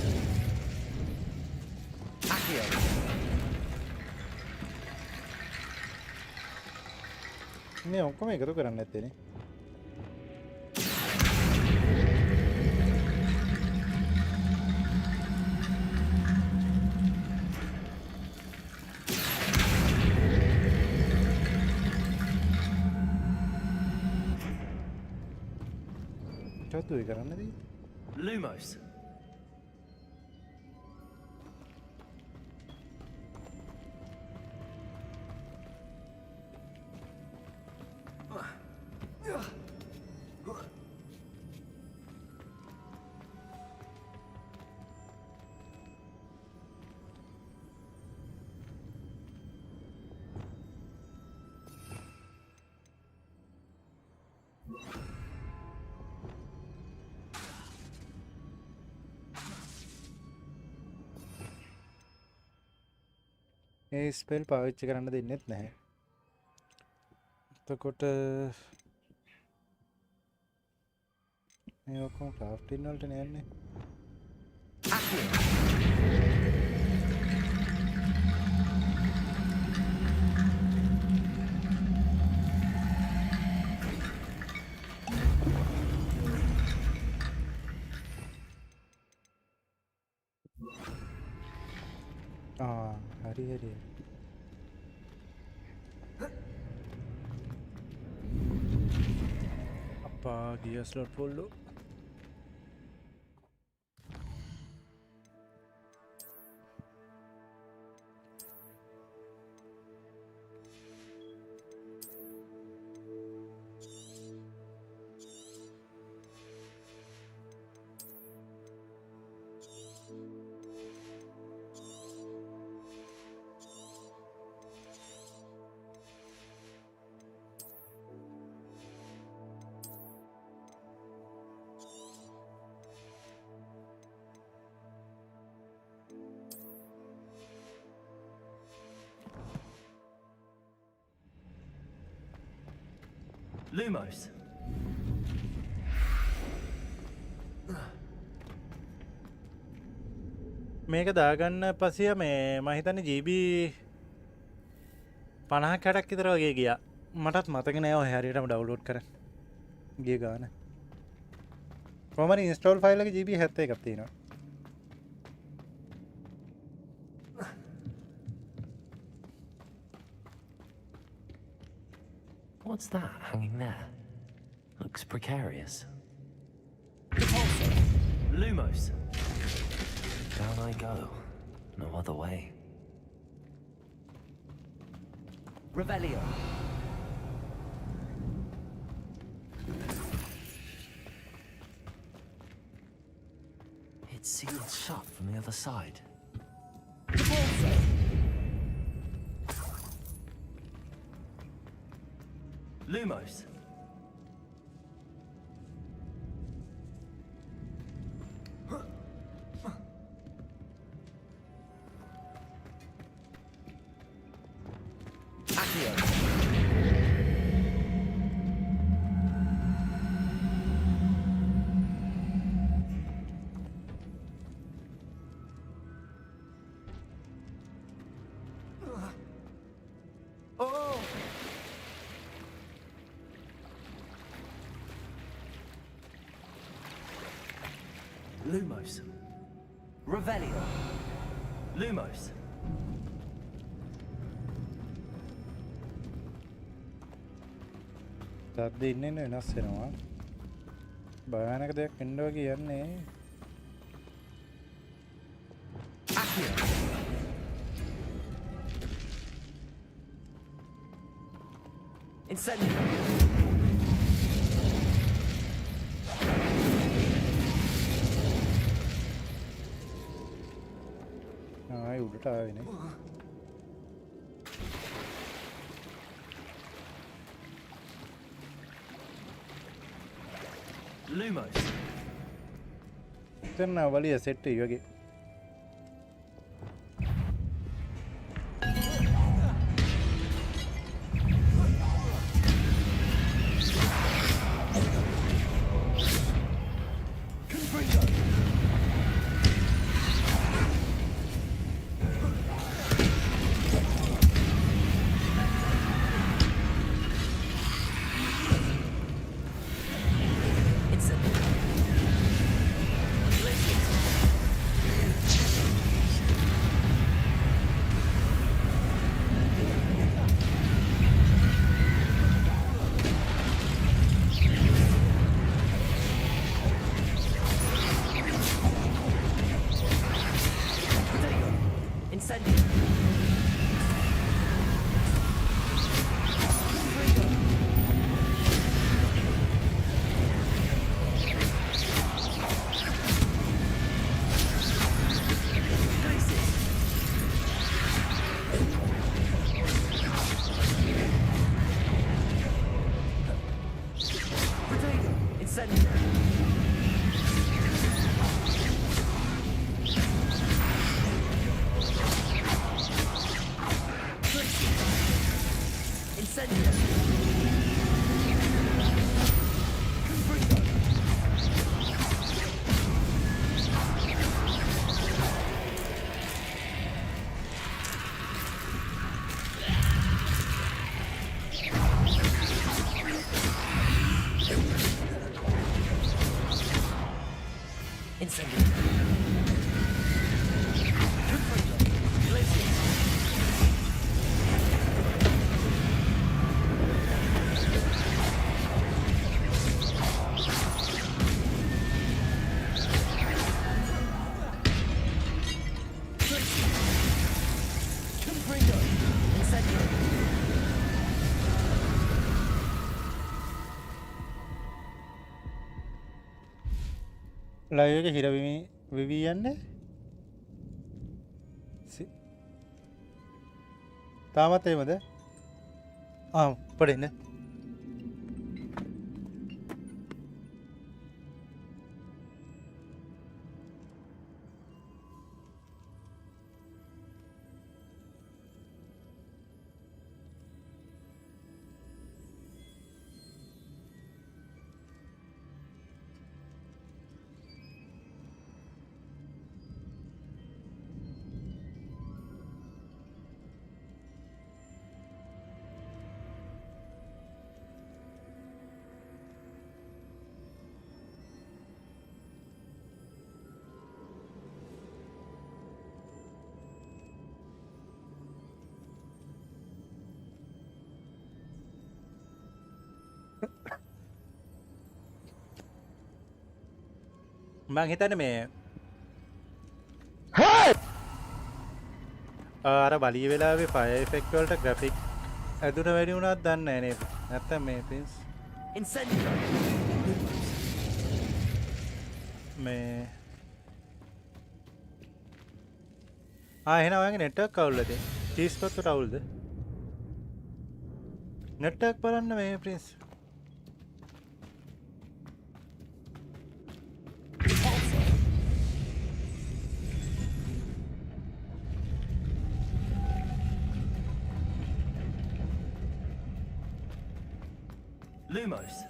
Accio. මේ ඔක්කොම එකතු කරන්න නැත්තේනේ. චතුයි කරන්නද? Lumos. ඒ ස්පෙල් පාවිච්චි කරන්න දෙන්නෙත් නැහැ. එතකොට මේ ඔක්කොම ක්‍රාෆ්ටින් වලට නෑන්නේ. හරි හරි. අප්පා ගිය ස්ලොට් ෆුල්ලු. Lumos. මේක දාගන්න පස්සේ මේ මම හිතන්නේ GB 50ක් 60ක් විතර වගේ ගියා. මටත් මතක නෑ ඔය හරියටම ඩවුන්ලෝඩ් කරන්න. ගිය ගාන. කොහමද ඉන්ස්ටෝල් ෆයිල් එක GB 71ක් තියෙනවා. What's that hanging there? Looks precarious. Lumos. Down I go. No other way. Revelio. It's sealed shut from the other side. Lumos. Accio. Oh. Lumos. Revelio. Lumos. තද්ද ඉන්නේ වෙනස් වෙනවා. භයානක දෙයක් වෙනවා කියන්නේ. Incendio. උඩට ආවේ නේ. Lumos. එතන වලිය සෙට් එක වගේ. ලයිව් එක හිර වෙවි යන්නේ තාමත් එහෙමද පඩෙන්න මං හිතන්නේ මේ අර බලිය වෙලාවේ ෆයර් ඉෆෙක්ට් වලට ග්‍රැෆික් ඇදුන වැඩි වුණාද දන්නේ නැහැ නේද නැත්තම් මේ ප්‍රින්ස් මේ එහෙනම් ඔයගේ නෙට්වර්ක් අවුල්ද T-Spot අවුල්ද නෙට්වර්ක් බලන්න මේ ප්‍රින්ස් Lumos.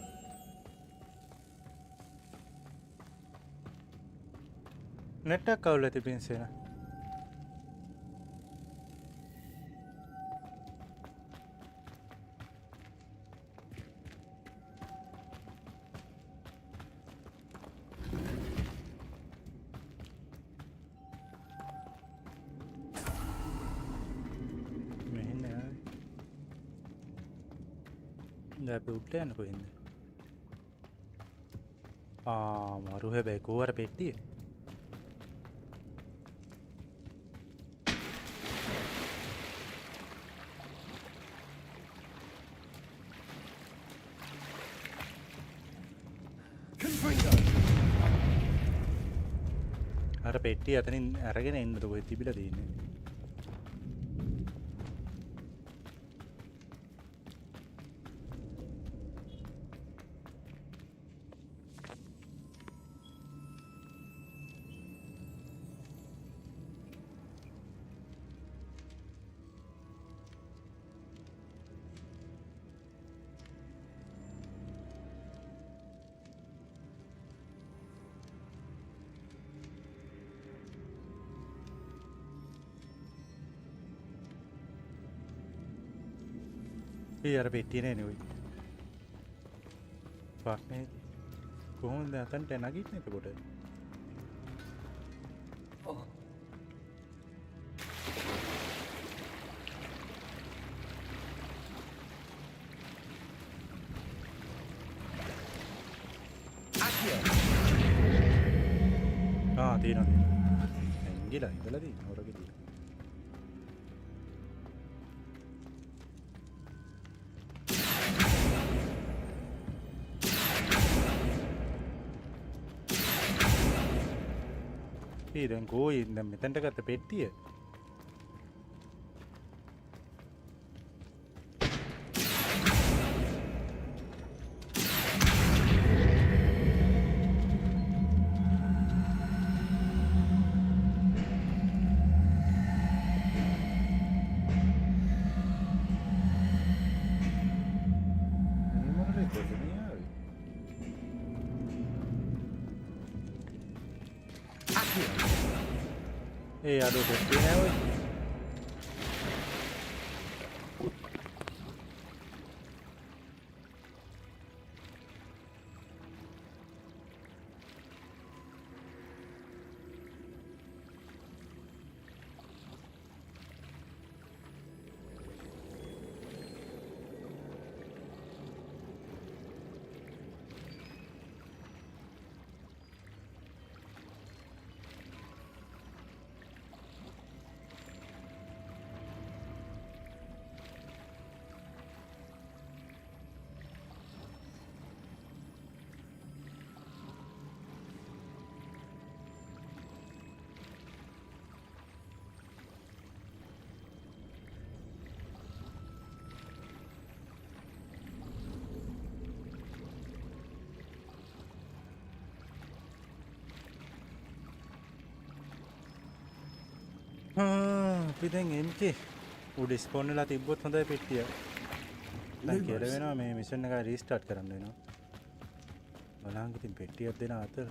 නෙට්වර්ක් අවුල් ඇති ප්‍රින්ස් එන අපි උඩට යන්න කොහෙන්ද මරු හැබැයි කෝවර පෙට්ටිය අර පෙට්ටිය අතනින් අරගෙන එන්නද කොහෙද තිබිලා තියෙන්නේ ඊ අර පෙට්ටිය නේ නේ. ෆක් නේ. කොහොමද අතන්ට නැගිටින්නේ එතකොට? තියෙනවා. එංගිලා ඉඳලා තියෙනවා හොරගෙ තියෙනවා. දැන් ගෝයි දැන් මෙතනට ගත්ත පෙට්ටිය ඒ අඩෝ පෙට්ටිය නෑ ඔය. අපි දැන් එම්කේ උඩ ස්පෝන් වෙලා තිබ්බොත් හොඳයි පෙට්ටිය. දැන් කියලා වෙනවා මේ මිෂන් එක රීස්ටාර්ට් කරන්න වෙනවා. බලන්න ඉතින් පෙට්ටියක් දෙන අතර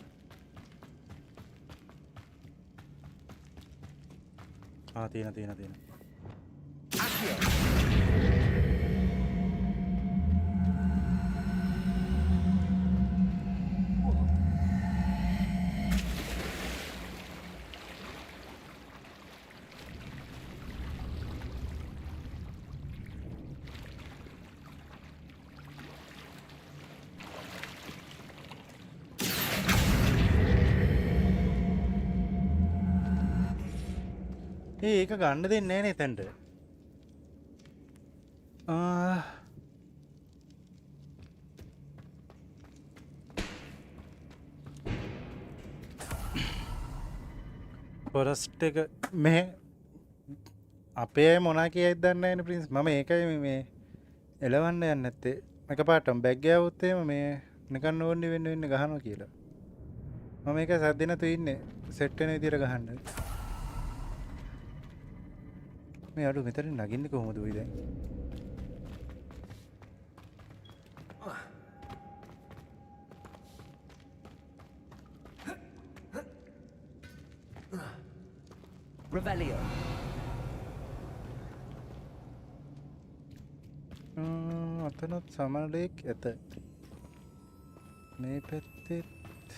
තියෙන. ඒක ගන්න දෙන්නේ නැහැ නේ එතනට. ෆොරස්ට් එක මේ අපේ අය මොනා කියයිද දන්නේ නැහැ නේ ප්‍රින්ස්. මම ඒකයි මේ එලවන්න යන්නේ නැත්තේ. එකපාරටම බැග් ගෑවුත් එහෙම මේ නිකන් ඕන්නේ වෙන්න ගහනවා කියලා. මම ඒක සද්ද නැතුව ඉන්නේ සෙට් වෙන විදියට ගහන්න. මේ අඩු මෙතන නගින්නේ කොහොමද ඔය දැන්? Revelio. අතනත් සමනලෙක් ඇත. මේ පැත්තෙත්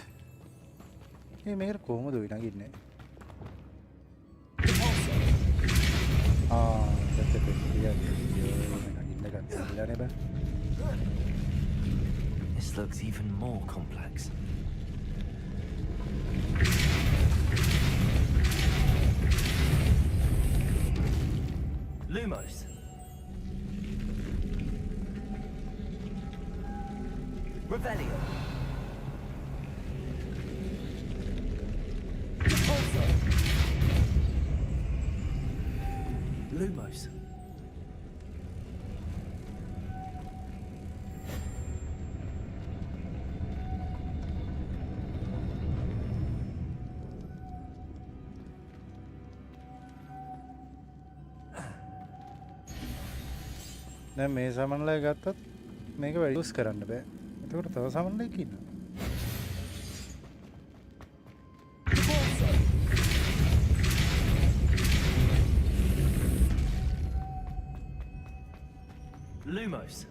මේකට කොහොමද ඔය නගින්නේ? This looks even more complex. Lumos. Revelio. GeForce. Lumos. දැන් මේ සමනලය ගත්තොත් මේක වැඩි යූස් කරන්න බෑ. එතකොට තව සමනලයක් ඉන්නවා. Lumos.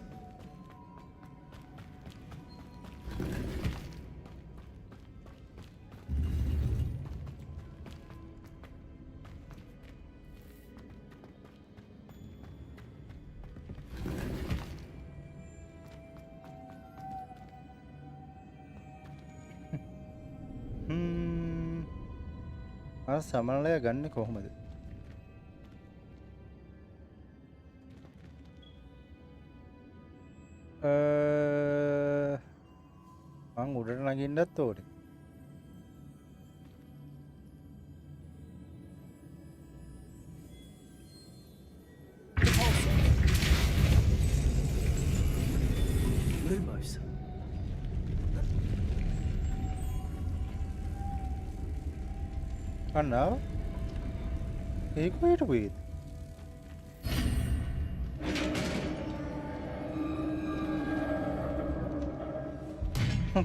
අර සමනලය ගන්න කොහොමද? මං උඩට නගින්නත් ඕනේ. Lumos. අන්නාව ඒක කොහෙට ගියේද?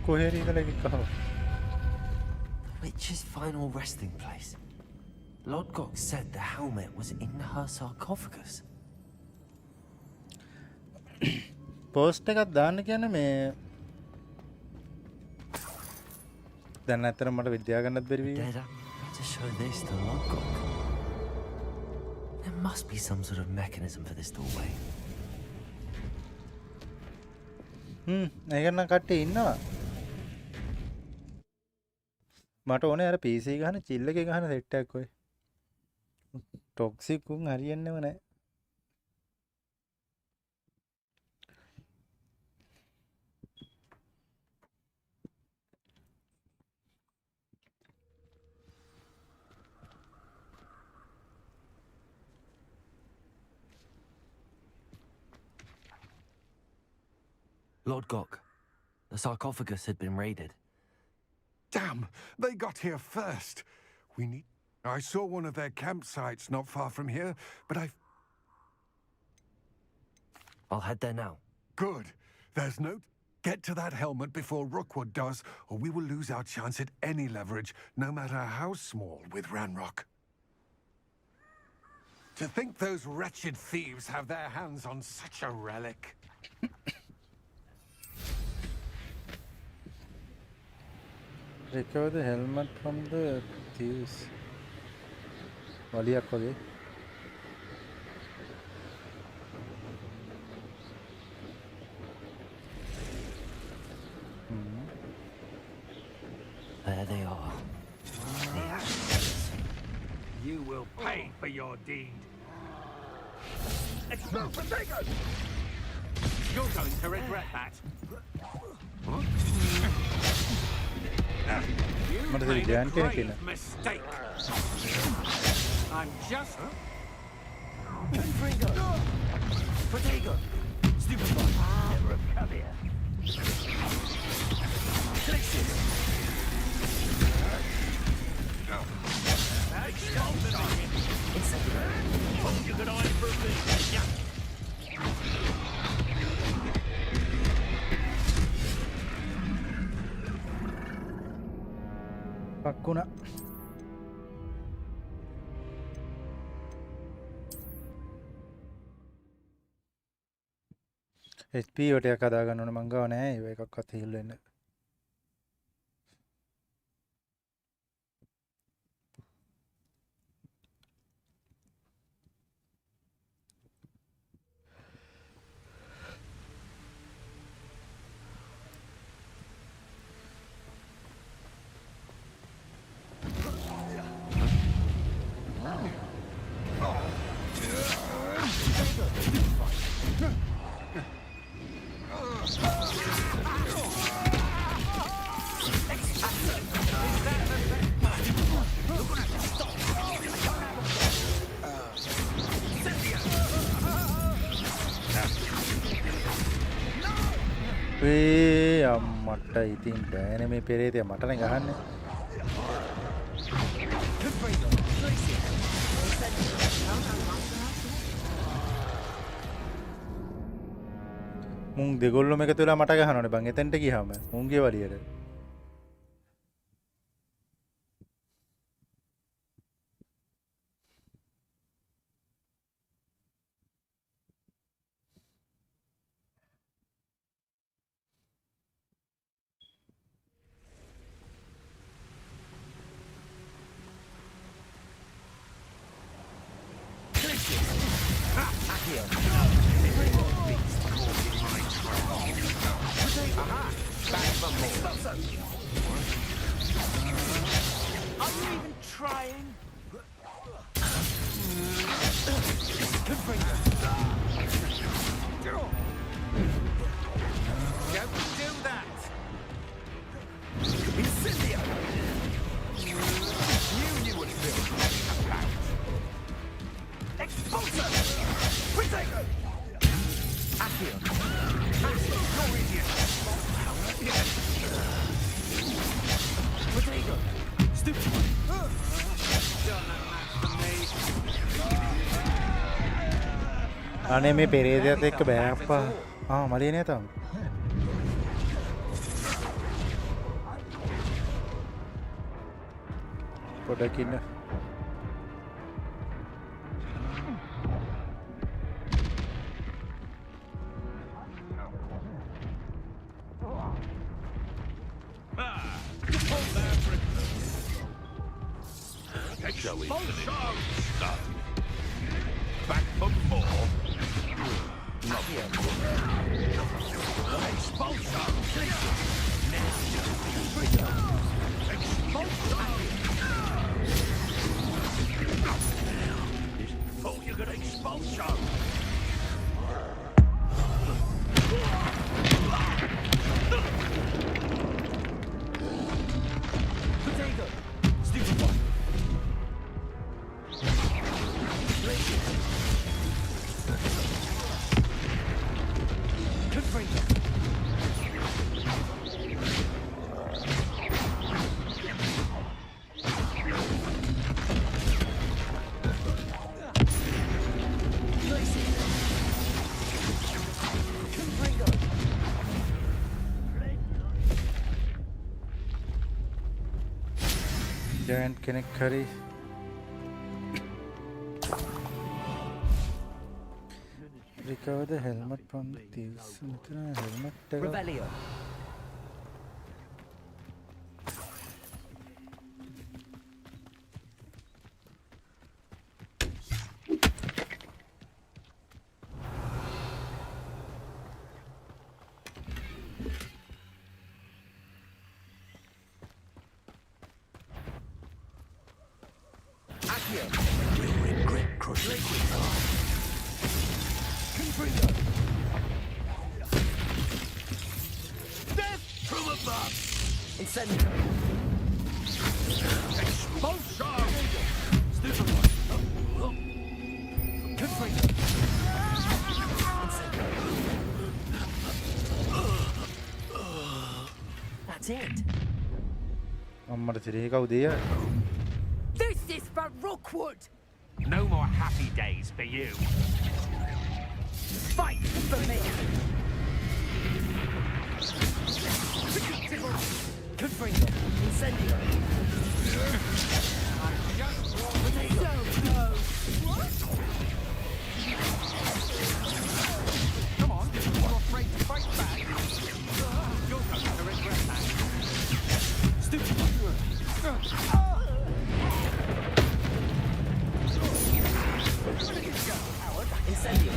කොහෙද ඉඳලා ගිහව? The witch's final resting place. Lodgok said the helmet was in her sarcophagus. Post එකක් දාන්න කියන්නේ මේ දැන් ඇත්තටම මට විද්‍යාව ගන්නත් බැරි වී. To show this to Lodgok. There must be some sort of mechanism for this doorway. ඒක නම් කට්ටිය ඉන්නවා. මට ඕනේ අර PC ගහන chill එකේ ගහන සෙට් එකක් ඔය. ටොක්සික් උන් හරියන්නේම නැහැ. Lodgok, the sarcophagus had been raided. Damn! They got here first. We need... I saw one of their campsites not far from here, but I'll head there now. Good. There's no... Get to that helmet before Rookwood does, or we will lose our chance at any leverage, no matter how small, with Ranrock. To think those wretched thieves have their hands on such a relic. Recover the helmet from the thieves. වලියක් වගේ. There they are. The actions. You will pay for your deed. Explode potato! You're going to regret that. You made a grave mistake. I'm just... Potato! Stupid boy! Never have come here. Collection! Hold your good eye for a bit. පක්කුණා. HP වටයක් හදා ගන්න ඕනේ මං ගාව නෑ ඒව එකක්වත් heel වෙන්න. අම්මට ඉතින් බෑනේ මේ පෙරේතයා මටනේ ගහන්නේ. මුන් දෙගොල්ලොම එකතු වෙලා මට ගහනවනේ බං එතෙන්ට ගියාම මුන්ගේ වලියට. Accio. Aha! Back for more. Are you even trying? Don't do that! Incendio! You would feel about. Expulsor! Protego! Accio! You're idiot! Protego! Stupid! අනේ මේ පෙරේදයත් එක්ක බෑ අප්පා. මලිය නේ තාම. පොඩක් ඉන්න. Shall we finish? Back for more. Oh, you're gonna expulsion. Potato! Stupid one! Giant කෙනෙක් හරි recover the helmet from the thieves. Helmet Revelio. We'll regret crushing. Death from above! Incendio! Expulsion! Stupid one! Confringo! That's it! අම්මට සිරේ කවුද? This is for Rookwood! No more happy days for you. Fight for me! Confringo! Incendio! Come on, you're afraid to fight back? You're going to regret that. Stupid! Incendio!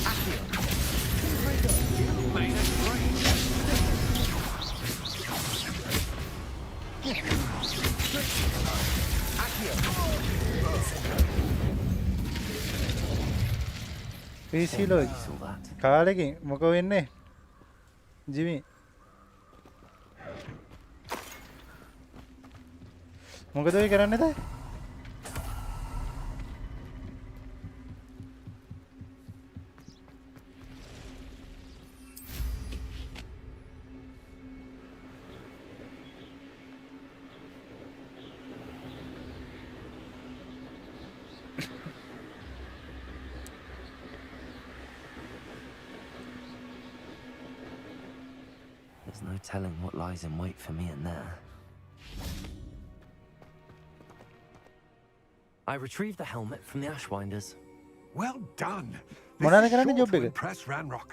Accio! Made it great. Accio! PC ලෝ කාලෙකින් මොකෝ වෙන්නේ? Jimmy මොකද ඔය කරන්නේ ද? There's no telling what lies in wait for me in there. I retrieved the helmet from the Ashwinders. Well done. මොනවාද This is කරන්නේ sure job to එක? impress Ranrock.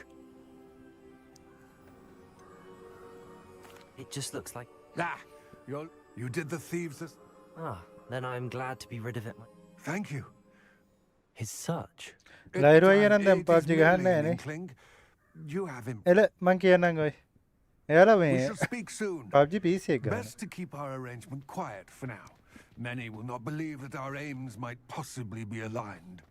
It just looks like... You did the thieves this... Ah, then I'm glad to be rid of it. Thank you. His search? Lairo ayan then PUBG gahanne ne. You have him. Ele man kiyannan oy. Eyala We me shall speak soon. PUBG PC එක ගන්න. Best to keep our arrangement quiet for now. Many will not believe that our aims might possibly be aligned.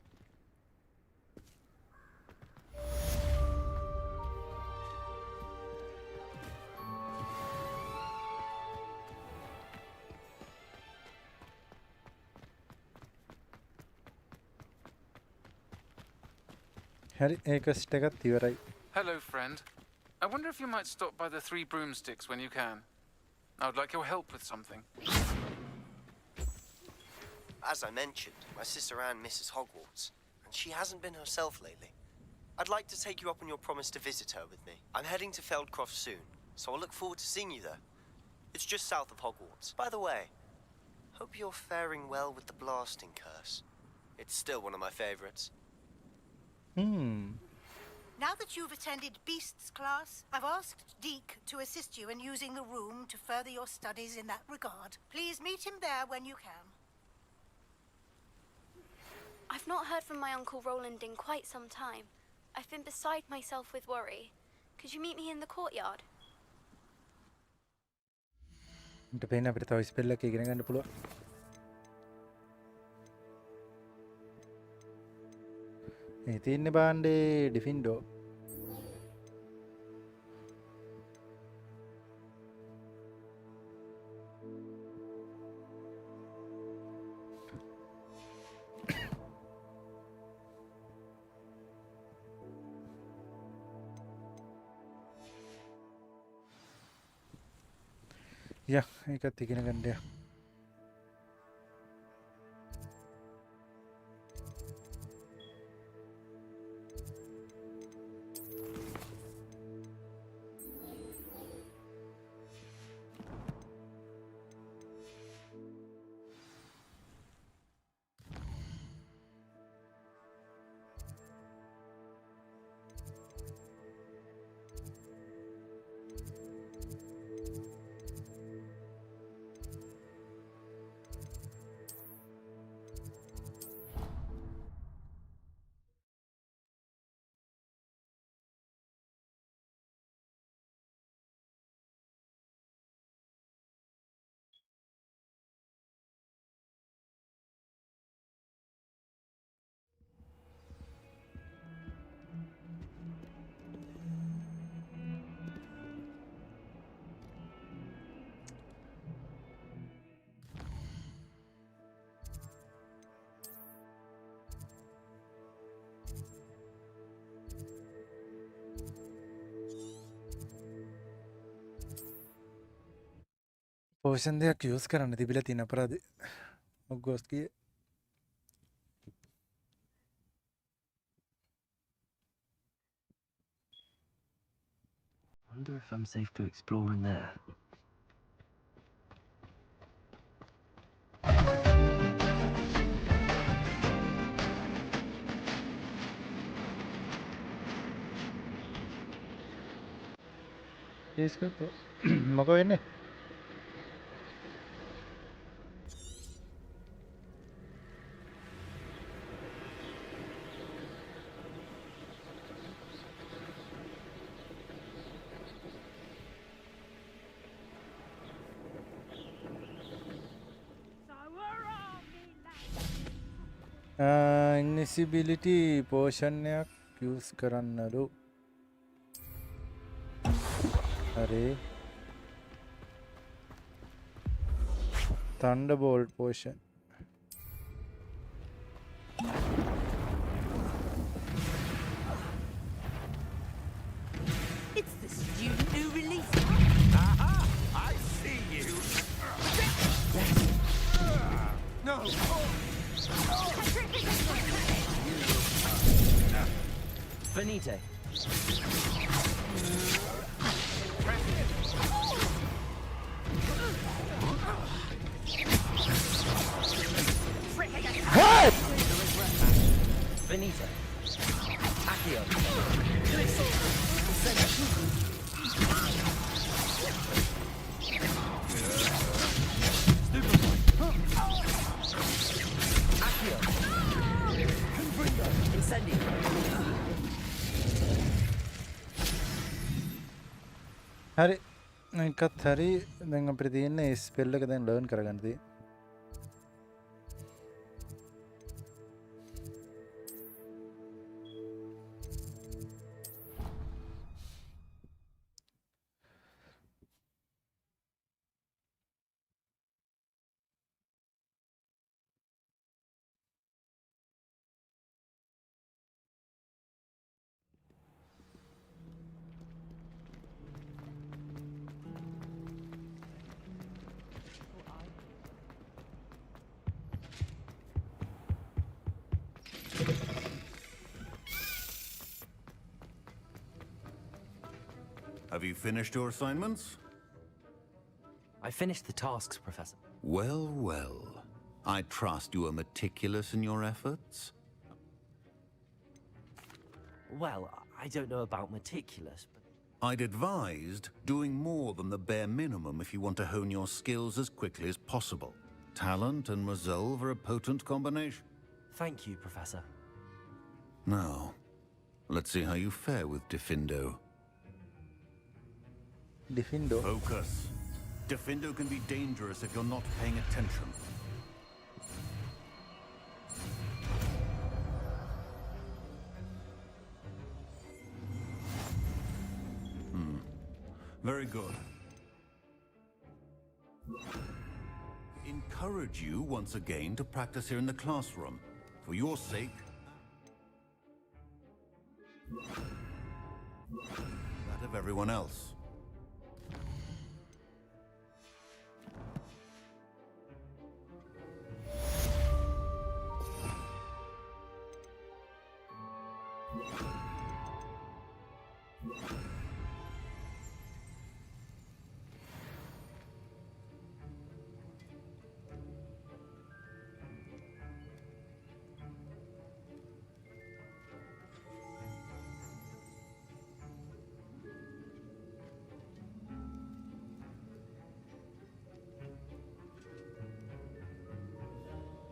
හරි ඒක ස්ට් එකත් ඉවරයි. Hello, friend. I wonder if you might stop by the Three Broomsticks when you can. I would like your help with something. As I mentioned, my sister Anne misses Hogwarts, and she hasn't been herself lately. I'd like to take you up on your promise to visit her with me. I'm heading to Feldcroft soon, so I'll look forward to seeing you there. It's just south of Hogwarts. By the way, hope you're faring well with the blasting curse. It's still one of my favorites. Now that you've attended Beasts class, I've asked Deke to assist you in using the room to further your studies in that regard. Please meet him there when you can. I've not heard from my Uncle Roland in quite some time. I've been beside myself with worry. Could you meet me in the courtyard? මට පේන අපිට තව spell එකක් ඉගෙන ගන්න පුළුවන්. මේ තියෙන්නේ බාණ්ඩේ ඩිෆින්ඩෝ. යා ඒකත් ඉගෙන ගන්න යා. පෝෂන් දෙයක් යූස් කරන්න තිබිලා තියෙන අපරාධේ. හොග්වර්ට්ස් ගියේ. Wonder if I'm safe to explore in there. ඒස්කෝ මොකෝ වෙන්නේ? ඉන්විසිබිලිටි පෝෂණයක් යූස් කරන්නලු. හරි. Thunderbolt potion. It's the student who released it. Aha! I see you. No. Finite. What? Finite. Accio. Accio. හරි එකත් හරි දැන් අපිට තියෙන්නේ ස්පෙල් එක දැන් ලර්න් කරගන්න තියෙන්නේ. Have you finished your assignments? I finished the tasks, Professor. Well, well. I trust you are meticulous in your efforts. Well, I don't know about meticulous, but... I'd advised doing more than the bare minimum if you want to hone your skills as quickly as possible. Talent and resolve are a potent combination. Thank you, Professor. Now, let's see how you fare with Defindo. Defindo? Focus. Defindo can be dangerous if you're not paying attention. Very good. Encourage you once again to practice here in the classroom. For your sake. That of everyone else.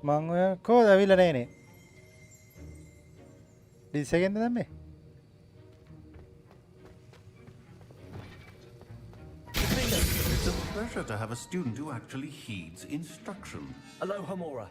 මං ඔය කෝද ඇවිල්ලා නෑනේ. Disc එකෙන්ද දැම්මේ? It's a pleasure to have a student who actually heeds instruction. Aloha, Mora.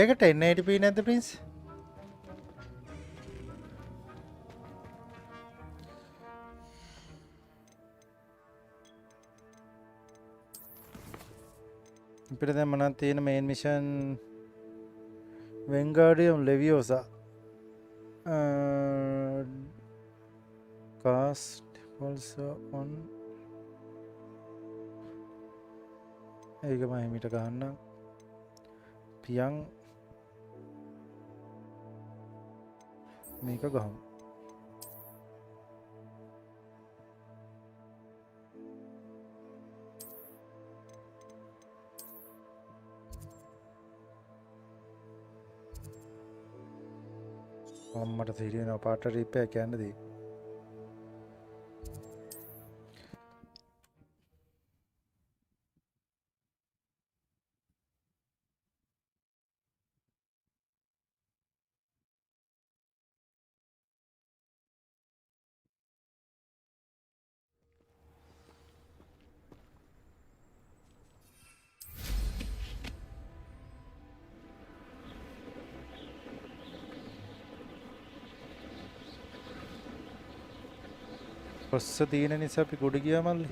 ඒකට 1080p නැද්ද prince? අපිට දැන් මොනවද තියෙන මේන් mission Wingardium Leviosa cast also on ඒක මම හිමිට ගන්නම් පියන් මේක ගහමු අම්මට තීරෙනවා පාට රිපෙයක් යන්න දී පස්ස තියෙන නිසා අපි ගොඩ ගියා මල්ලි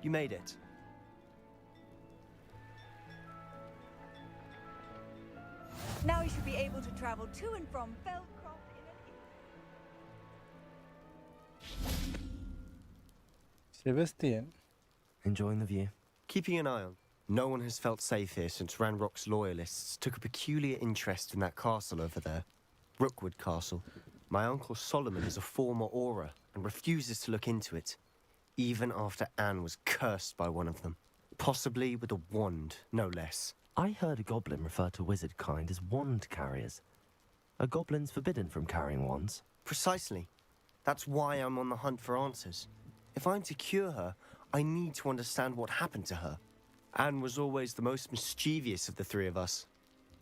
You made it. Now you should be able to travel to and from Feldcroft in an Sebastian. Enjoying the view? Keeping an eye on. No one has felt safe here since Ranrock's loyalists took a peculiar interest in that castle over there. Rookwood Castle. My uncle Solomon is a former Auror and refuses to look into it, even after Anne was cursed by one of them. Possibly with a wand, no less. I heard a goblin refer to wizard kind as wand carriers. Are goblins forbidden from carrying wands? Precisely. That's why I'm on the hunt for answers. If I'm to cure her, I need to understand what happened to her. Anne was always the most mischievous of the three of us.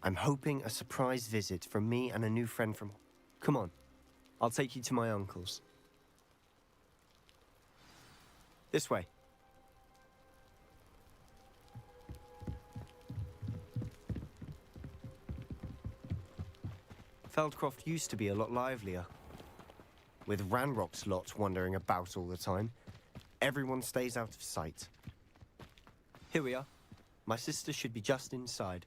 I'm hoping a surprise visit from me and a new friend from... Come on, I'll take you to my uncle's. This way. Feldcroft used to be a lot livelier. With Ranrock's lot wandering about all the time, everyone stays out of sight. Here we are. My sister should be just inside.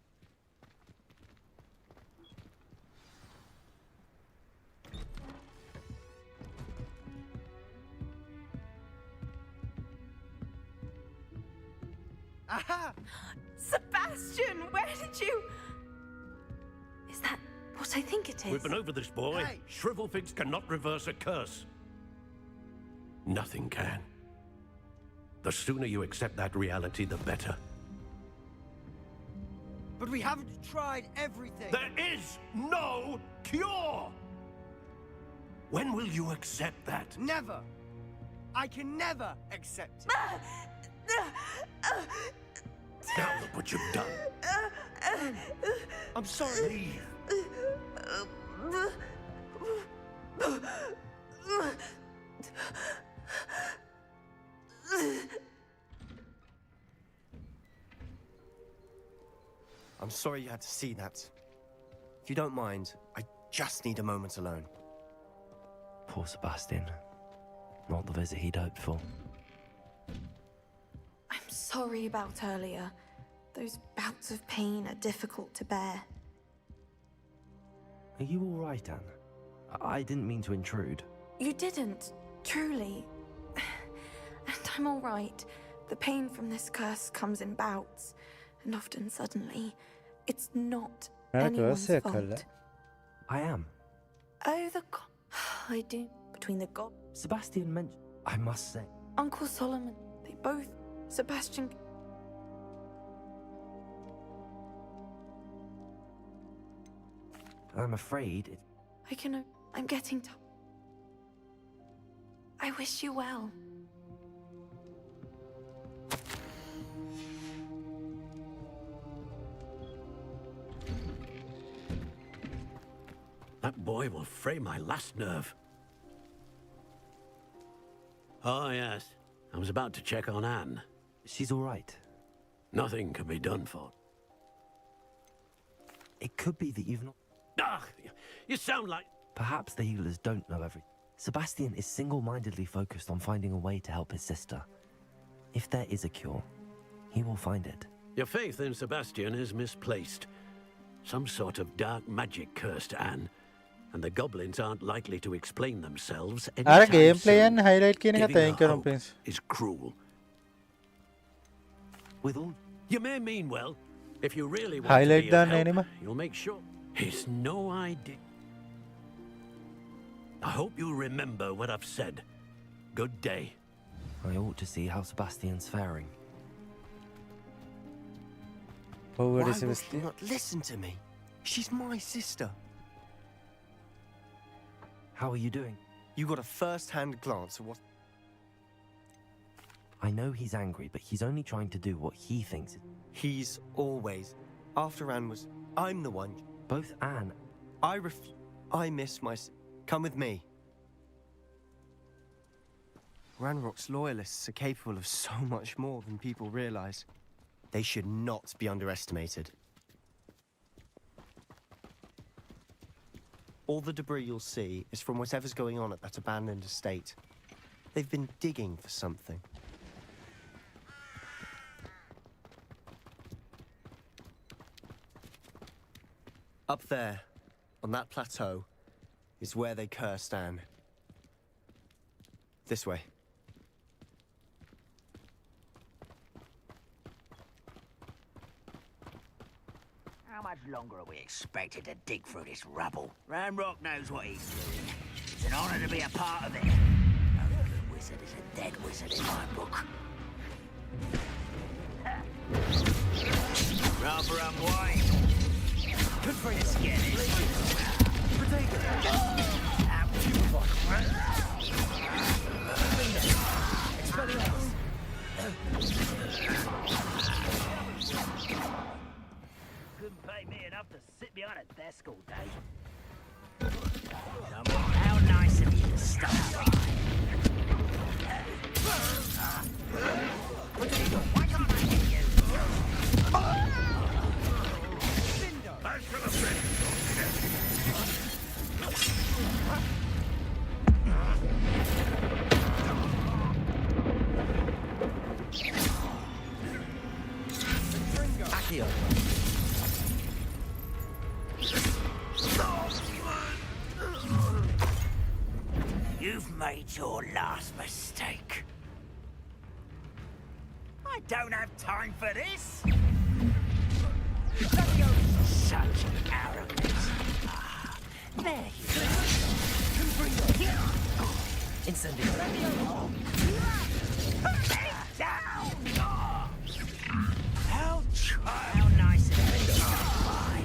Aha! Sebastian, where did you... Is that what I think it is? We've been over this, boy. Hey. Shrivelfigs cannot reverse a curse. Nothing can. The sooner you accept that reality, the better. But we haven't tried everything. There is no cure! When will you accept that? Never. I can never accept it. Now look what you've done. I'm sorry. Leave. I'm sorry you had to see that. If you don't mind, I just need a moment alone. Poor Sebastian. Not the visit he'd hoped for. I'm sorry about earlier. Those bouts of pain are difficult to bear. Are you all right, Anne? I didn't mean to intrude. You didn't, truly. And I'm all right. The pain from this curse comes in bouts, and often suddenly. It's not anyone's fault. I am. Oh, the god. I do. Between the god. Sebastian mentioned... I must say... Uncle Solomon, they both... Sebastian... I'm afraid it... I'm getting to... I wish you well. That boy will fray my last nerve. Oh, yes. I was about to check on Anne. She's all right. Nothing can be done for. It could be that you've not... Ah, you sound like... Perhaps the healers don't know everything. Sebastian is single-mindedly focused on finding a way to help his sister. If there is a cure, he will find it. Your faith in Sebastian is misplaced. Some sort of dark magic cursed Anne. And the goblins aren't likely to explain themselves anytime soon. Gameplay and highlight Giving her hope is cruel. With all... You may mean well. If you really want Highlight to be the of help, anima. you'll make sure. It's no idea. I hope you'll remember what I've said. Good day. I ought to see how Sebastian's faring. Why will she not listen to me? She's my sister. How are you doing? You got a first-hand glance at what... I know he's angry, but he's only trying to do what he thinks. He's always... After Anne was... I'm the one... Both Anne... I miss my... Come with me. Ranrock's loyalists are capable of so much more than people realize. They should not be underestimated. All the debris you'll see is from whatever's going on at that abandoned estate. They've been digging for something. Up there, on that plateau, is where they cursed Anne. This way. How much longer are we expected to dig through this rubble? Ramrock knows what he's doing. It's an honor to be a part of it. A good wizard is a dead wizard in my book. Rubber and white. Good for you. Get it. Couldn't pay me enough to sit behind a desk all day. How nice of you to stop by. Why can't I hit you? I should have been. Accio. You've made your last mistake. I don't have time for this. Such arrogance. Ah, there you go. Incendio. Get down! How nice of you to stop by.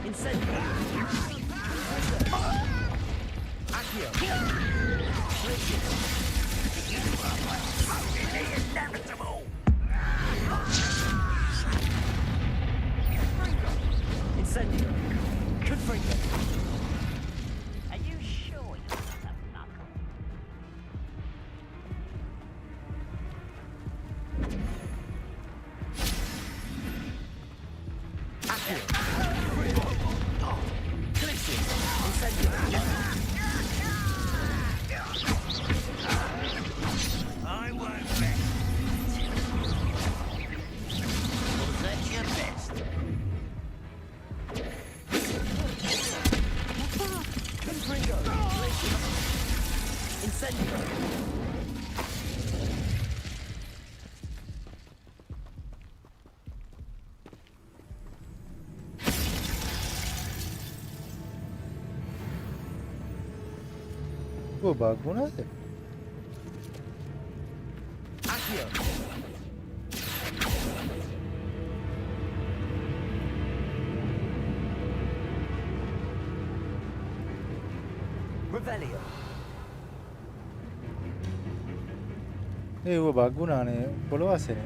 Incendio. Accio. Inevitable. Incendio. Confringo. Are you sure you're not a knuckle? Accio. Glitches. Incendio. I won't bet. Was that your best? Confringo. Glitches. Incendio. वो बागुना है Accio. Revelio. वो बागुना ने बोलो ऐसे ने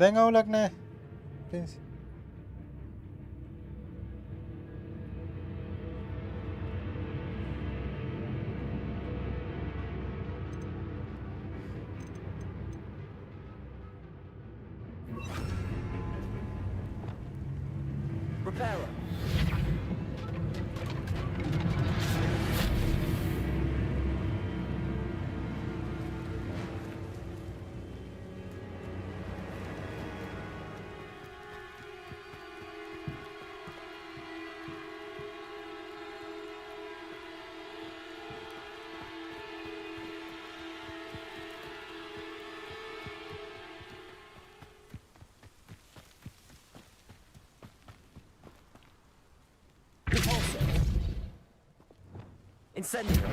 දැන් අවුලක් නෑ ප්‍රින්ස් Repairer. Incendio.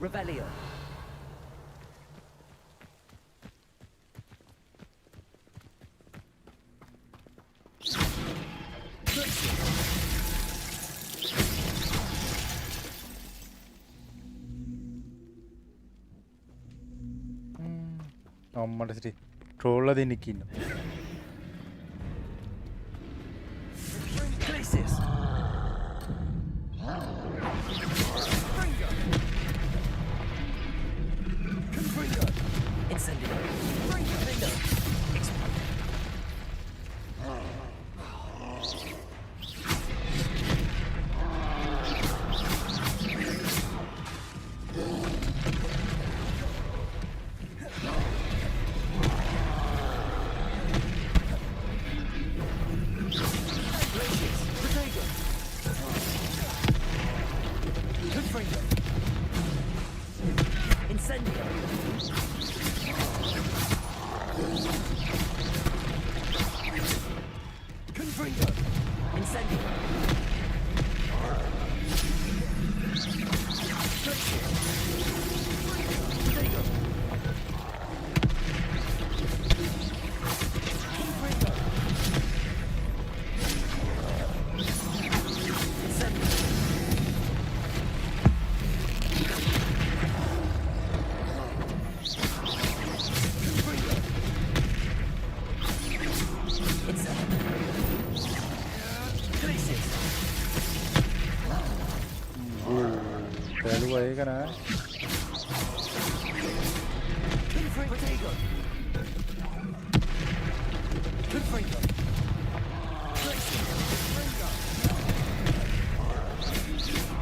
Revelio. අම්මට සිටි ට්‍රෝල්ල දෙන්නෙක් ඉන්න. Glacis. Confringo. Incendio. Bingo. බැලුවා ඒක නෑ.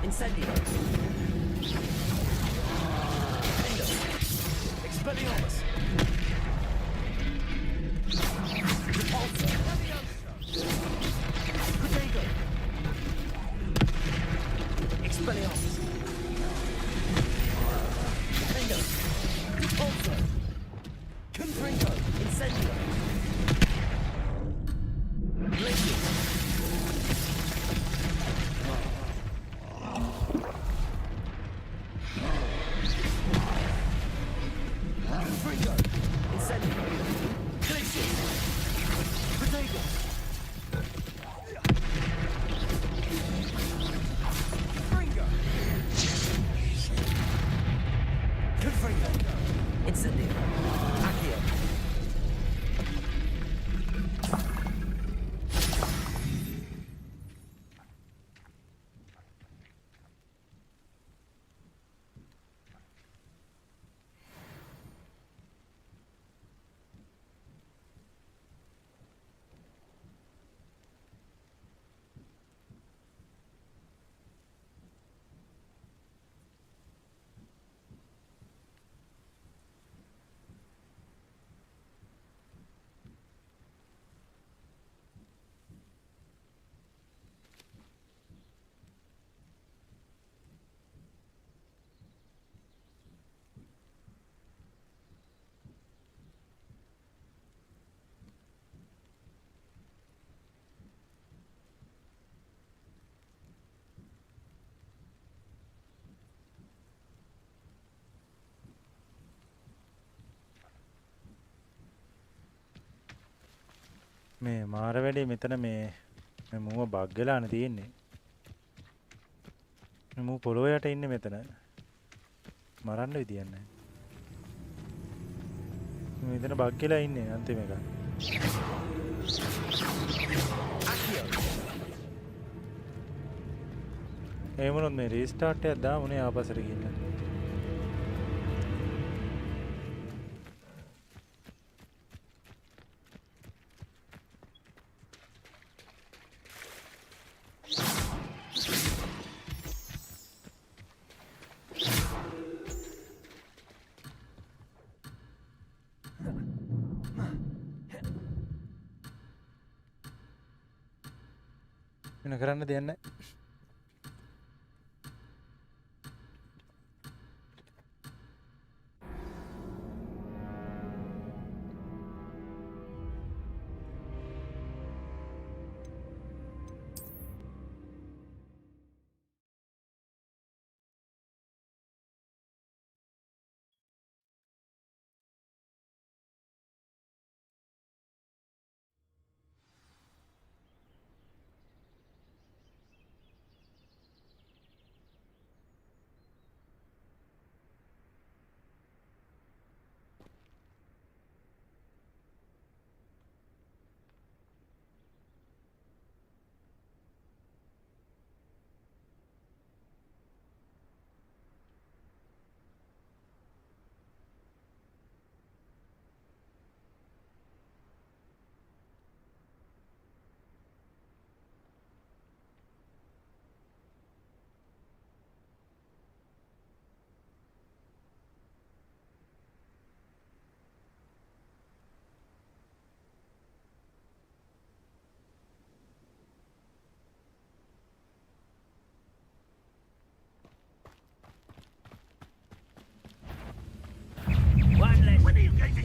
Incendio. Bingo. Expelliarmus. Repulsor. Protego. Expelliarmus. Bingo. Repulsor. Confringo. Incendio. Glacius. Confringo. Incendio. Glacius. Protego. Confringo. Confringo. Incendio. Accio. මේ මාර වැඩේ මෙතන මේ මූව බග් වෙලානේ තියෙන්නේ. මේ මූ පොළොව යට ඉන්නේ මෙතන. මරන්න විදියක් නැහැ. මෙතන බග් වෙලා ඉන්නේ අන්තිම එක. ඒ මොනොත් මේ රීස්ටාර්ට් එකක් දාමුනේ ආපස්සට ගිහින්. වෙන කරන්න දෙයක් නැහැ.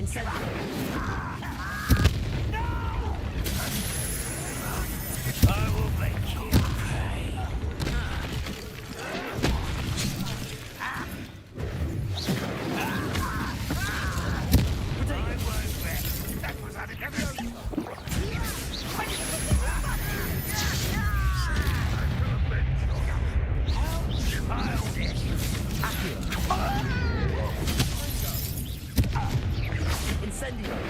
Incendiary. I will make you pay. That was unacceptable. Incendiary.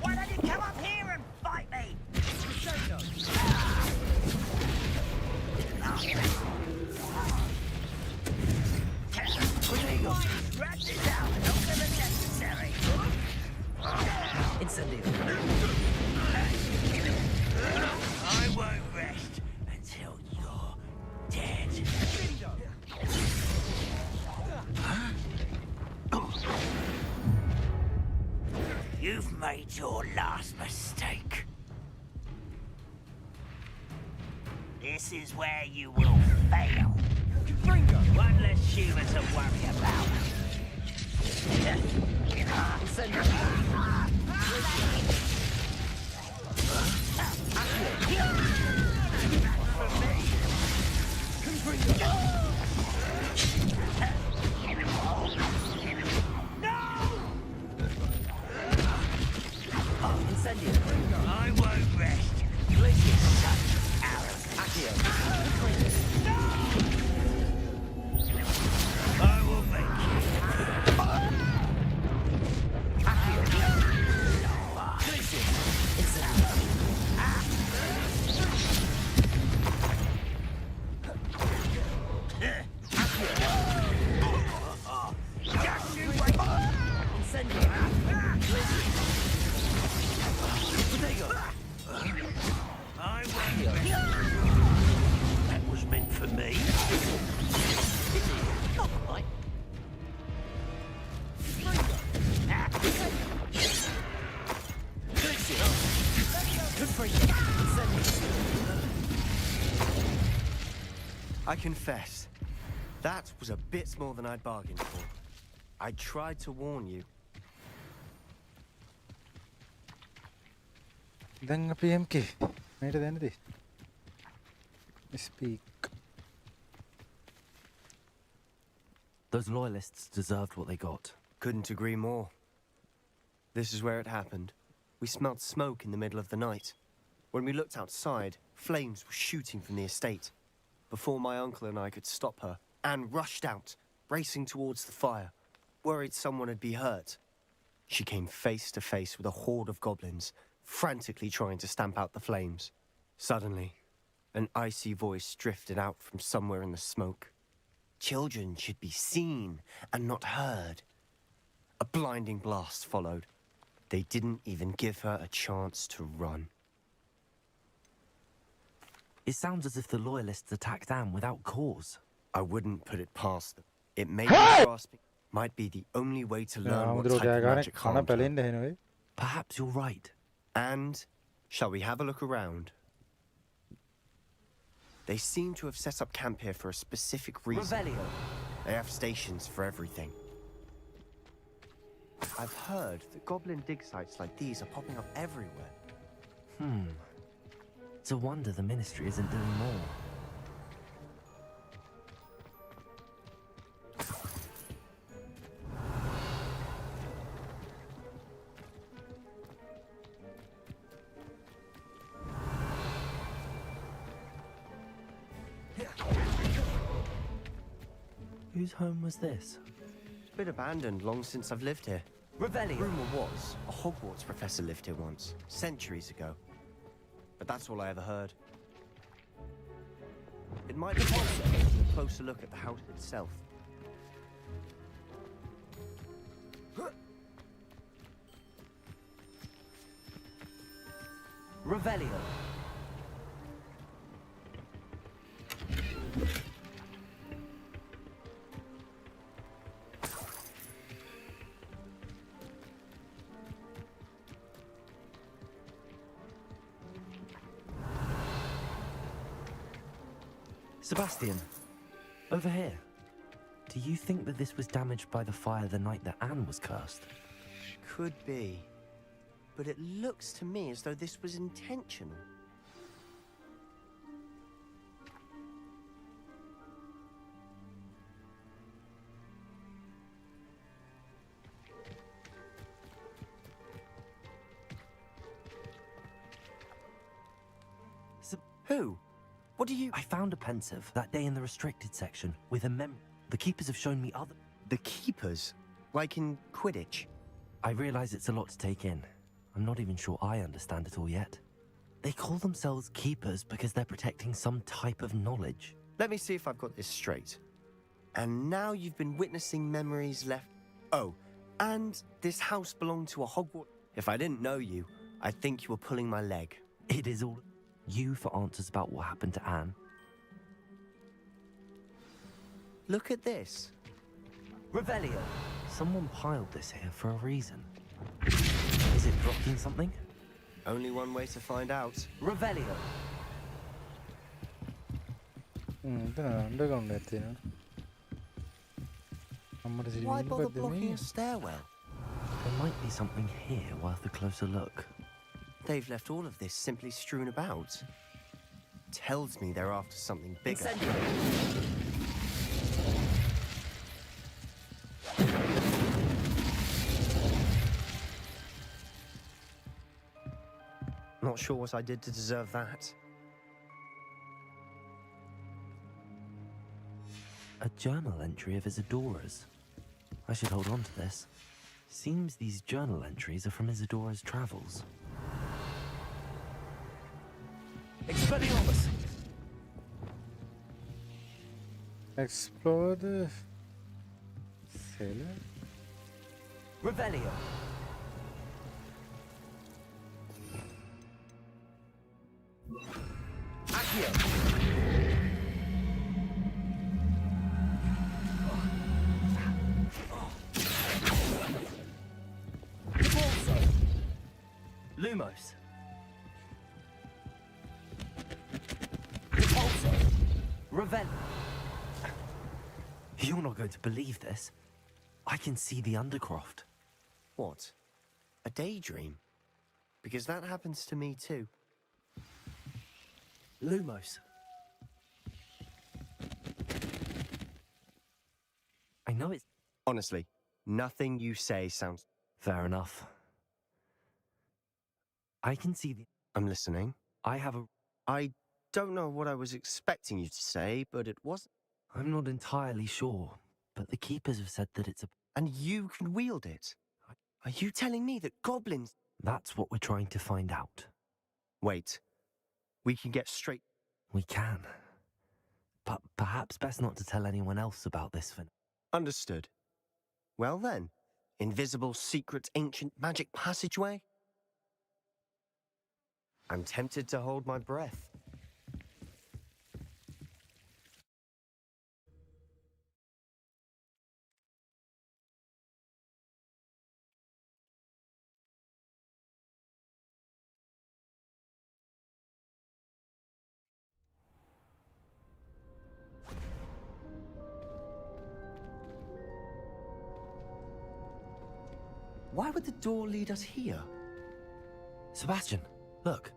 Why don't you come up here and fight me? Rat this out, not gonna be necessary. Incendiary. I won't rest until you're dead. You've made your last mistake. This is where you will fail. One less human to worry about. I won't rest. This is such arrogance. I will make That was meant for me. Not quite. I confess, that was a bit more than I'd bargained for. I tried to warn you. දැන් අපි MK මේට දැන්නද? Speak. Those loyalists deserved what they got. Couldn't agree more. This is where it happened. We smelled smoke in the middle of the night. When we looked outside, flames were shooting from the estate. Before my uncle and I could stop her, Anne rushed out, racing towards the fire, worried someone had been hurt. She came face to face with a horde of goblins, frantically trying to stamp out the flames. Suddenly, an icy voice drifted out from somewhere in the smoke. Children should be seen and not heard. A blinding blast followed. They didn't even give her a chance to run. It sounds as if the loyalists attacked Anne without cause. I wouldn't put it past them. It may be grasping, might be the only way to learn what type of magic harmed her. Perhaps you're right. And shall we have a look around? They seem to have set up camp here for a specific reason. Revelio. They have stations for everything. I've heard that goblin dig sites like these are popping up everywhere. It's a wonder the ministry isn't doing more. Whose home was this? It's been abandoned long since I've lived here. Revelio. Rumor was a Hogwarts professor lived here once, centuries ago. But that's all I ever heard. It might be possible to take a closer look at the house itself. Revelio. Sebastian, over here. Do you think that this was damaged by the fire the night that Anne was cursed? Could be. But it looks to me as though this was intentional. Who? What do you... I found a pensive that day in the restricted section with a The keepers have shown me other... The keepers? Like in Quidditch? I realize it's a lot to take in. I'm not even sure I understand it all yet. They call themselves keepers because they're protecting some type of knowledge. Let me see if I've got this straight. And now you've been witnessing memories left... Oh, and this house belonged to a Hogwarts... If I didn't know you, I'd think you were pulling my leg. It is all... You for answers about what happened to Anne. Look at this. Revelio. Someone piled this here for a reason. Is it blocking something? Only one way to find out. Revelio. Why bother blocking a stairwell? There might be something here worth a closer look. They've left all of this simply strewn about. Tells me they're after something bigger. Not sure what I did to deserve that. A journal entry of Isadora's. I should hold on to this. Seems these journal entries are from Isadora's travels. Expelliarmus! Explore the cellar. Revelio. Accio. GeForce. Lumos. Revel. You're not going to believe this. I can see the Undercroft. What? A daydream? Because that happens to me too. Lumos. I know it's... Honestly, nothing you say sounds... Fair enough. I can see the... I'm listening. I have a... I don't know what I was expecting you to say, but it wasn't. I'm not entirely sure, but the keepers have said that it's a... And you can wield it? Are you telling me that goblins... That's what we're trying to find out. Wait. We can get straight... We can. But perhaps best not to tell anyone else about this for... Understood. Well then, invisible, secret, ancient magic passageway? I'm tempted to hold my breath. Why would the door lead us here? Sebastian, look.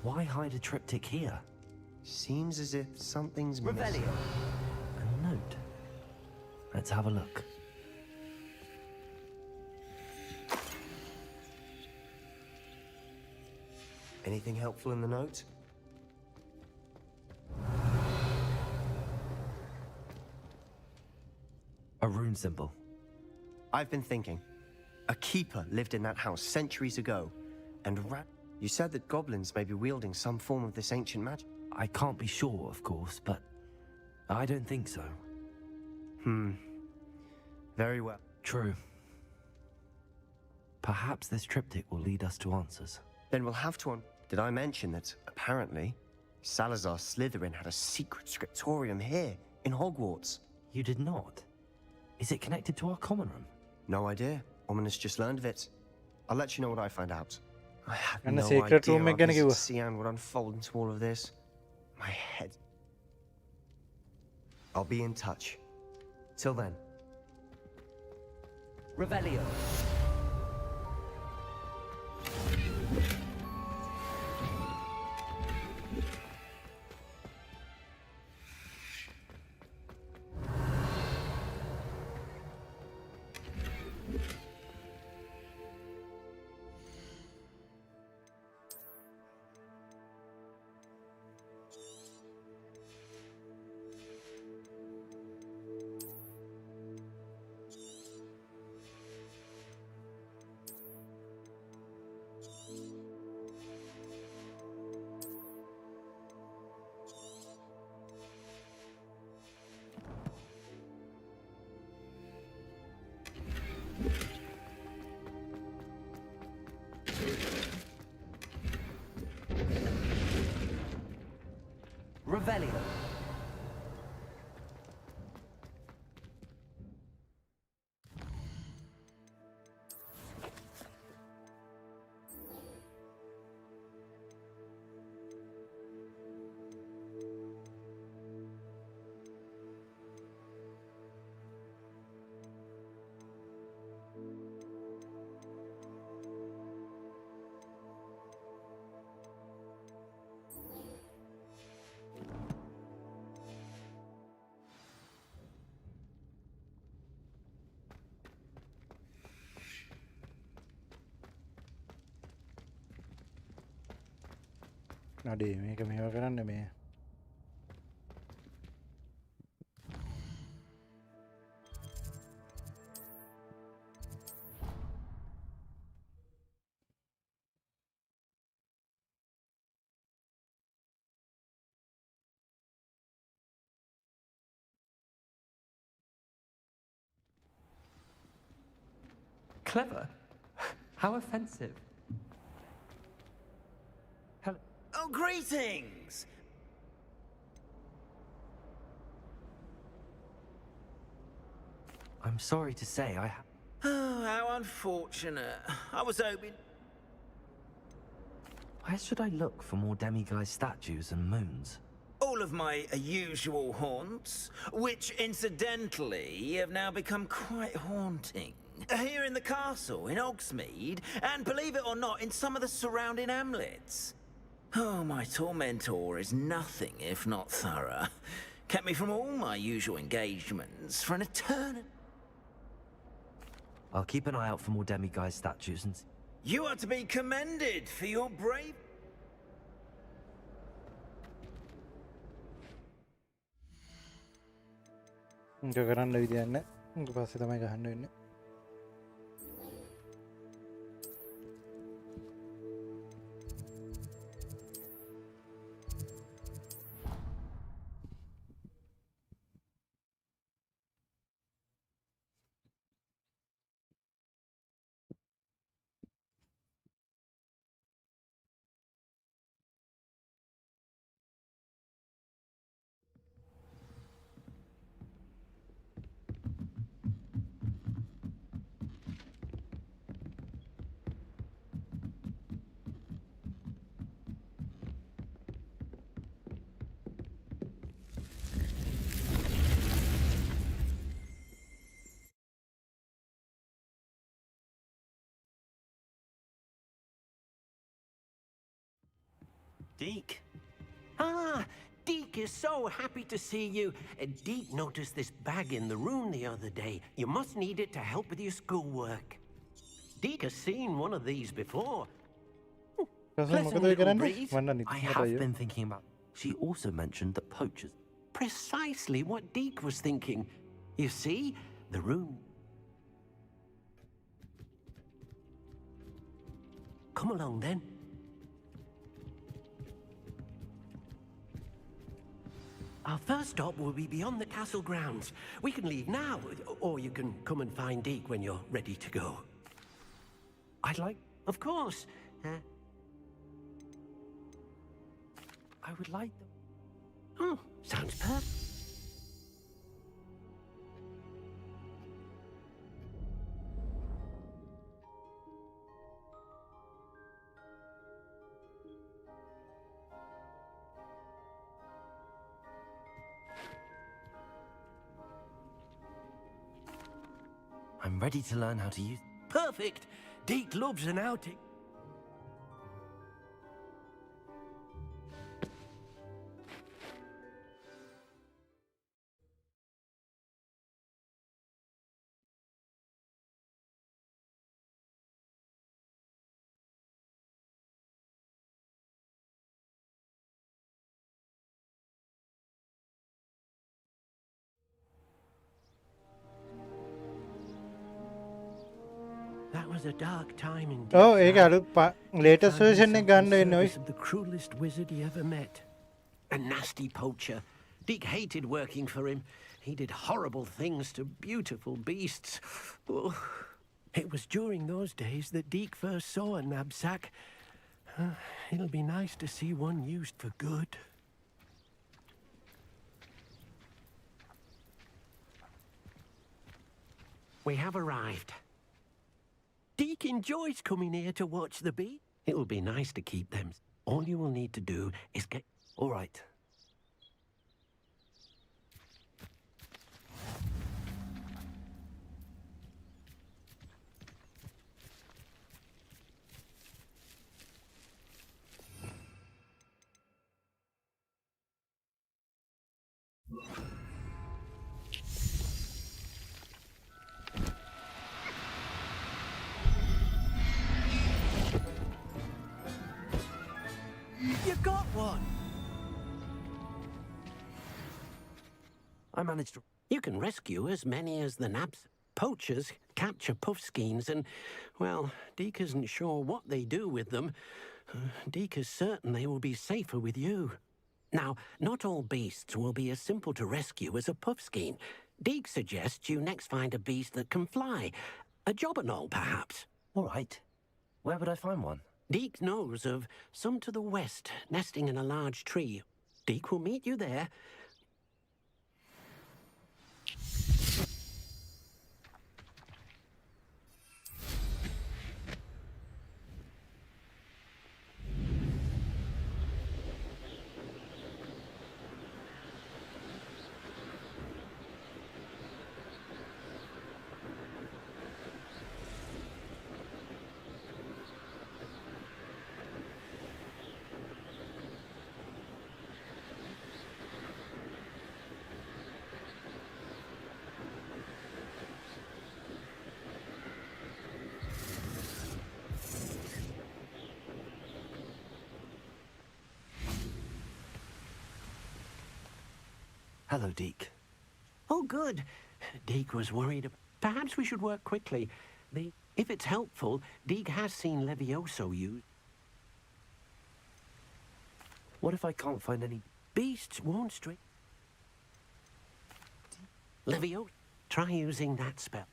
Why hide a triptych here? Seems as if something's Revelio. A note. Let's have a look. Anything helpful in the note? A rune symbol. I've been thinking. A keeper lived in that house centuries ago, and You said that goblins may be wielding some form of this ancient magic. I can't be sure, of course, but I don't think so. Very well. True. Perhaps this triptych will lead us to answers. Then we'll have to Did I mention that, apparently, Salazar Slytherin had a secret scriptorium here, in Hogwarts? You did not? Is it connected to our common room? No idea. Ominous just learned of it. I'll let you know what I find out. I have And the no secret idea room how again, Mrs. you- Cian would unfold into all of this. My head. I'll be in touch. Till then. Revelio. Revelio. අඩේ මේක මේවා කරන්න මේ Clever? How offensive. Hello. Oh, greetings! I'm sorry to say I have... Oh, how unfortunate. I was hoping... Where should I look for more demiguise statues and moons? All of my usual haunts, which incidentally have now become quite haunting. Here in the castle, in Hogsmeade, and believe it or not, in some of the surrounding hamlets. Oh, my tormentor is nothing if not thorough. Kept me from all my usual engagements for an eternity. I'll keep an eye out for more demiguise statues and... You are to be commended for your brave... ඒක කරන්න විදියක් නැහැ. ඊට පස්සේ තමයි ගහන්න වෙන්නේ. Deke. Ah, Deke is so happy to see you. Deke noticed this bag in the room the other day. You must need it to help with your schoolwork. Deke has seen one of these before. Pleasant little breeze. I have been thinking about... She also mentioned that poachers... Precisely what Deke was thinking. You see, the room... Come along then. Our first stop will be beyond the castle grounds. We can leave now, or you can come and find Deke when you're ready to go. I'd like... Of course. I would like them. Oh, sounds perfect. I'm ready to learn how to use... Perfect. Deke loves an outing. That was a dark time indeed. Oh, ඒක අලුත් latest version එක ගන්න වෙන්නේ ඔයි. The cruelest wizard he ever met. A nasty poacher. Deke hated working for him. He did horrible things to beautiful beasts. Oh, it was during those days that Deke first saw a knapsack. It'll be nice to see one used for good. We have arrived. Deke enjoys coming here to watch the beat. It'll be nice to keep them. All you will need to do is get... All right. You got one! I managed to... You can rescue as many as the nabs. Poachers capture puffskeins and, well, Deke isn't sure what they do with them. Deke is certain they will be safer with you. Now, not all beasts will be as simple to rescue as a puffskein. Deke suggests you next find a beast that can fly. A jobberknoll, perhaps. All right. Where would I find one? Deke knows of some to the west, nesting in a large tree. Deke will meet you there. Hello, Deke. Oh, good. Deke was worried. Perhaps we should work quickly. If it's helpful, Deke has seen Levioso used. What if I can't find any... Beasts won't stray. Levioso, try using that spell.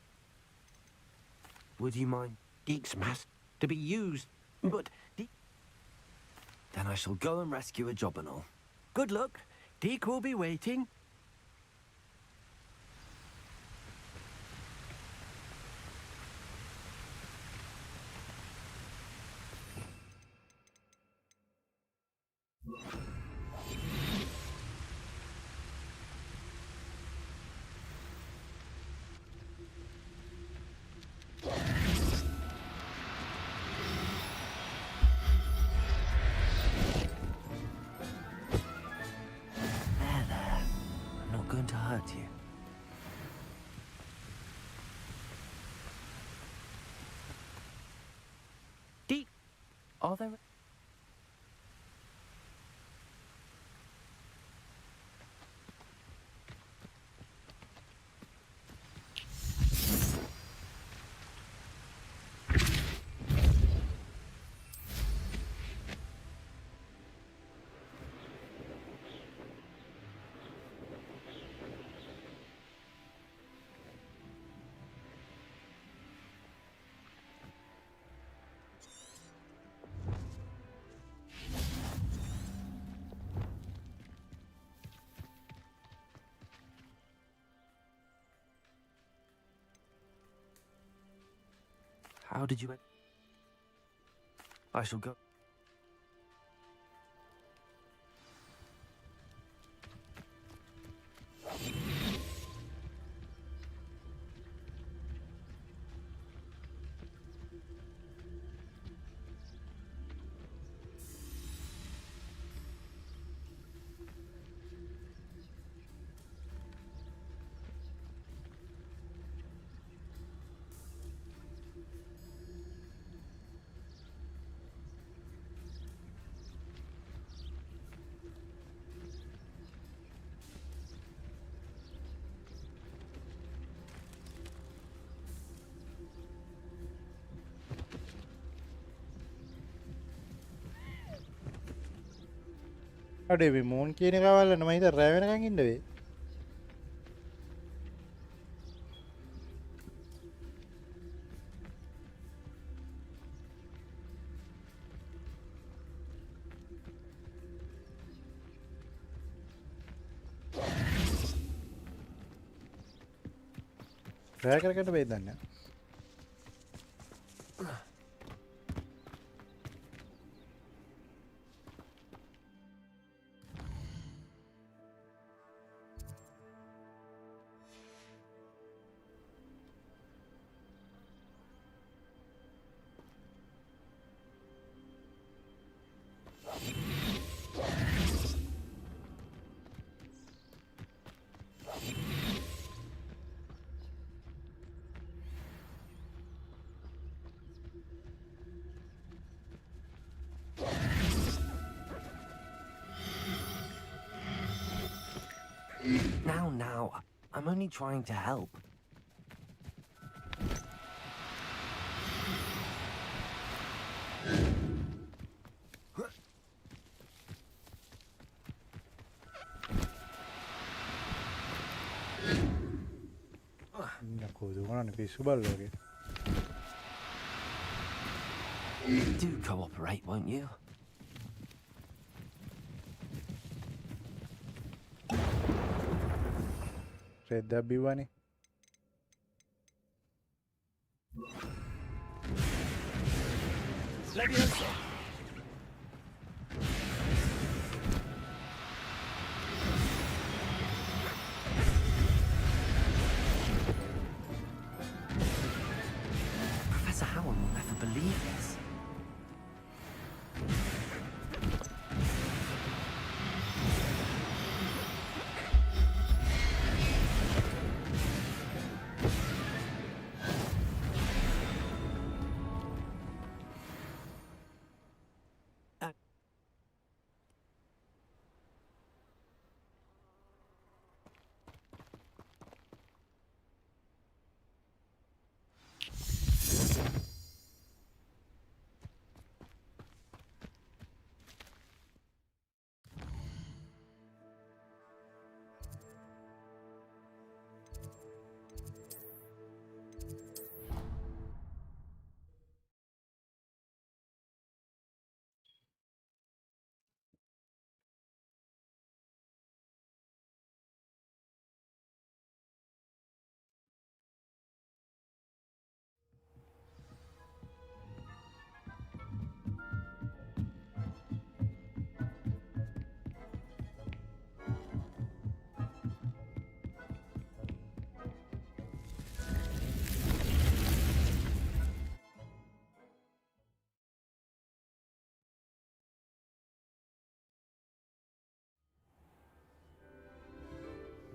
Would you mind? Deke's mask to be used, but... Then I shall go and rescue a jobberknoll. Good luck. Deke will be waiting. Going to hurt you. Deke, are there... How did you... I shall go. අඩේ මේ moon කියන එක වල්ලන්න මම හිතා රෑ වෙනකන් ඉන්න වෙයි. රෑ කරකට වෙයි දන්නේ. Now, I'm only trying to help. Do cooperate, won't you? Redda biwani. Professor Howell will never believe this.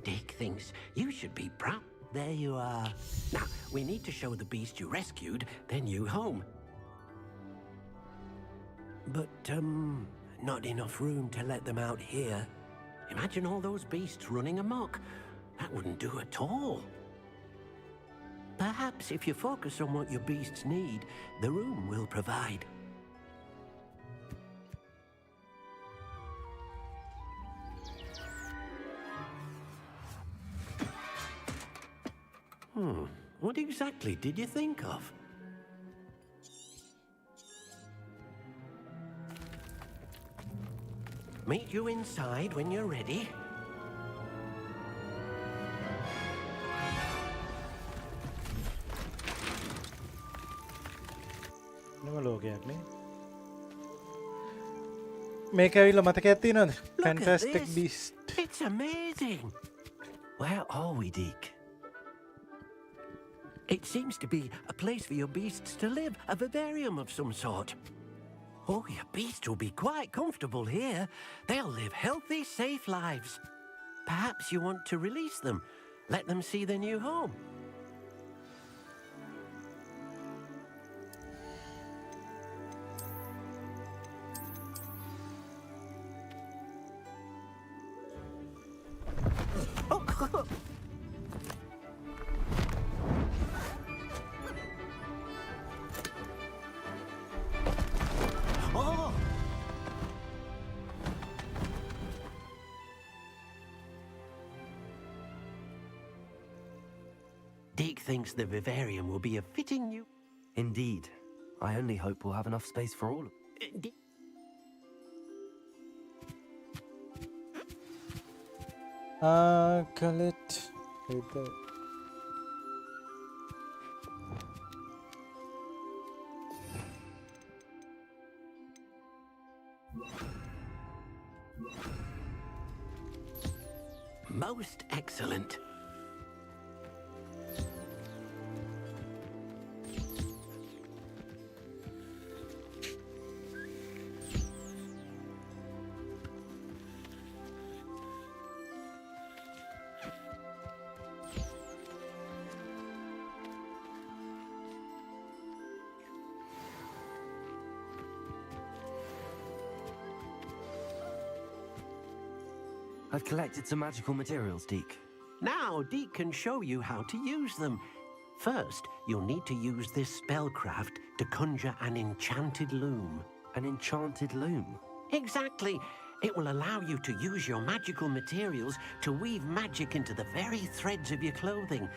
Dick thinks you should be proud. There you are. Now, we need to show the beast you rescued, then you home. But, not enough room to let them out here. Imagine all those beasts running amok. That wouldn't do at all. Perhaps if you focus on what your beasts need, the room will provide. What exactly did you think of? Meet you inside when you're ready. නිම ලෝකයක් නේ. මේක ඇවිල්ලා මතකයක් තියෙනවද? Fantastic Beast. It's amazing. Where are we, Deke? It seems to be a place for your beasts to live, a vivarium of some sort. Oh, your beasts will be quite comfortable here. They'll live healthy, safe lives. Perhaps you want to release them, let them see their new home. Oh! Deke thinks the vivarium will be a fitting new... Indeed. I only hope we'll have enough space for all of Colette. Most excellent. I've collected some magical materials, Deke. Now Deke can show you how to use them. First, you'll need to use this spellcraft to conjure an enchanted loom. An enchanted loom? Exactly. It will allow you to use your magical materials to weave magic into the very threads of your clothing,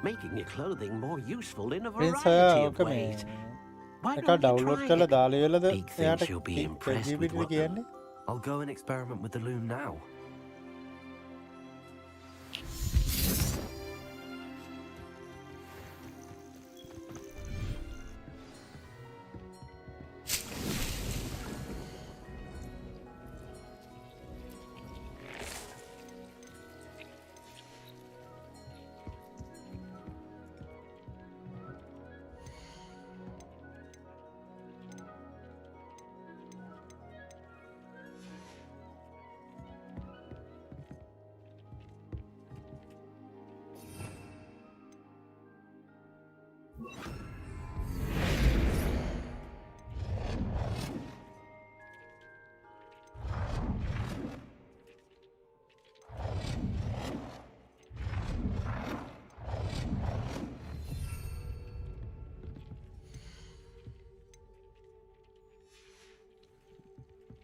making your clothing more useful in a variety of ways. Why don't you try it? Deke thinks you'll be impressed with what the... I'll go and experiment with the loom now.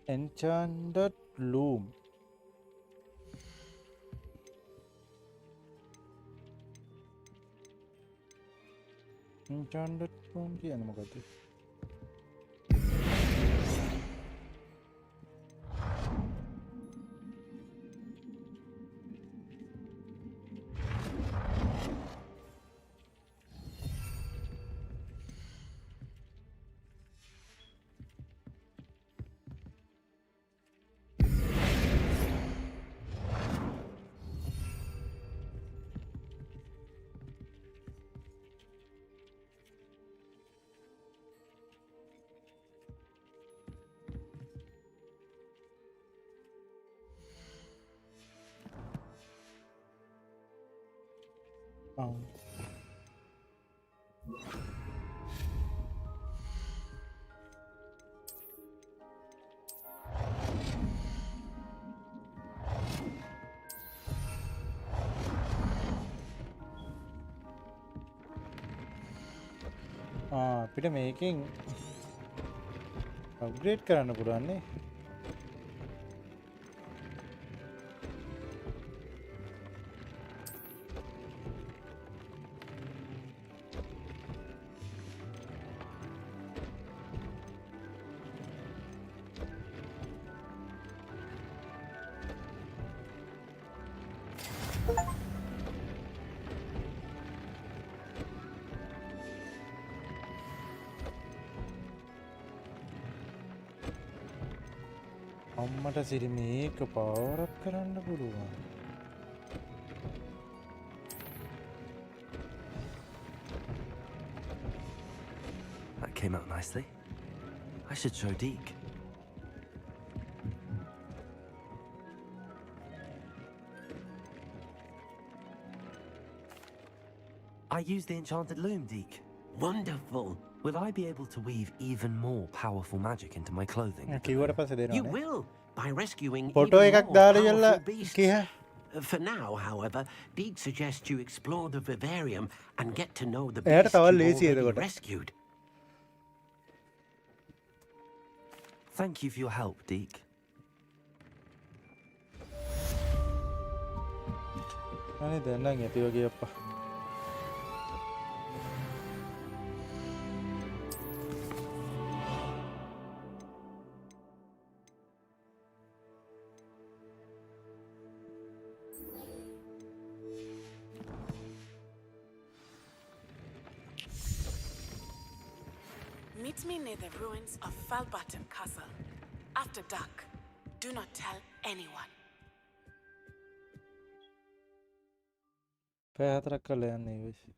Enchanted loom. Enchanted loom කියන්නේ මොකද්ද? අපිට මේකෙන් upgrade කරන්න පුළුවන් නේ. අම්මට සිරි මේක පවරක් කරන්න පුළුවන්. That came out nicely. I should show Deke. I use the enchanted loom, Deke. Wonderful. Will I be able to weave even more powerful magic into my clothing? You will, by rescuing Photo even එකක් more දාලා powerful යල්ලා beasts. කිය. For now, however, Deke suggests you explore the vivarium and get to know the එයාට beasts තවත් you ලේසියි already එතකොට. rescued. Thank you for your help, Deke. අනේ දැන් නම් ඇති වගේ අප්පා. Meet me near the ruins of Falbaton Castle. After dark. Do not tell anyone. පැය 4ක් කරලා යන්නේ ඉවසි.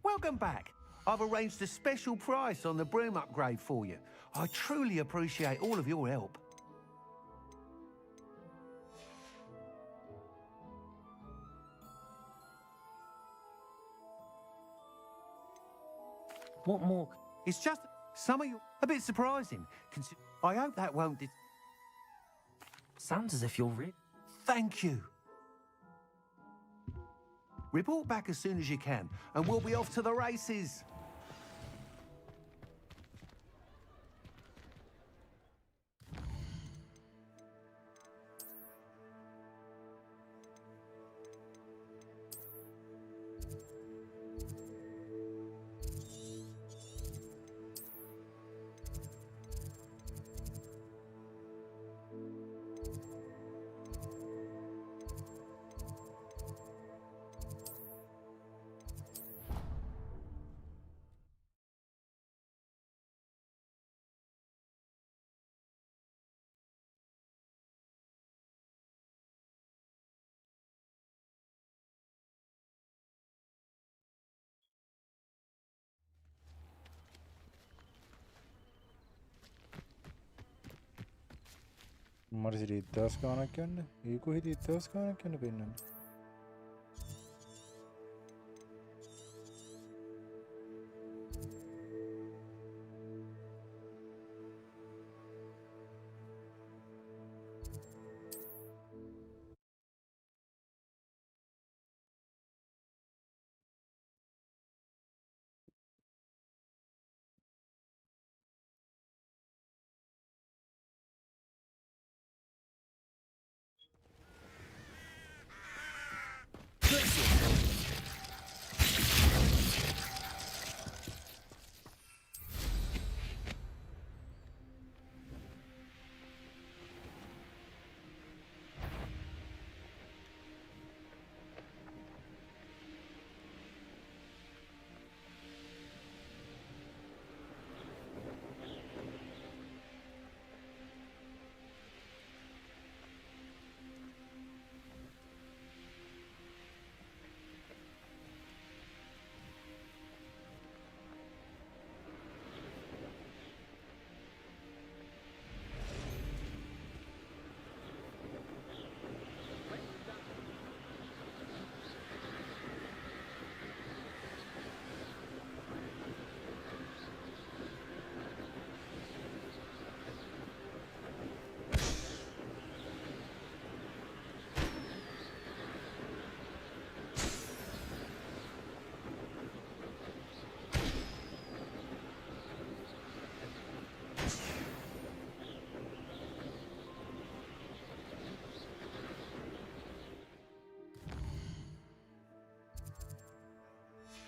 Welcome back. I've arranged a special price on the broom upgrade for you. I truly appreciate all of your help. What more? It's just some of you a bit surprising. I hope that won't. Sounds as if you're Thank you. Report back as soon as you can, and we'll be off to the races. මට සිරි 1000 ගාණක් යන්න. ඒ කොහෙද 1000 ගාණක් යන්න පෙන්නන්නේ.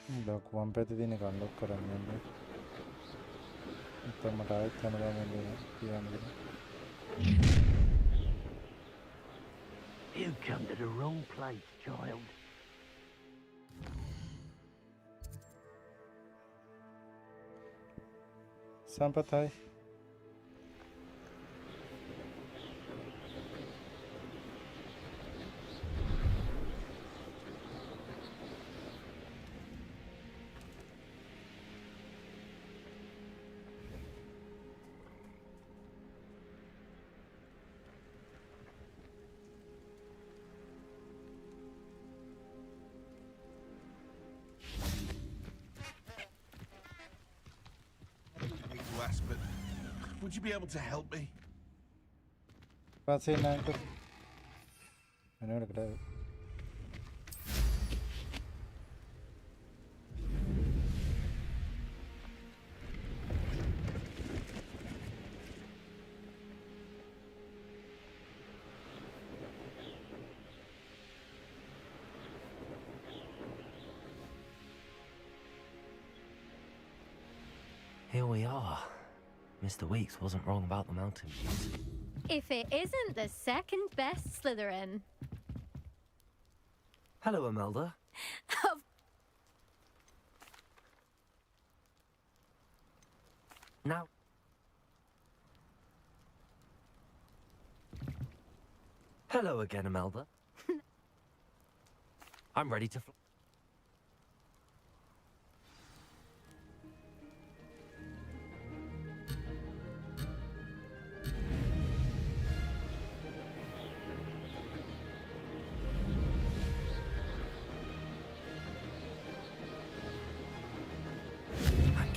ලොකුවම් පැති දින කන්ඩොක් කරන්න මට ආයෙත් යනවා කියන්නේ. You come to the wrong place, child. සම්පතයි. But would you be able to help me? පස්සේ නෑන්ට එනවට කඩාව. Here we are. Mr. Weeks wasn't wrong about the mountain views. If it isn't the second best Slytherin. Hello, Imelda. Now. Hello again, Imelda. I'm ready to fly.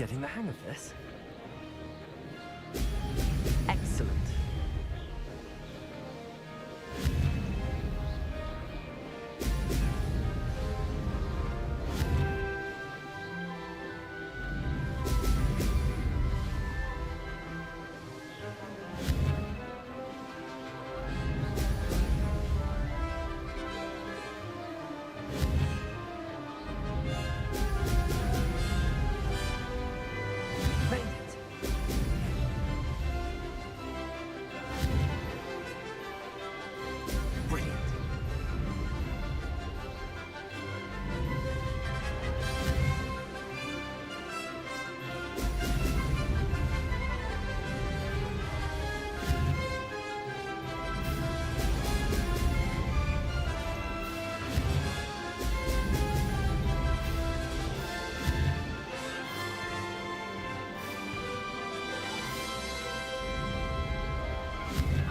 Getting the hang of this. Excellent.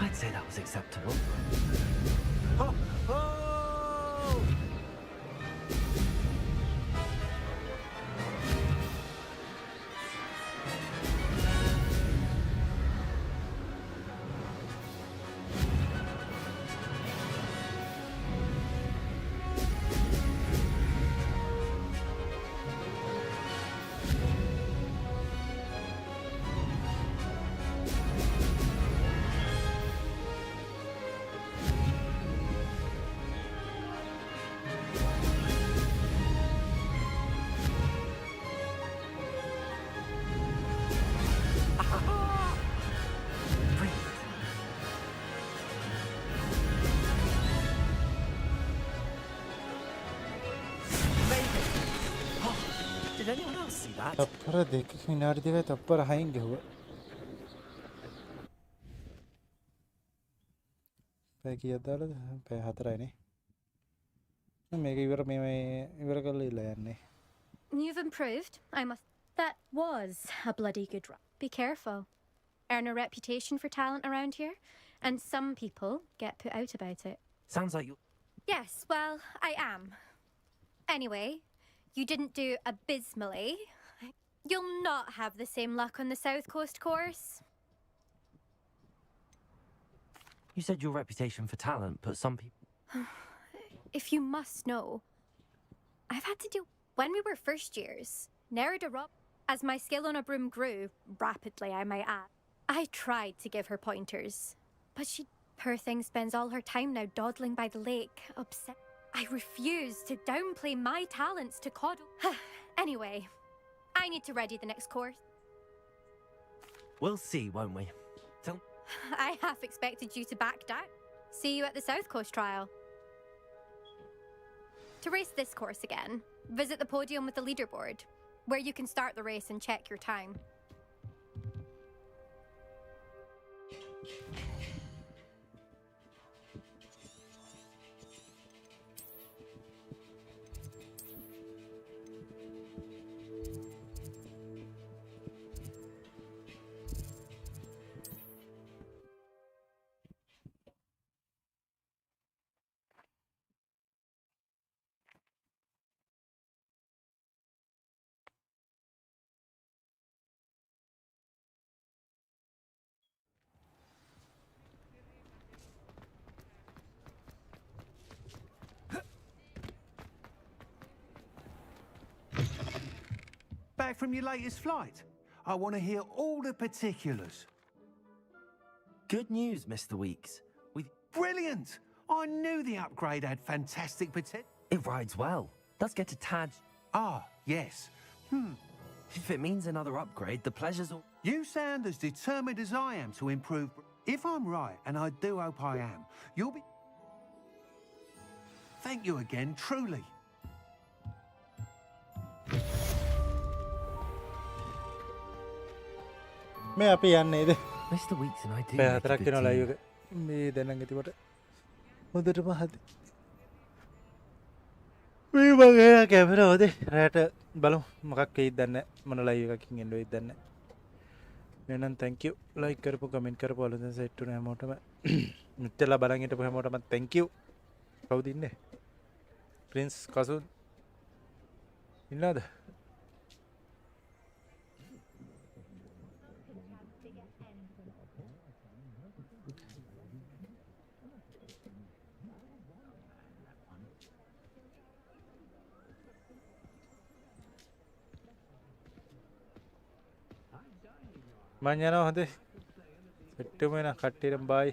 I'd say that was acceptable. Ho, ho! Did anyone else see that? තප්පර දෙකක විනාඩි දෙකයි තප්පර 6න් ගෙහුවා. පැය කීයක් දාලාද? පැය 4යිනේ. මේක ඉවර කරලා ඉල්ල යන්නේ. You've improved, I must. That was a bloody good run. Be careful. Earn a reputation for talent around here, and some people get put out about it. Sounds like you. Yes, well, I am. Anyway, you didn't do abysmally. You'll not have the same luck on the South Coast course. You said your reputation for talent, but some people. If you must know, I've had to deal when we were first years. Nerida Rob, as my skill on a broom grew rapidly, I might add. I tried to give her pointers, but she, poor thing, spends all her time now dawdling by the lake, upset. I refused to downplay my talents to coddle. Anyway, I need to ready the next course. We'll see, won't we? I half expected you to back down. See you at the South Coast trial. To race this course again, visit the podium with the leaderboard, where you can start the race and check your time. Back from your latest flight? I want to hear all the particulars. Good news, Mr. Weeks. Brilliant! I knew the upgrade had fantastic potential. It rides well. Does get attached. Ah, yes. If it means another upgrade, the pleasure's all... You sound as determined as I am to improve. If I'm right, and I do hope I am, you'll be... Thank you again, truly. මේ අපි යන්නේ ඉතින්. Mr. Weeks and I do. පැය 4ක් වෙනවා live එක. මේ දැනන් එතකොට හොඳටම හදි. මේ මගේ කැමරා හොදේ. රැට බලමු මොකක් වෙයිද දන්නේ නැහැ. මොන ලයිව් එකකින් එන්න වෙයිද දන්නේ නැහැ. එහෙනම් thank you. like කරපු comment කරපු අලුතෙන් සෙට් වුණ හැමෝටම මෙච්චරලා බලන් හිටපු හැමෝටම thank you. කවුද ඉන්නේ? Prince කසුන් ඉන්නවද? මං යනවා හොඳේ සෙට්ටුම වෙන කට්ටියටම බයි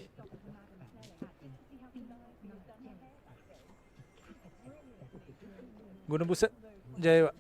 ගුණබුස ජයවා